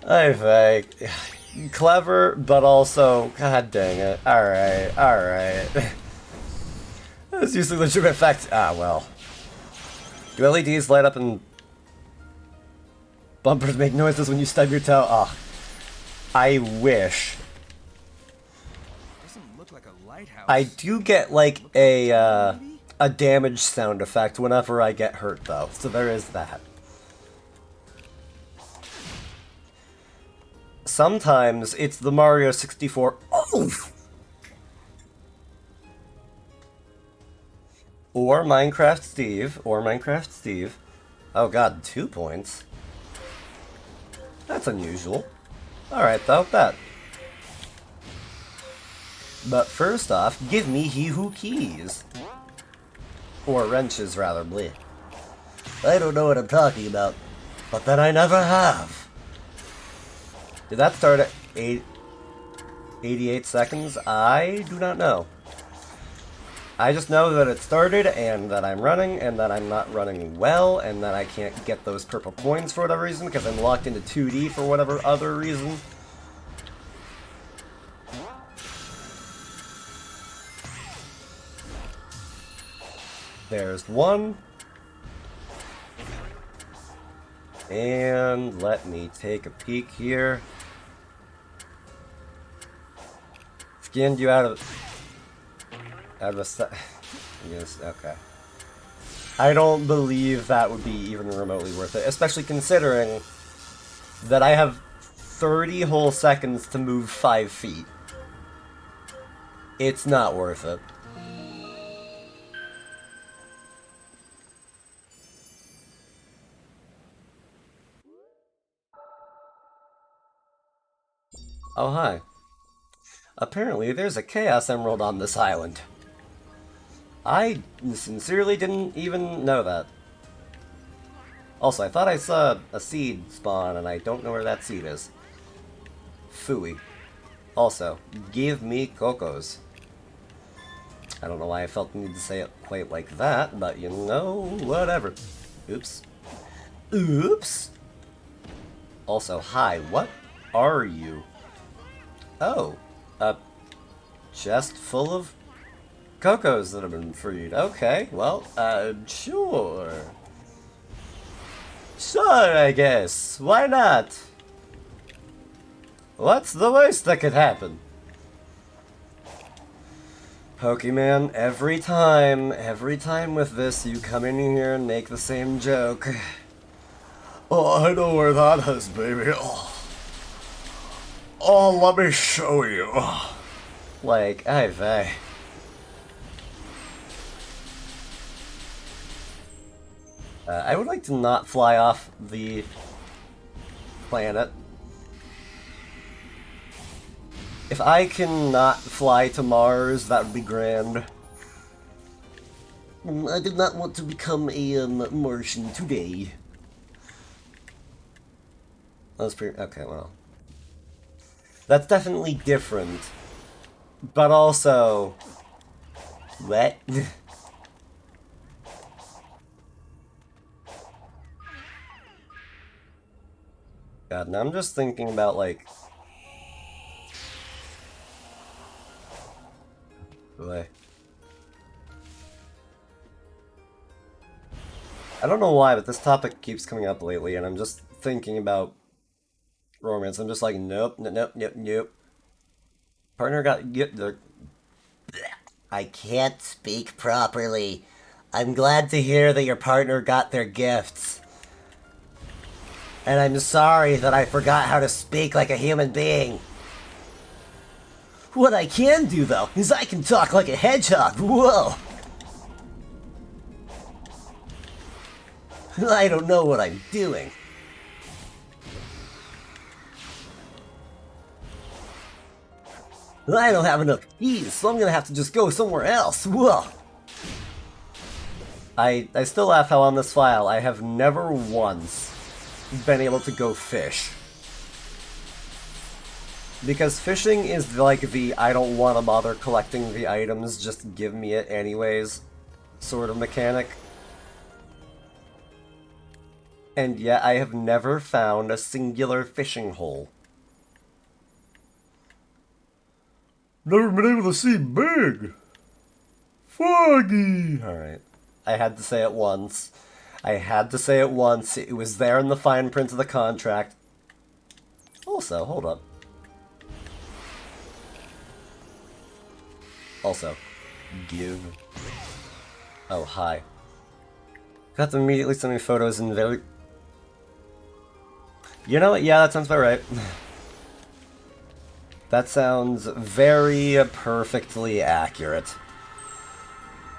I think. Clever, but also, god dang it. Alright, alright. That's usually the true effect. Ah, well. Do LEDs light up and bumpers make noises when you stub your toe? Ah, I wish. Doesn't look like a lighthouse. I do get like a damage sound effect whenever I get hurt though, so there is that. Sometimes it's the Mario 64. Oh! Or Minecraft Steve. Oh god, 2 points. That's unusual. Alright though, bet. But first off, give me he who keys. Or wrenches rather, bleh. I don't know what I'm talking about, but then I never have. Did that start at 88 seconds? I do not know. I just know that it started, and that I'm running, and that I'm not running well, and that I can't get those purple coins for whatever reason, because I'm locked into 2D for whatever other reason. There's one. And let me take a peek here. Skinned you out of a yes, okay. I don't believe that would be even remotely worth it, especially considering that I have 30 whole seconds to move 5 feet. It's not worth it. Oh, hi. Apparently, there's a Chaos Emerald on this island. I sincerely didn't even know that. Also, I thought I saw a seed spawn, and I don't know where that seed is. Phooey. Also, give me Cocos. I don't know why I felt the need to say it quite like that, but you know, whatever. Oops. Oops! Also, hi, what are you? Oh, a chest full of Cocos that have been freed. Okay, well, sure. Sure, I guess. Why not? What's the worst that could happen? Pokemon, every time with this, you come in here and make the same joke. Oh, I know where that is, baby. Oh, let me show you. Like, hey, vey. I would like to not fly off the planet. If I can not fly to Mars, that would be grand. I did not want to become a Martian today. That's pretty... Okay, well. That's definitely different. But also... What? God, now I'm just thinking about, like... Boy. I don't know why, but this topic keeps coming up lately, and I'm just thinking about romance. I'm just like, nope, nope, nope, nope. Partner got... I can't speak properly. I'm glad to hear that your partner got their gifts. And I'm sorry that I forgot how to speak like a human being. What I can do, though, is I can talk like a hedgehog. Whoa! I don't know what I'm doing. I don't have enough keys, so I'm gonna have to just go somewhere else. Whoa! I still laugh how on this file I have never once been able to go fish. Because fishing is like the I don't want to bother collecting the items, just give me it anyways sort of mechanic. And yet I have never found a singular fishing hole. Never been able to see Big. Foggy. Alright. I had to say it once. I had to say it once. It was there in the fine print of the contract. Also, hold up. Also, give. Oh, hi. Got to immediately send me photos and very... You know what? Yeah, that sounds about right. That sounds very perfectly accurate.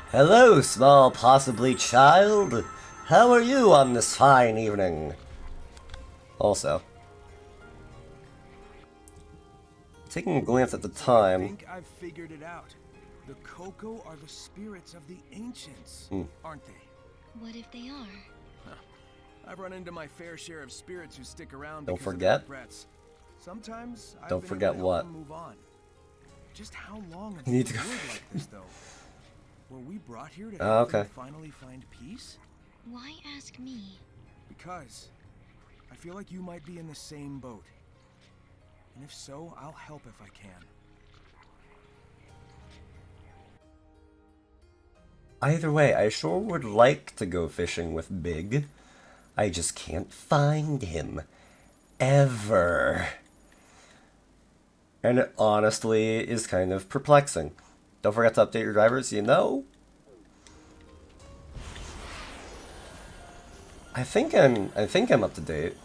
Hello, small possibly child. How are you on this fine evening? Also, taking a glance at the I time... think I've figured it out. The Coco are the spirits of the ancients, aren't they? What if they are? I've run into my fair share of spirits who stick around Don't because forget. of their regrets. Sometimes I've Don't been forget able to help what? them move on. Just how long have You need we to go lived like this, though? Were we brought here to Oh, help them okay. finally find peace? Why ask me? Because I feel like you might be in the same boat. And if so, I'll help if I can. Either way, I sure would like to go fishing with Big. I just can't find him. Ever. And it honestly is kind of perplexing. Don't forget to update your drivers, you know? I think I'm up to date.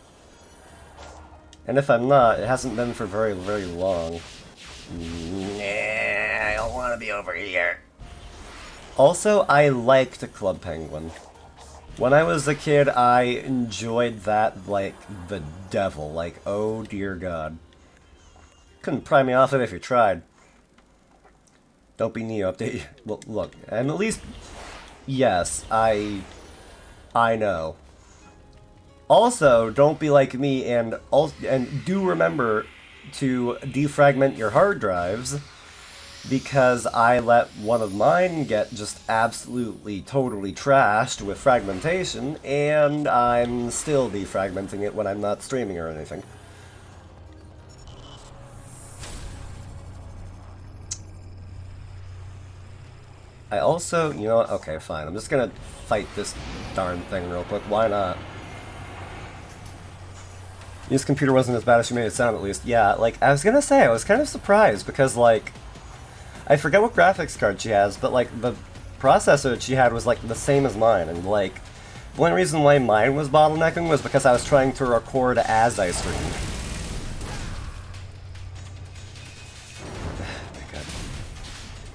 And if I'm not, it hasn't been for very, very long. Nah, I don't want to be over here. Also, I liked Club Penguin. When I was a kid, I enjoyed that like the devil. Like, oh dear God. Couldn't pry me off it if you tried. Don't be Neo, update. Well, look, and at least... Yes, I know. Also, don't be like me, and do remember to defragment your hard drives, because I let one of mine get just absolutely, totally trashed with fragmentation, and I'm still defragmenting it when I'm not streaming or anything. I also, you know what, okay, fine, I'm just gonna fight this darn thing real quick, why not? This computer wasn't as bad as you made it sound, at least. Yeah, like, I was gonna say, I was kind of surprised, because, like, I forget what graphics card she has, but, like, the processor that she had was, like, the same as mine, and, like, the only reason why mine was bottlenecking was because I was trying to record as I streamed.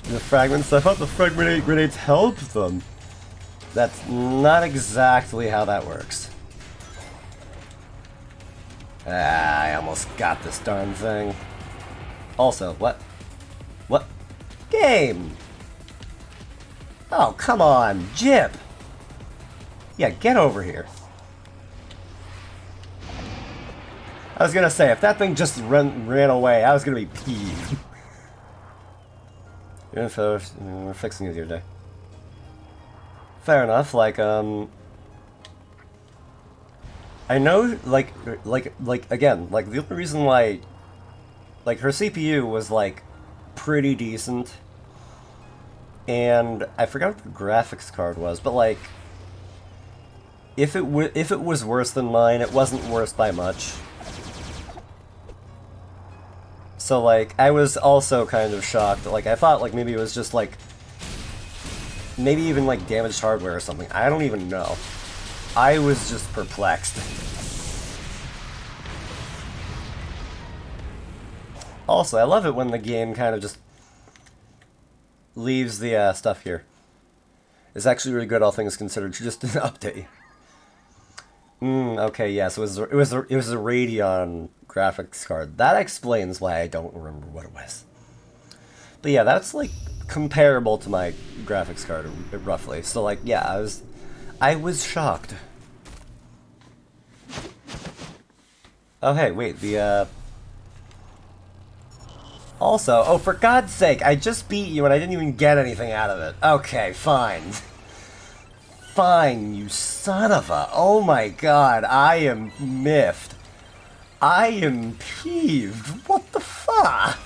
The fragments, I thought the fragment grenades helped them. That's not exactly how that works. Ah, I almost got this darn thing. Also, what? What? Game! Oh, come on, Jip! Yeah, get over here. I was gonna say, if that thing just ran away, I was gonna be peeved. Info, we're fixing it the other day. Fair enough, like, I know, like, again, like, the only reason why, like, her CPU was, like, pretty decent, and I forgot what the graphics card was, but, like, if it was worse than mine, it wasn't worse by much. So, like, I was also kind of shocked. Like, I thought, like, maybe it was just, like, maybe even, like, damaged hardware or something. I don't even know. I was just perplexed. Also, I love it when the game kind of just leaves the stuff here. It's actually really good, all things considered. Just an update. Okay, yeah, so it was a Radeon graphics card. That explains why I don't remember what it was. But yeah, that's like comparable to my graphics card roughly. So like, yeah, I was shocked. Oh hey, wait, also, oh for God's sake, I just beat you and I didn't even get anything out of it. Okay, fine. Fine, you son of a... Oh my god, I am miffed. I am peeved. What the fuck?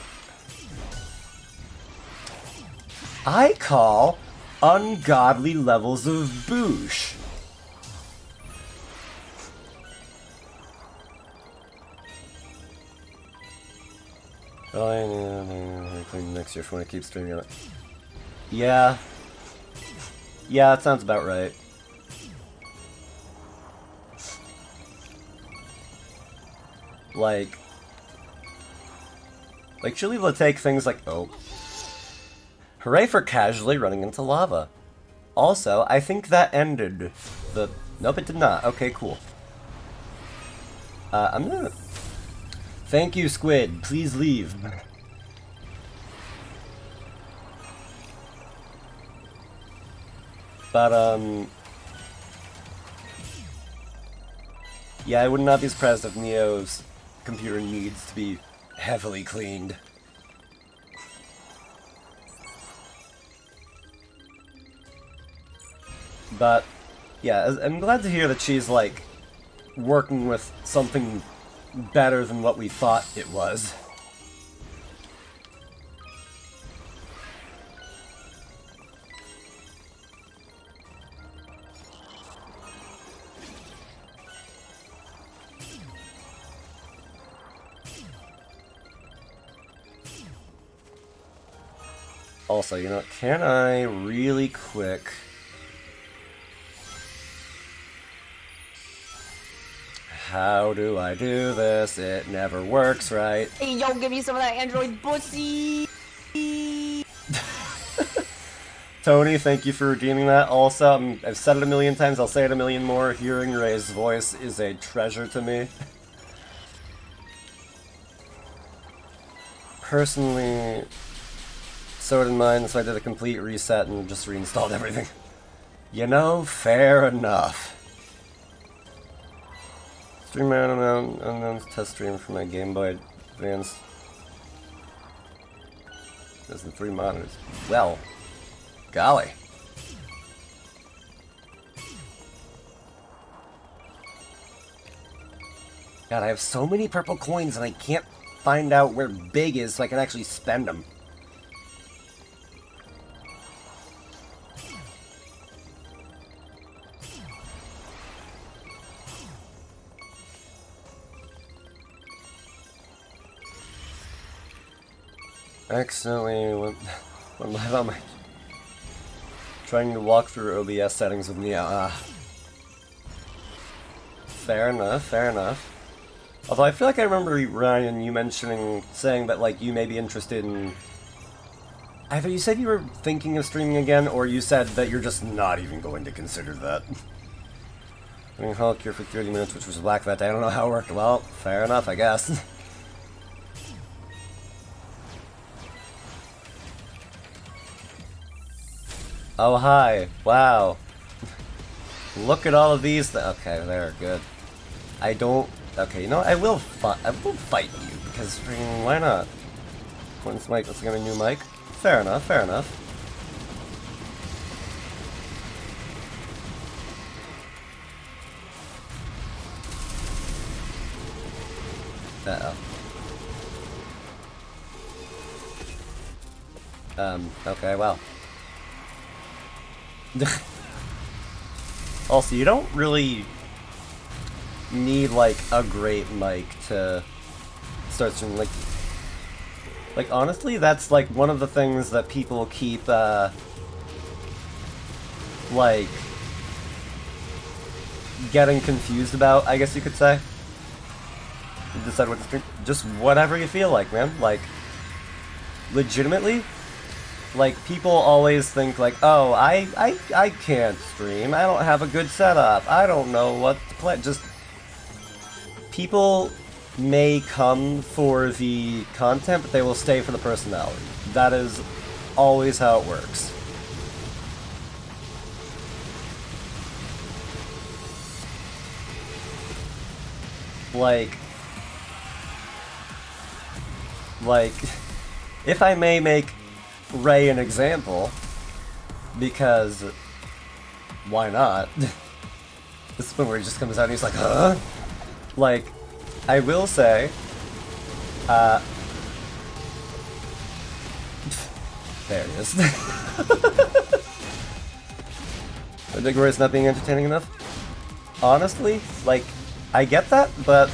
I call ungodly levels of boosh. Oh, yeah, next year if I want to keep streaming it. Yeah. Yeah, that sounds about right. Like, she'll be able to take things like, oh. Hooray for casually running into lava. Also, I think that ended the... Nope, it did not. Okay, cool. I'm gonna... Thank you, Squid. Please leave. But, yeah, I would not be surprised if Neo's computer needs to be heavily cleaned. But, yeah, I'm glad to hear that she's, like, working with something better than what we thought it was. Also, you know, can I really quick... How do I do this? It never works right. Hey, yo, give me some of that Android pussy! Tony, thank you for redeeming that. Also, I've said it a million times, I'll say it a million more. Hearing Ray's voice is a treasure to me. Personally, so did mine, so I did a complete reset and just reinstalled everything. You know, fair enough. Stream my unknown test stream for my Game Boy Advance. There's the 3 monitors. Well, golly. God, I have so many purple coins and I can't find out where big is so I can actually spend them. Accidentally went live on my... Trying to walk through OBS settings with Neo. Fair enough, fair enough. Although I feel like I remember, Ryan, you saying that, like, you may be interested in... Either you said you were thinking of streaming again, or you said that you're just not even going to consider that. I mean, Hulk here for 30 minutes, which was black that day. I don't know how it worked. Well, fair enough, I guess. Oh, hi. Wow. Look at all of these. Okay, they're good. I don't. Okay, you know, I will fight you because I mean, why not? When's Mike? Let's get a new mic. Fair enough. Fair enough. Uh-oh. Okay, well. Also, you don't really need, like, a great mic to start streaming. Like, honestly, that's, like, one of the things that people keep, like, getting confused about, I guess you could say. You decide what to stream. Just whatever you feel like, man. Like, legitimately, like, people always think, like, oh, I can't stream. I don't have a good setup. I don't know what to play. Just, people may come for the content, but they will stay for the personality. That is always how it works. Like, if I may make Ray an example, because why not? This is when where he just comes out and he's like, huh? Like, I will say, there it is. I think Ray's not being entertaining enough. Honestly, like, I get that, but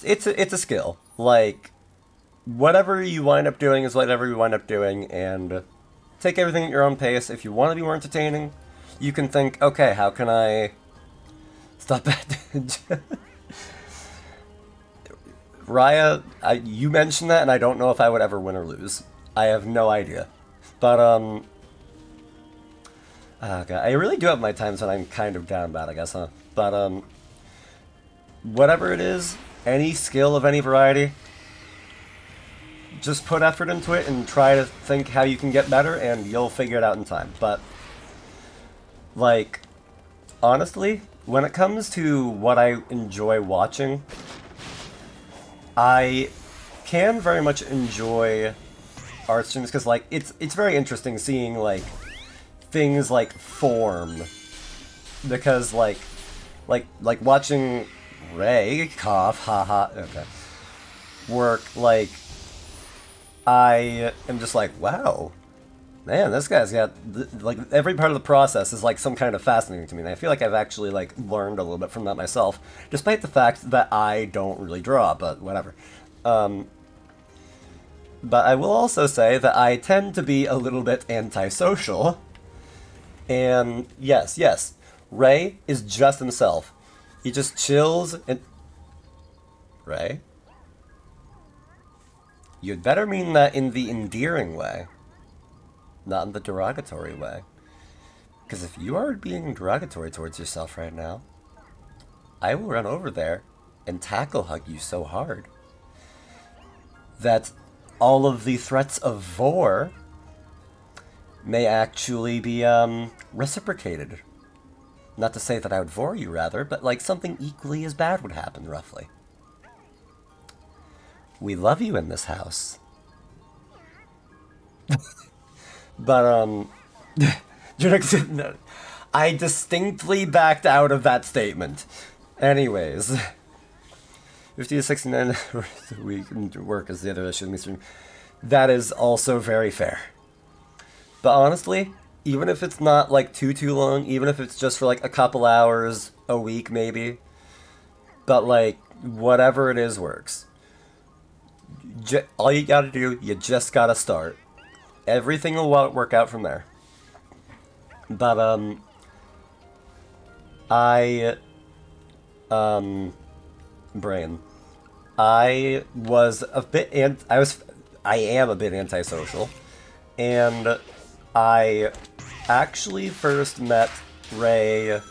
it's a skill. Like, whatever you wind up doing is whatever you wind up doing, and take everything at your own pace. If you want to be more entertaining, you can think, okay, how can I stop that? Raya, you mentioned that, and I don't know if I would ever win or lose. I have no idea. But, oh God, I really do have my times when I'm kind of down bad, I guess, huh? But, whatever it is, any skill of any variety, just put effort into it and try to think how you can get better, and you'll figure it out in time. But, like, honestly, when it comes to what I enjoy watching, I can very much enjoy art streams, because, like, it's very interesting seeing, like, things, like, form. Because, like watching Ray, cough, haha, okay, work, like, I am just like, wow, man, this guy's got, like, every part of the process is, like, some kind of fascinating to me, and I feel like I've actually, like, learned a little bit from that myself, despite the fact that I don't really draw, but whatever. But I will also say that I tend to be a little bit antisocial, and yes, Ray is just himself. He just chills and... Ray? You'd better mean that in the endearing way, not in the derogatory way. Because if you are being derogatory towards yourself right now, I will run over there and tackle hug you so hard that all of the threats of vor may actually be reciprocated. Not to say that I would vor you, rather, but like something equally as bad would happen, roughly. We love you in this house. But, I distinctly backed out of that statement. Anyways, 50 to 69 hours a week work is the other issue in the stream. That is also very fair. But honestly, even if it's not, like, too long, even if it's just for, like, a couple hours a week, maybe, but, like, whatever it is works. All you gotta do, you just gotta start. Everything will work out from there. But, Brain. I was a bit I am a bit antisocial, and I actually first met Ray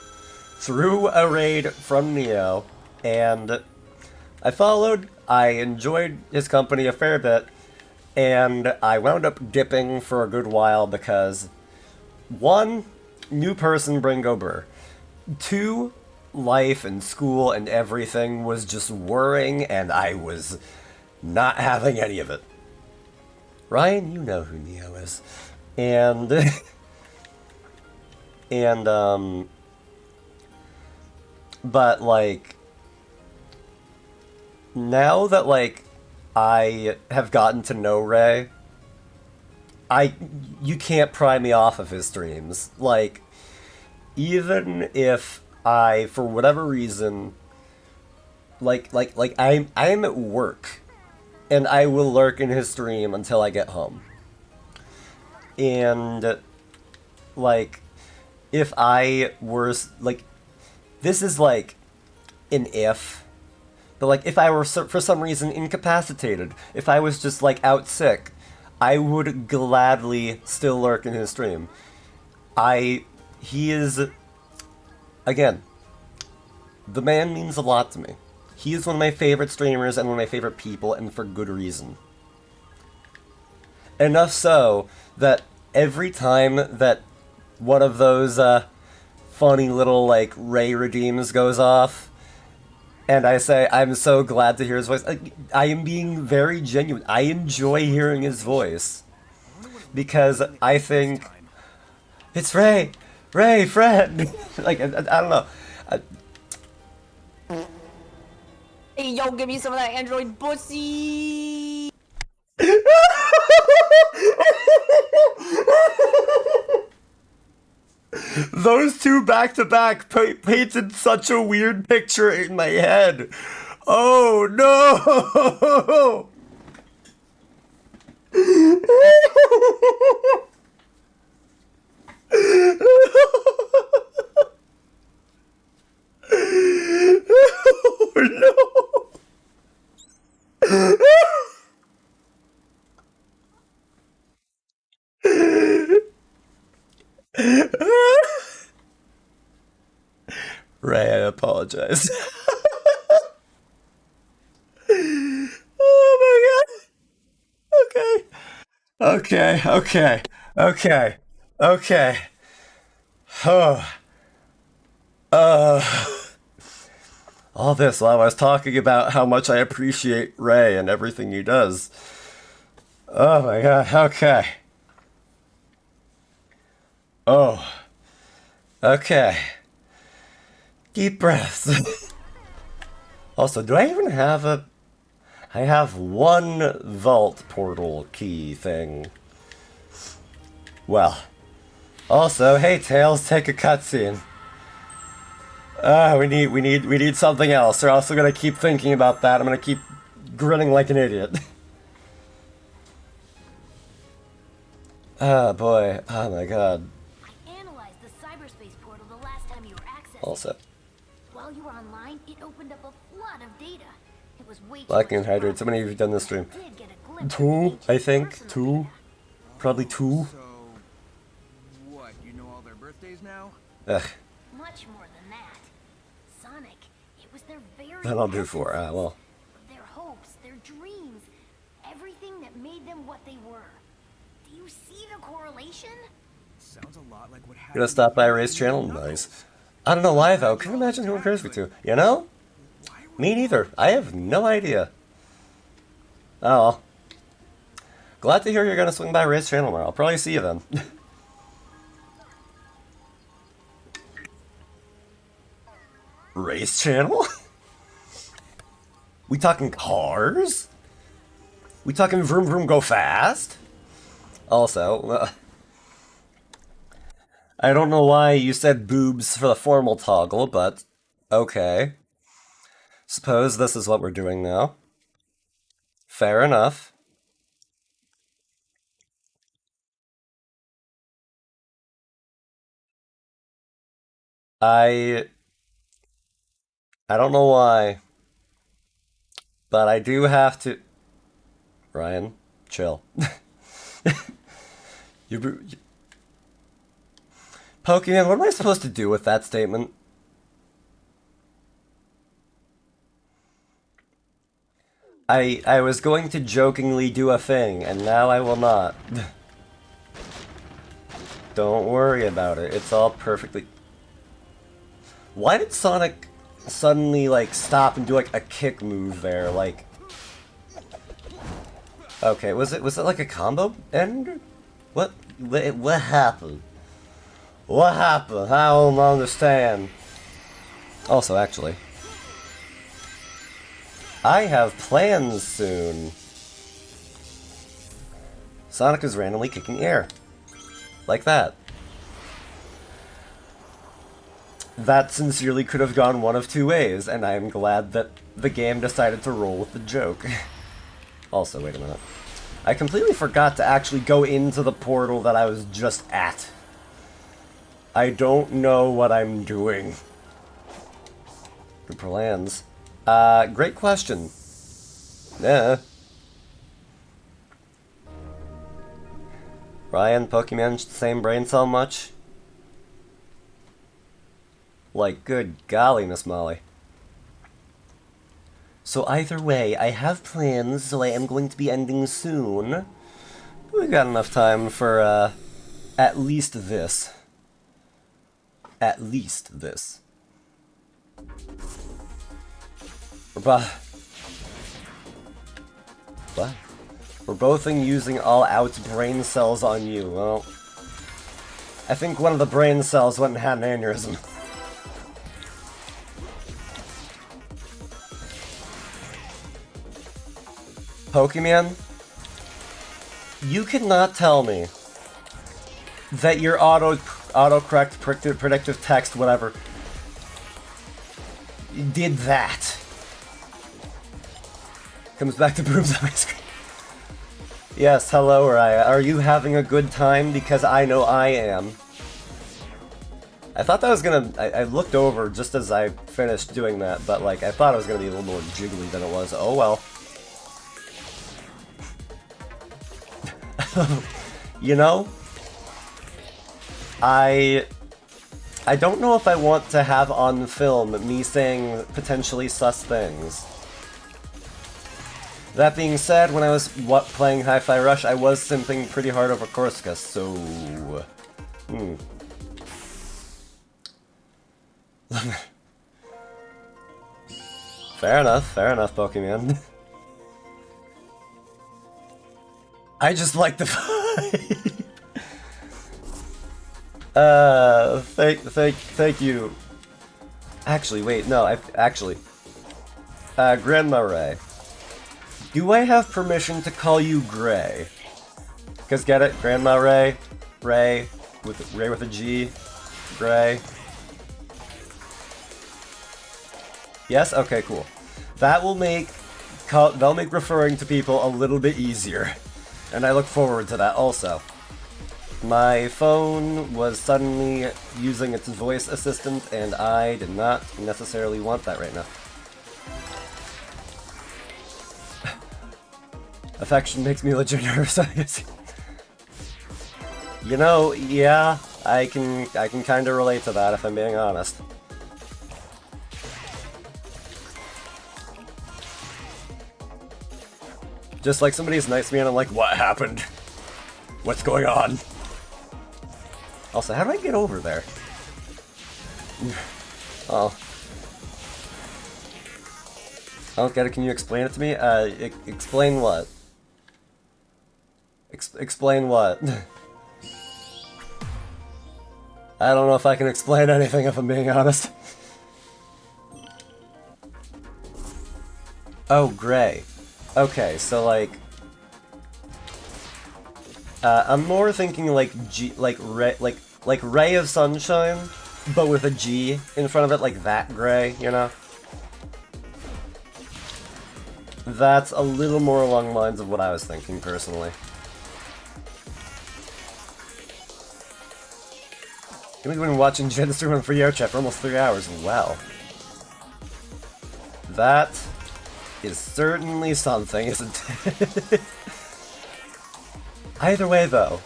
through a raid from Neo, and I followed, I enjoyed his company a fair bit, And I wound up dipping for a good while because, one, new person Bringo Burr. Two, life and school and everything was just worrying, and I was not having any of it. Ryan, you know who Neo is. And, but, like, now that, like, I have gotten to know Ray, you can't pry me off of his streams. Like, even if I, for whatever reason, I'm at work, and I will lurk in his stream until I get home. And, like, if I were, like, this is, like, an if, but, like, if I were, for some reason, incapacitated, if I was just, like, out sick, I would gladly still lurk in his stream. He is, again, the man means a lot to me. He is one of my favorite streamers and one of my favorite people, and for good reason. Enough so that every time that one of those funny little, like, Ray redeems goes off, and I say, I'm so glad to hear his voice, I am being very genuine. I enjoy hearing his voice. Because I think, it's Ray! Ray, friend! Like, I don't know. Hey, yo, give me some of that Android pussy! Those two back-to-back painted such a weird picture in my head. Oh, no! Oh, no! Ray, I apologize. Oh my god. Okay. All this while I was talking about how much I appreciate Ray and everything he does. Oh my god, okay. Oh. Okay. Deep breaths. Also, do I even have a... I have one vault portal key thing. Well. Also, hey Tails, take a cutscene. We need something else. We're also gonna keep thinking about that. I'm gonna keep grinning like an idiot. Oh boy. Oh my god. I analyzed the cyberspace portal the last time you were accessing. Also. While you were online, it opened up a flood of data. It was way too Lacking much Hydrate. So many of you have done this stream. I did get a glimpse of Two, ancient I think. personal Two. data. Probably two. So, what, you know all their birthdays now? Ugh. Much more than that. Sonic, it was their very Then I'll do four. essences, Well. their hopes, their dreams, everything that made them what they were. Do you see the correlation? Sounds a lot like what happened. Gonna stop by Ray's channel? Nice. I don't know why though. Can you imagine who it compares me to? You know? Me neither. I have no idea. Oh well. Glad to hear you're gonna swing by Ray's channel tomorrow. I'll probably see you then. Ray's channel? We talking cars? We talking vroom vroom go fast? Also, I don't know why you said boobs for the formal toggle, but okay. Suppose this is what we're doing now. Fair enough. I don't know why, but I do have to... Ryan, chill. Pokemon, what am I supposed to do with that statement? I was going to jokingly do a thing, and now I will not. Don't worry about it. It's all perfectly... Why did Sonic suddenly, like, stop and do, like, a kick move there? Like... Okay, was it like a combo end? What happened? What happened? I don't understand. Also, actually... I have plans soon. Sonic is randomly kicking air. Like that. That sincerely could have gone one of two ways, and I am glad that the game decided to roll with the joke. Also, wait a minute. I completely forgot to actually go into the portal that I was just at. I don't know what I'm doing. Good plans. Great question. Yeah. Ryan, Pokemon, same brain cell much? Like, good golly, Miss Molly. So either way, I have plans, so I am going to be ending soon. We've got enough time for, at least this. At least this. What? We're both using all out brain cells on you. Well, I think one of the brain cells went and had an aneurysm. Pokemon, you cannot tell me that your autocorrect predictive text, whatever, did that. Comes back to boobs on my screen. Yes, hello, Raya. Are you having a good time? Because I know I am. I thought that was gonna... I looked over just as I finished doing that, but, like, I thought it was gonna be a little more jiggly than it was. Oh, well. You know? I don't know if I want to have on film me saying potentially sus things. That being said, when I was playing Hi-Fi Rush, I was simping pretty hard over Korska, so... Fair enough, Pokemon. I just like the vibe. Thank you. Actually, wait, no, Grandma Ray. Do I have permission to call you Gray? Cause get it? Grandma Ray? Ray with a G? Gray? Yes? Okay, cool. That'll make referring to people a little bit easier. And I look forward to that also. My phone was suddenly using its voice assistant, and I did not necessarily want that right now. Affection makes me legit nervous, I guess. You know, yeah, I can kind of relate to that if I'm being honest. Just like somebody's nice to me and I'm like, what happened? What's going on? Also, how do I get over there? Oh. I don't get it, can you explain it to me? Explain what? Explain what? I don't know if I can explain anything if I'm being honest. Oh, Gray. Okay, so like... I'm more thinking like Ray of Sunshine, but with a G in front of it, like that Gray, you know? That's a little more along the lines of what I was thinking, personally. We've been watching Jen's stream on Free Air Chat for almost 3 hours. Wow. That is certainly something, isn't it? Either way, though.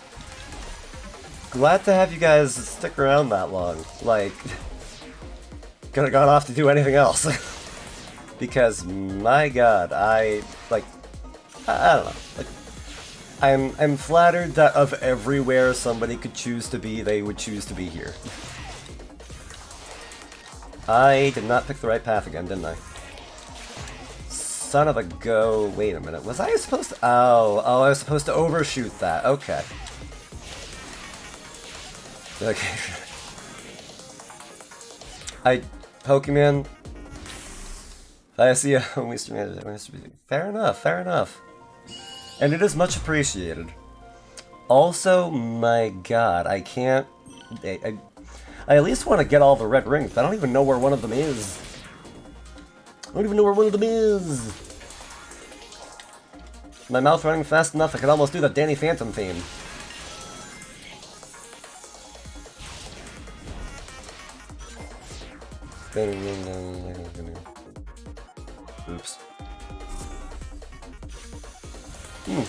Glad to have you guys stick around that long. Like, could have gone off to do anything else. Because, my god, I don't know, like, I'm flattered that of everywhere somebody could choose to be, they would choose to be here. I did not pick the right path again, didn't I? Son of a go. Wait a minute. Was I supposed to... Oh, I was supposed to overshoot that. Okay. Okay. Pokemon... I see a Mr. Manager. Fair enough, fair enough. And it is much appreciated. Also, my god, I can't... I at least want to get all the red rings, but I don't even know where one of them is. I don't even know where one of them is. My mouth running fast enough, I could almost do the Danny Phantom theme. Oops.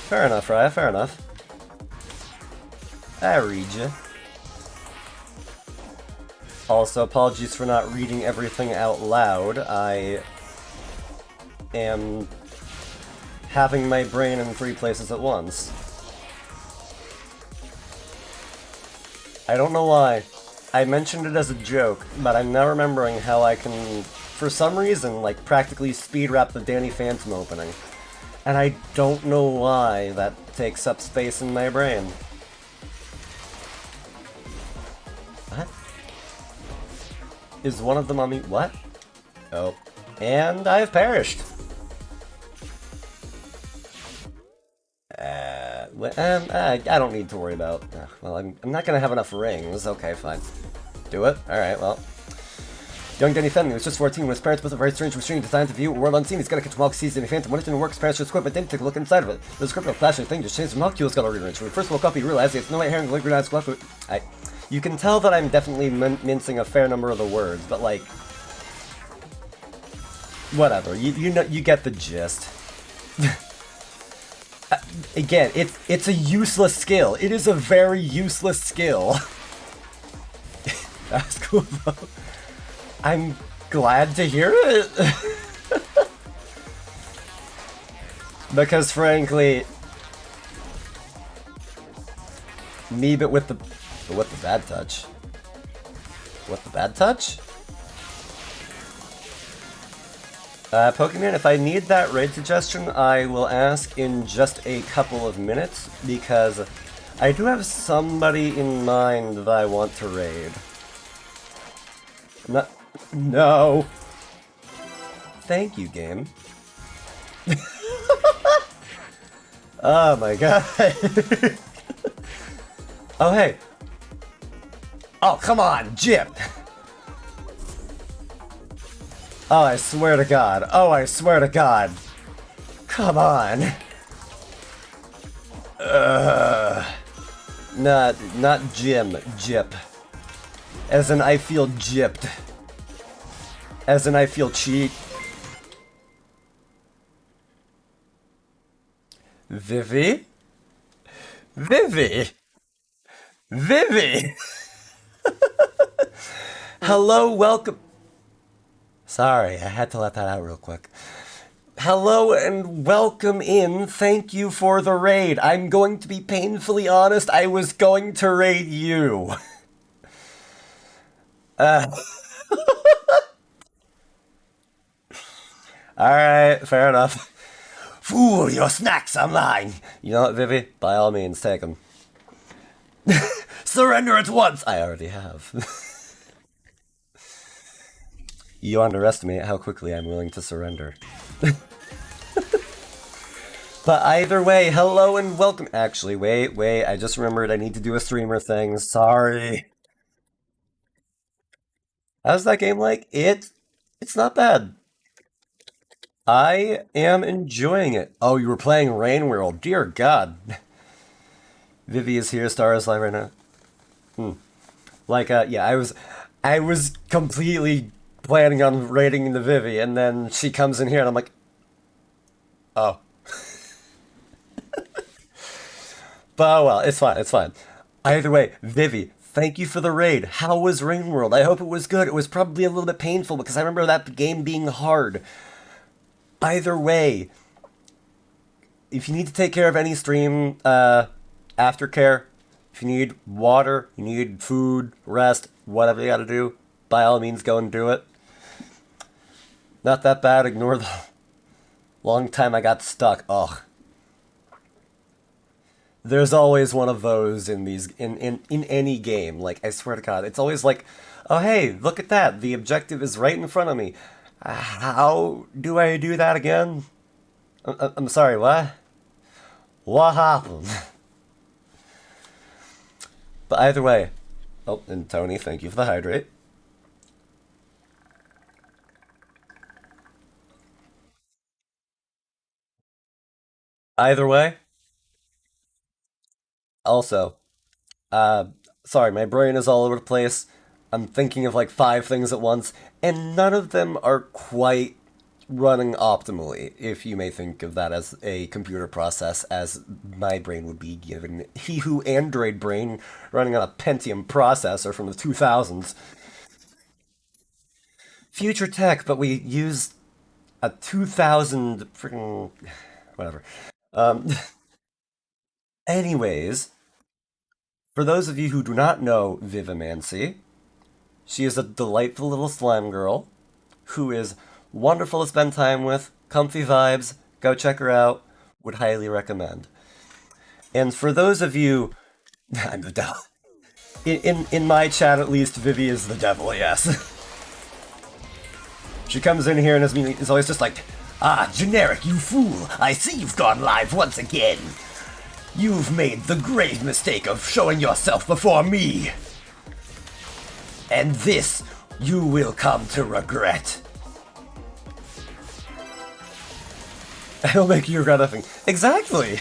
Fair enough, Raya, fair enough. I read you. Also, apologies for not reading everything out loud. I am having my brain in 3 places at once. I don't know why. I mentioned it as a joke, but I'm now remembering how I can, for some reason, like, practically speed wrap the Danny Phantom opening. And I don't know why that takes up space in my brain. What? Is one of them on me? What? Oh. And I have perished. I don't need to worry about... well, I'm not gonna have enough rings. Okay, fine. Do it? Alright, well. Young Danny Phantom, he was just 14 when his parents built a very strange machine designed to view a world unseen. He's gotta catch Malk, sees Danny Phantom. When it didn't work, his parents just quit, but didn't take a look inside of it. The script of flashing thing just changed. Molecules got a rearranged. When he first woke up, he realized he had no white hair and liquid eyes. You can tell that I'm definitely mincing a fair number of the words, but like... whatever, you know, you get the gist. Again, it's a useless skill. It is a very useless skill. That's cool though. I'm glad to hear it. Because frankly, me but with the bad touch. What, the bad touch? Pokemon, if I need that raid suggestion, I will ask in just a couple of minutes, because I do have somebody in mind that I want to raid. No! Thank you, game. Oh my god. Oh, hey. Oh, come on, Jip! Oh, I swear to God. Oh, I swear to God. Come on. Not Jim. Jip. As in, I feel gypped. As in, I feel cheat. Vivi? Vivi? Vivi! Hello, welcome... Sorry, I had to let that out real quick. Hello and welcome in. Thank you for the raid. I'm going to be painfully honest, I was going to raid you. Alright, fair enough. Fool, your snacks are mine. You know what, Vivi? By all means, take them. Surrender at once! I already have. You underestimate how quickly I'm willing to surrender. But either way, hello and welcome. Actually, wait, I just remembered I need to do a streamer thing. Sorry. How's that game like? It's not bad. I am enjoying it. Oh, you were playing Rain World. Dear God. Vivi is here, Star is live right now. Like, yeah, I was completely planning on raiding the Vivi, and then she comes in here, and I'm like, oh. But oh well, it's fine. Either way, Vivi, thank you for the raid. How was Rain World? I hope it was good. It was probably a little bit painful, because I remember that game being hard. Either way, if you need to take care of any stream aftercare, if you need water, you need food, rest, whatever you gotta do, by all means go and do it. Not that bad, ignore the long time I got stuck. Ugh. There's always one of those in these in any game. Like, I swear to God, it's always like, oh hey, look at that. The objective is right in front of me. How do I do that again? I'm sorry, what? What happened? But either way, oh, and Tony, thank you for the hydrate. Either way, also, sorry, my brain is all over the place. I'm thinking of like 5 things at once, and none of them are quite running optimally, if you may think of that as a computer process, as my brain would be given He Who Android brain running on a Pentium processor from the 2000s. Future tech, but we use a 2000 freaking whatever. Anyways, for those of you who do not know Vivimancy, she is a delightful little slime girl who is wonderful to spend time with, comfy vibes, go check her out, would highly recommend. And for those of you, I'm the devil. In my chat at least, Vivi is the devil, yes. She comes in here and is always just like, ah, Generic, you fool, I see you've gone live once again. You've made the grave mistake of showing yourself before me. And this you will come to regret. It'll make you regret nothing. Exactly!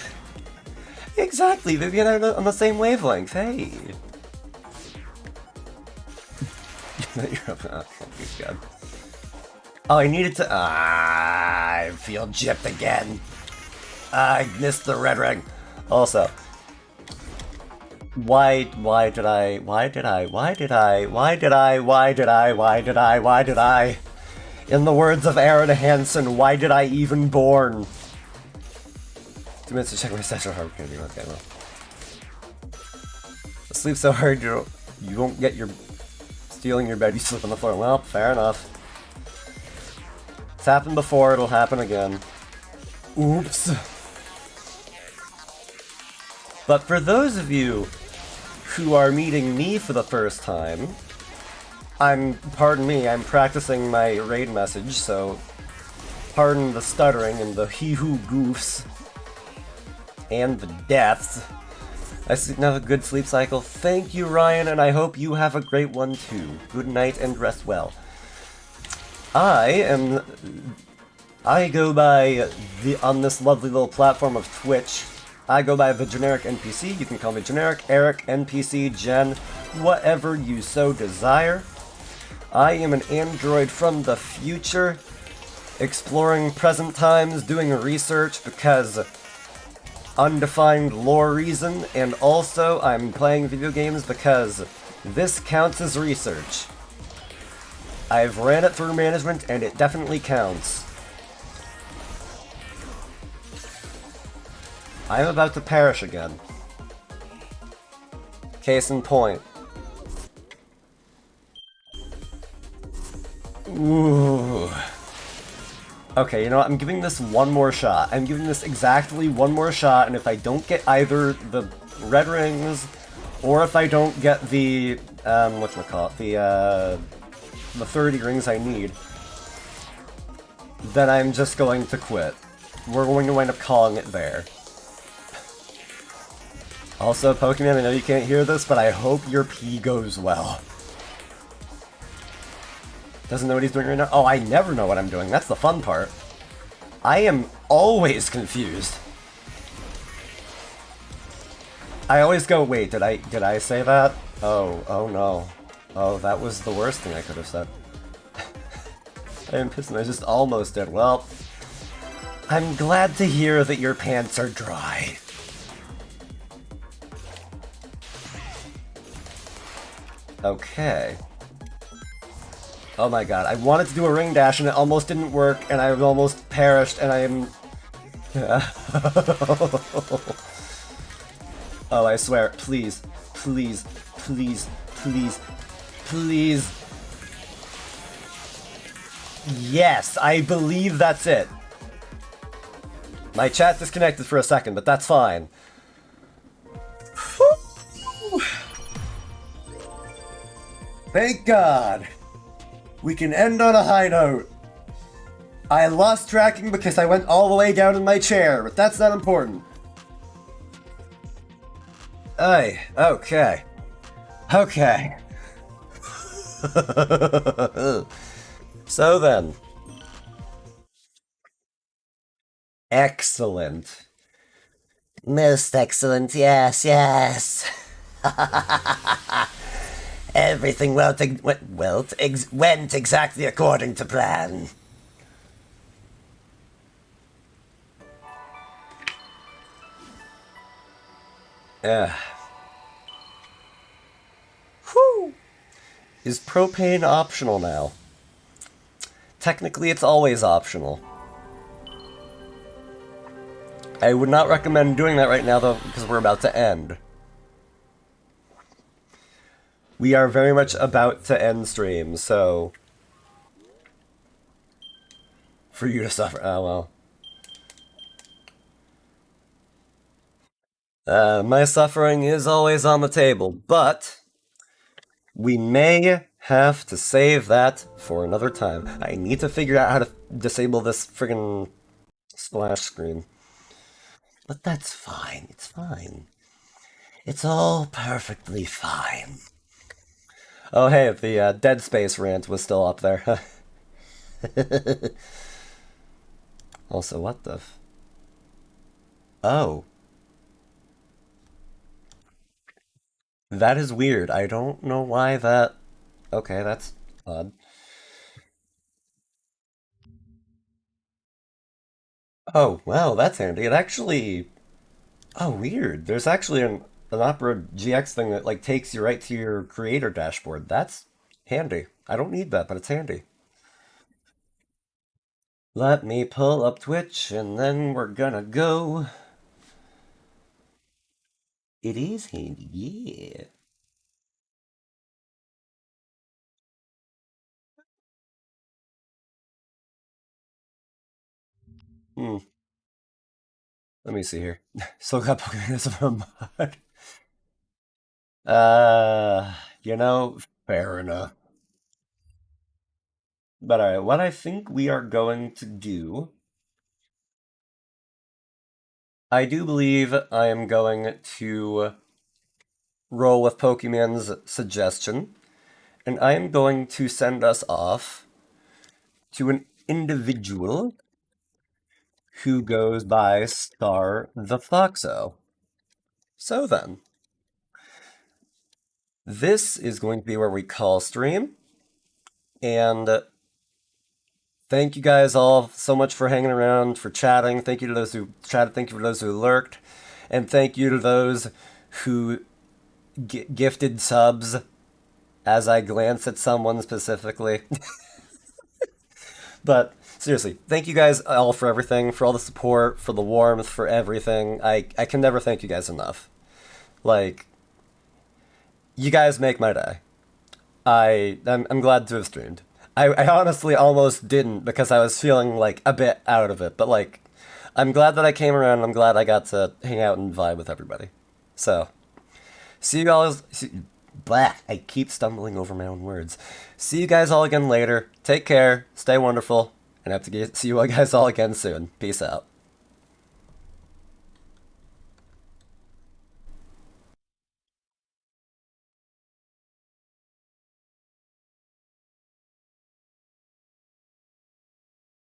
Exactly, Vivian and I are on the same wavelength, hey! God. Oh, I needed to... I feel gypped again. I missed the red ring. Also, why did I, in the words of Aaron Hansen, why did I even born? 2 minutes to check my sexual heart candy. Okay, well. Sleep so hard you won't get your, stealing your bed, you sleep on the floor. Well, fair enough. It's happened before, it'll happen again. Oops. But for those of you who are meeting me for the first time, pardon me, I'm practicing my raid message, so pardon the stuttering and the he-who goofs and the deaths. I now have a good sleep cycle. Thank you, Ryan, and I hope you have a great one too. Good night and rest well. I go by on this lovely little platform of Twitch, I go by the Generic NPC. You can call me Generic, Eric, NPC, Jen, whatever you so desire. I am an android from the future, exploring present times, doing research because undefined lore reason, and also I'm playing video games because this counts as research. I've ran it through management and it definitely counts. I'm about to perish again. Case in point. Ooh. Okay, you know what? I'm giving this one more shot. I'm giving this exactly one more shot, and if I don't get either the red rings, or if I don't get the, whatchamacallit, the 30 rings I need, then I'm just going to quit. We're going to wind up calling it there. Also, Pokemon, I know you can't hear this, but I hope your pee goes well. Doesn't know what he's doing right now? Oh, I never know what I'm doing. That's the fun part. I am always confused. I always go, wait, did I say that? Oh no. Oh, that was the worst thing I could have said. I am pissed and I just almost did. Well, I'm glad to hear that your pants are dry. Okay. Oh my god, I wanted to do a ring dash and it almost didn't work and I almost perished and I am... Oh, I swear, please, please, please, please, please. Yes, I believe that's it. My chat disconnected for a second, but that's fine. Thank God. We can end on a high note. I lost tracking because I went all the way down in my chair, but that's not important. Aye, okay. Okay. So then. Excellent. Most excellent, yes, yes. Everything went exactly according to plan. Whew. Is propane optional now? Technically, it's always optional. I would not recommend doing that right now, though, because we're about to end. We are very much about to end stream, so... For you to suffer... Oh, well. My suffering is always on the table, but... We may have to save that for another time. I need to figure out how to disable this friggin' splash screen. But that's fine, it's fine. It's all perfectly fine. Oh hey, the Dead Space rant was still up there. Also, what the Oh. That is weird. I don't know why that... Okay, that's odd. Oh, wow, that's handy. It actually... Oh, weird. There's actually an Opera GX thing that, like, takes you right to your creator dashboard. That's handy. I don't need that, but it's handy. Let me pull up Twitch, and then we're gonna go. It is handy, yeah. Let me see here. Still got Pokemon mod. You know, fair enough. But alright, what I think we are going to do... I do believe I am going to roll with Pokemon's suggestion, and I am going to send us off to an individual who goes by Star the Foxo. So then, this is going to be where we call stream, and thank you guys all so much for hanging around, for chatting. Thank you to those who chatted, thank you for those who lurked, and thank you to those who gifted subs as I glance at someone specifically. But seriously, thank you guys all for everything, for all the support, for the warmth, for everything. I can never thank you guys enough. Like, you guys make my day. I'm glad to have streamed. I honestly almost didn't because I was feeling like a bit out of it, but like, I'm glad that I came around and I'm glad I got to hang out and vibe with everybody. So, see you guys. Blah, I keep stumbling over my own words. See you guys all again later. Take care, stay wonderful, and I have to see you guys all again soon. Peace out.